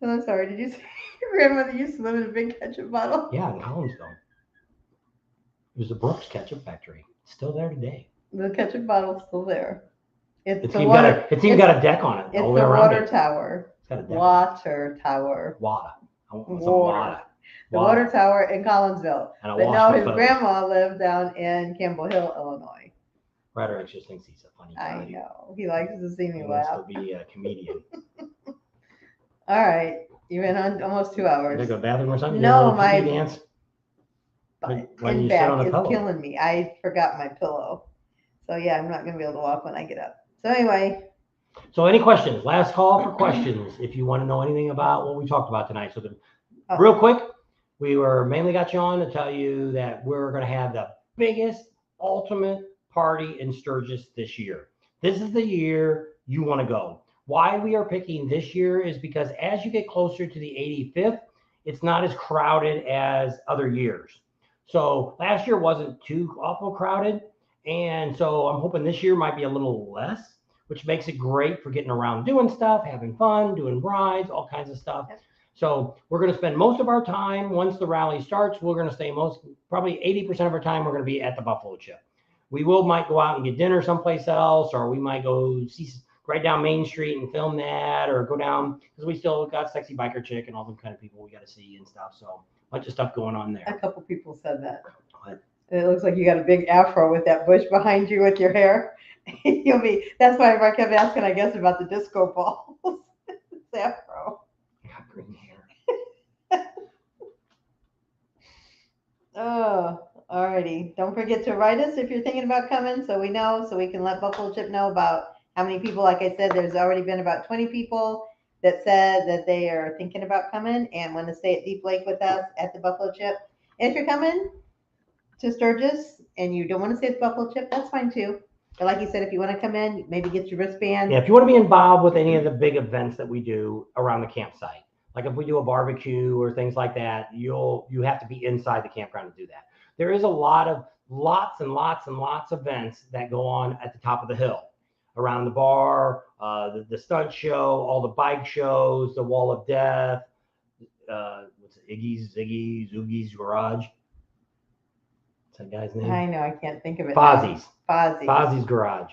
I'm sorry. Did you say your grandmother used to live in a big ketchup bottle? Yeah, in Collinsville. It was the Brooks Ketchup Factory. It's still there today. The ketchup bottle's still there. It's even got a deck on it. It's the water tower. It's got a deck. Water tower. Water. I want some water. The water tower in Collinsville. But no, his grandma lived down in Campbell Hill, Illinois. Ryder just thinks he's a funny guy. I know. He likes to see me He laugh. wants to be a comedian. All right. You've been on almost 2 hours. Did I go to the bathroom or something? No, my dance? in back is killing me. I forgot my pillow. So yeah, I'm not going to be able to walk when I get up. So anyway. So any questions? Last call for questions. If you want to know anything about what we talked about tonight. So real quick, we mainly got you on to tell you that we're going to have the biggest ultimate party in Sturgis this year. This is the year you want to go. Why we are picking this year is because as you get closer to the 85th, it's not as crowded as other years. So last year wasn't too awful crowded. And so I'm hoping this year might be a little less, which makes it great for getting around doing stuff, having fun, doing rides, all kinds of stuff. So we're going to spend most of our time, once the rally starts, we're going to stay probably 80% of our time, we're going to be at the Buffalo Chip. We might go out and get dinner someplace else, or we might go see right down Main Street and film that, or go down, because we still got Sexy Biker Chick and all them kind of people we got to see and stuff. So a bunch of stuff going on there. A couple people said that. What? It looks like you got a big afro with that bush behind you with your hair. That's why I kept asking, I guess, about the disco balls. It's afro. I got green hair. Oh, alrighty. Don't forget to write us if you're thinking about coming, so we know, so we can let Buffalo Chip know about how many people. Like I said, there's already been about 20 people that said that they are thinking about coming and want to stay at Deep Lake with us at the Buffalo Chip. And if you're coming to Sturgis and you don't want to stay at the Buffalo Chip, that's fine too. But like you said, if you want to come in, maybe get your wristband. Yeah, if you want to be involved with any of the big events that we do around the campsite, like if we do a barbecue or things like that, you have to be inside the campground to do that. There is lots and lots of events that go on at the top of the hill, around the bar, the stunt show, all the bike shows, the Wall of Death, what's it, Zoogie's Garage. What's that guy's name? I know, I can't think of it. Fozzie's Garage.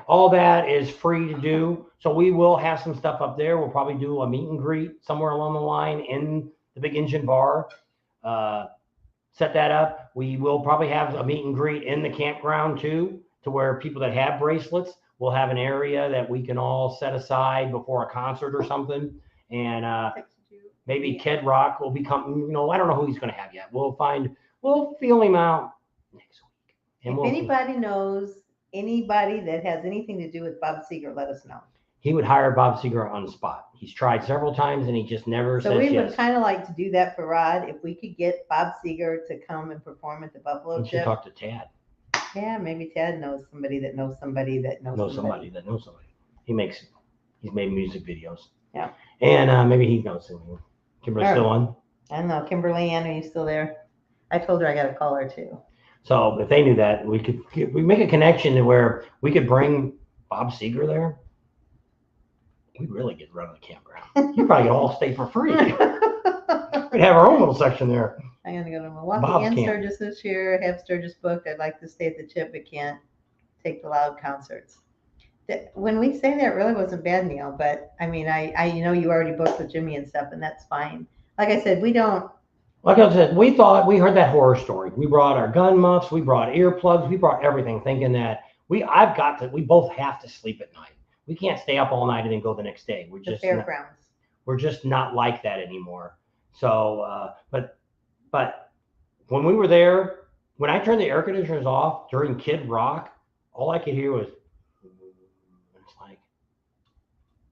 All that is free to do. So we will have some stuff up there. We'll probably do a meet and greet somewhere along the line in the Big Engine Bar. Set that up. We will probably have a meet and greet in the campground too, to where people that have bracelets will have an area that we can all set aside before a concert or something. And maybe Kid Rock will become, I don't know who he's going to have yet. We'll feel him out next week. And if anybody knows anybody that has anything to do with Bob Seger, let us know. He would hire Bob Seger on the spot. He's tried several times and he just never says yes. So we would kind of like to do that for Rod. If we could get Bob Seger to come and perform at the Buffalo Chip. You should talk to Tad. Yeah, maybe Tad knows somebody that knows somebody that knows somebody that knows somebody. He's made music videos. Yeah. And maybe he knows somebody. Kimberly's still on? I don't know. Kimberly Ann, are you still there? I told her I got to call her too. So if they knew that, we make a connection to where we could bring Bob Seger there. We'd really get run of the campground. You probably all stay for free. We'd have our own little section there. I'm going to go to Milwaukee and Sturgis this year. Have Sturgis booked. I'd like to stay at the Chip, but can't take the loud concerts. When we say that, it really wasn't bad, Neil. But I mean, I you already booked with Jimmy and stuff, and that's fine. Like I said, we don't. Like I said, we heard that horror story. We brought our gun muffs, we brought earplugs, we brought everything, thinking that we both have to sleep at night. We can't stay up all night and then go the next day. We're just not like that anymore. So, but when we were there, when I turned the air conditioners off during Kid Rock, all I could hear was, it's like,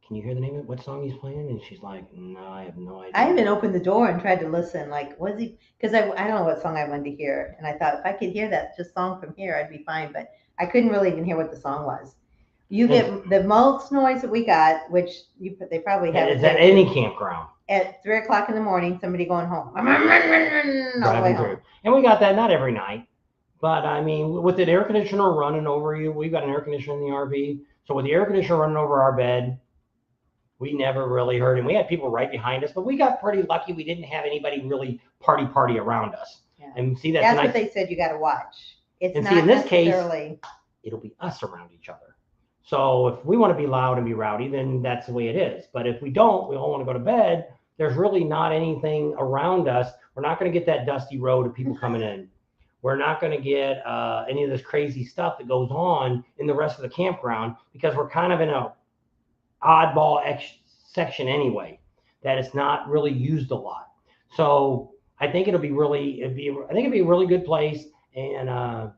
can you hear the name of it? What song he's playing? And she's like, no, I have no idea. I even opened the door and tried to listen. Like, was he? Because I don't know what song I wanted to hear. And I thought if I could hear that just song from here, I'd be fine. But I couldn't really even hear what the song was. You get the most noise that we got, which they probably have. Is at any campground. At 3 o'clock in the morning, somebody going home. Driving through. And we got that not every night. But I mean, with the air conditioner running over you, we've got an air conditioner in the RV. So with the air conditioner running over our bed, we never really heard it. We had people right behind us, but we got pretty lucky. We didn't have anybody really party around us. Yeah. And see, that's what they said you got to watch. It's and not see, in this necessarily... case, it'll be us around each other. So if we want to be loud and be rowdy, then that's the way it is. But if we don't, we all want to go to bed. There's really not anything around us. We're not going to get that dusty road of people coming in. We're not going to get any of this crazy stuff that goes on in the rest of the campground because we're kind of in a oddball section anyway, that it's not really used a lot. So I think it'd be a really good place. And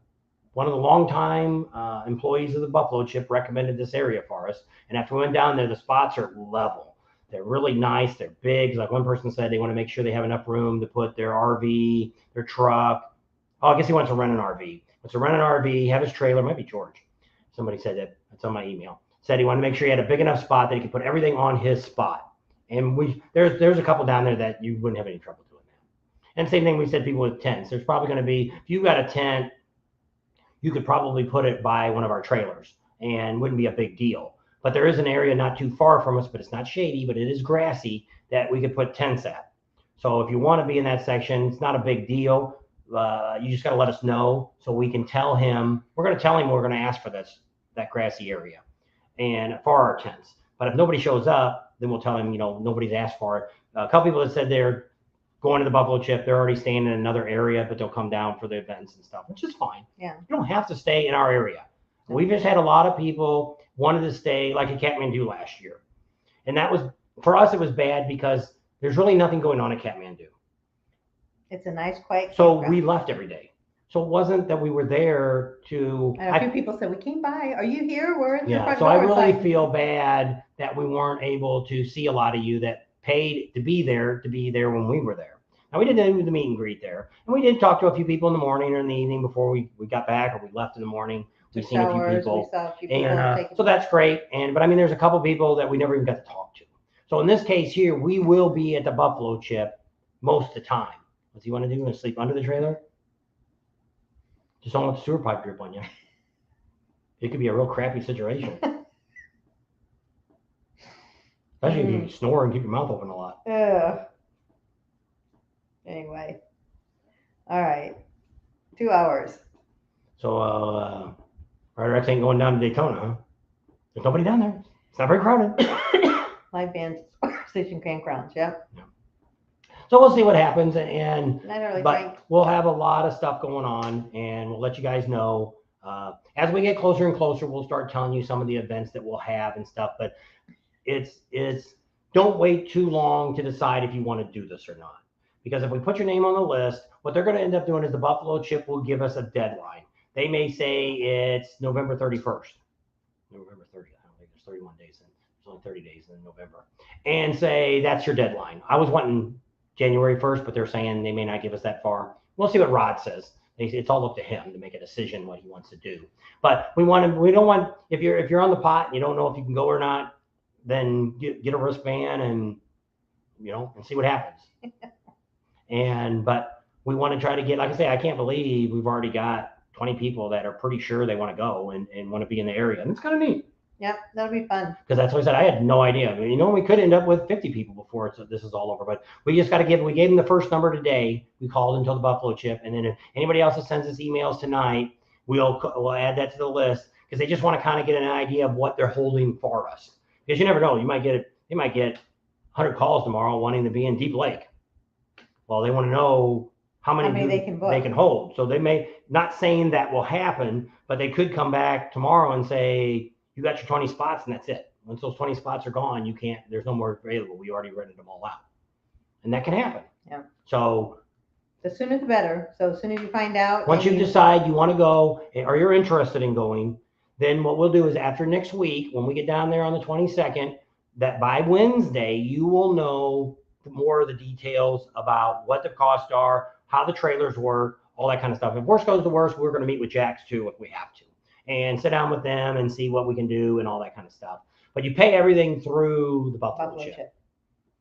one of the longtime employees of the Buffalo Chip recommended this area for us. And after we went down there, the spots are level. They're really nice. They're big. Like one person said, they want to make sure they have enough room to put their RV, their truck. Oh, I guess he wants to rent an RV. Wants to rent an RV, have his trailer. Might be George. Somebody said that. That's on my email. Said he wanted to make sure he had a big enough spot that he could put everything on his spot. And there's a couple down there that you wouldn't have any trouble doing that. And same thing we said, people with tents. There's probably going to be, if you've got a tent, you could probably put it by one of our trailers and wouldn't be a big deal. But there is an area not too far from us, but it's not shady, but it is grassy, that we could put tents at. So if you want to be in that section, it's not a big deal. You just got to let us know so we can tell him. We're going to tell him we're going to ask for that grassy area and for our tents. But if nobody shows up, then we'll tell him, nobody's asked for it. A couple people have said they're going to the Buffalo Chip. They're already staying in another area, but they'll come down for the events and stuff, which is fine. Yeah. You don't have to stay in our area. We've just had a lot of people wanted to stay like at Kathmandu last year. And that was, for us, it was bad because there's really nothing going on at Kathmandu. It's a nice, quiet. So campground. we left every day. So it wasn't that we were there to. And a few people said, we came by. Are you here? We're in the front So door. I really feel bad that we weren't able to see a lot of you that paid to be there when we were there. Now, we didn't do the meet and greet there. And we did talk to a few people in the morning or in the evening before we got back, or we left in the morning. We've seen a few people. We saw a few people And so that's great. But I mean, there's a couple people that we never even got to talk to. So in this case here, we will be at the Buffalo Chip most of the time. What's he want to do? You want to sleep under the trailer? Just don't let the sewer pipe drip on you. It could be a real crappy situation. Especially if you snore and keep your mouth open a lot. Anyway. All right. 2 hours. So, Rider X ain't going down to Daytona, huh? There's nobody down there. It's not very crowded. Live band station campgrounds, yep. Yeah. So we'll see what happens, but we'll have a lot of stuff going on, and we'll let you guys know. As we get closer and closer, we'll start telling you some of the events that we'll have and stuff, but it's don't wait too long to decide if you want to do this or not. Because if we put your name on the list, what they're going to end up doing is the Buffalo Chip will give us a deadline. They may say it's November 31st. November 30th. I don't think there's 31 days in. There's only 30 days in November. And say that's your deadline. I was wanting January 1st, but they're saying they may not give us that far. We'll see what Rod says. It's all up to him to make a decision what he wants to do. But we don't want, if you're on the pot and you don't know if you can go or not, then get a wristband and see what happens. But we want to try to get, like I say, I can't believe we've already got 20 people that are pretty sure they want to go and want to be in the area. And it's kind of neat. Yep, that'll be fun. Because that's what I said. I had no idea. I mean, we could end up with 50 people before this is all over. But we just got to we gave them the first number today. We called until the Buffalo Chip. And then if anybody else that sends us emails tonight, we'll add that to the list. Because they just want to kind of get an idea of what they're holding for us. Because you never know. They might get 100 calls tomorrow wanting to be in Deep Lake. Well, they want to know how many they can hold. So they may, not saying that will happen, but they could come back tomorrow and say, you got your 20 spots and that's it. Once those 20 spots are gone, there's no more available. We already rented them all out. And that can happen. Yeah. So the sooner the better. So as soon as you find out. Once you decide you want to go or you're interested in going, then what we'll do is after next week, when we get down there on the 22nd, that by Wednesday, you will know more of the details about what the costs are, how the trailers work, all that kind of stuff. If worst goes to worst, we're going to meet with Jax too if we have to. And sit down with them and see what we can do and all that kind of stuff. But you pay everything through the Buffalo Chip.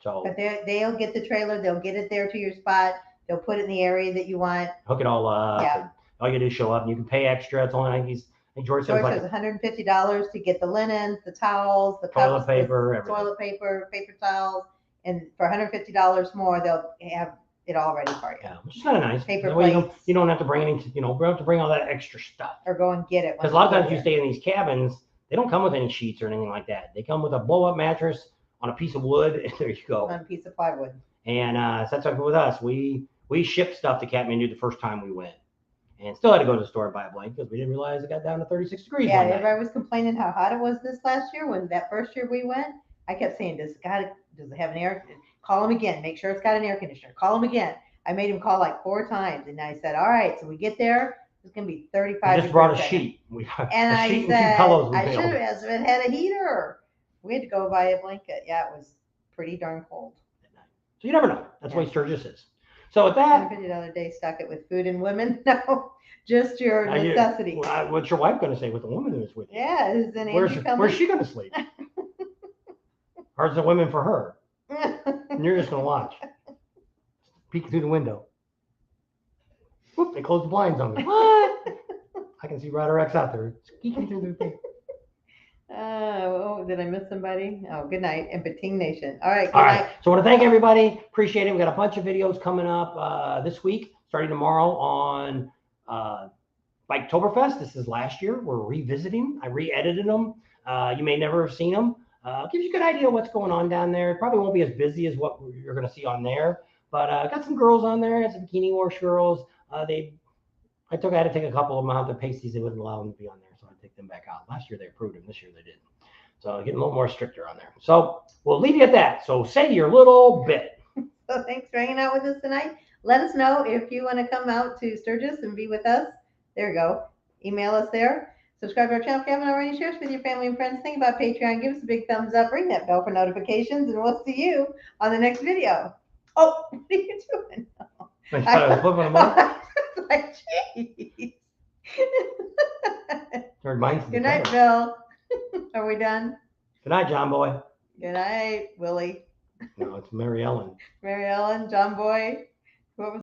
So, but they'll get the trailer, they'll get it there to your spot, they'll put it in the area that you want. Hook it all up. Yeah. All you do is show up, and you can pay extra. It's only, I think George says $150 to get the linens, the towels, the toilet cups, paper, everything. Toilet paper, paper towels, and for $150 more, they'll have it all ready for you. Yeah, which is kind of nice. Paper that way plates. you don't have to bring any, we don't have to bring all that extra stuff. Or go and get it. Because a lot of times you stay in these cabins, they don't come with any sheets or anything like that. They come with a blow-up mattress on a piece of wood, and there you go. On a piece of plywood. And so that's like with us. We shipped stuff to Kathmandu the first time we went, and still had to go to the store and buy a blanket because we didn't realize it got down to 36 degrees. Yeah, everybody was complaining how hot it was this last year. When that first year we went, I kept saying, does it have an air? Call them again. Make sure it's got an air conditioner. Call them again. I made him call like 4 times, and I said, all right, so we get there, it's going to be 35 We just brought a sheet. And a sheet I said, and 2 pillows. I should have had a heater. We had to go buy a blanket. Yeah, it was pretty darn cold. So you never know. That's why Sturgis is. So with that, $150 day, stock it with food and women. No, just your necessities. What's your wife going to say with the woman who's with you? Yeah, is then where's she going to sleep? Or is the women for her? And you're just going to watch. Peek through the window. Whoop, they closed the blinds on me. What? I can see Rider X out there. Peeking through the thing. Oh, did I miss somebody? Oh, good night, Empatine Nation. All right, good All night. right. So I want to thank everybody. Appreciate it. We got a bunch of videos coming up this week, starting tomorrow on Biketoberfest. This is last year. We're revisiting. I re-edited them. You may never have seen them. Gives you a good idea of what's going on down there. It probably won't be as busy as what you're going to see on there, but got some girls on there. Got some Bikini Wash girls. I had to take a couple of them out. The pasties, they wouldn't allow them to be on there, so I take them back out. Last year they approved them. This year they didn't. So getting a little more stricter on there. So we'll leave you at that. So say your little bit. So thanks for hanging out with us tonight. Let us know if you want to come out to Sturgis and be with us. There you go. Email us there. Subscribe to our channel if you haven't already. Share us with your family and friends. Think about Patreon. Give us a big thumbs up. Ring that bell for notifications, and we'll see you on the next video. Oh, what are you doing? I thought I was flipping them up. Like, jeez. Reminds me. Good night, Bill. Are we done? Good night, John Boy. Good night, Willie. No, it's Mary Ellen. Mary Ellen, John Boy. What was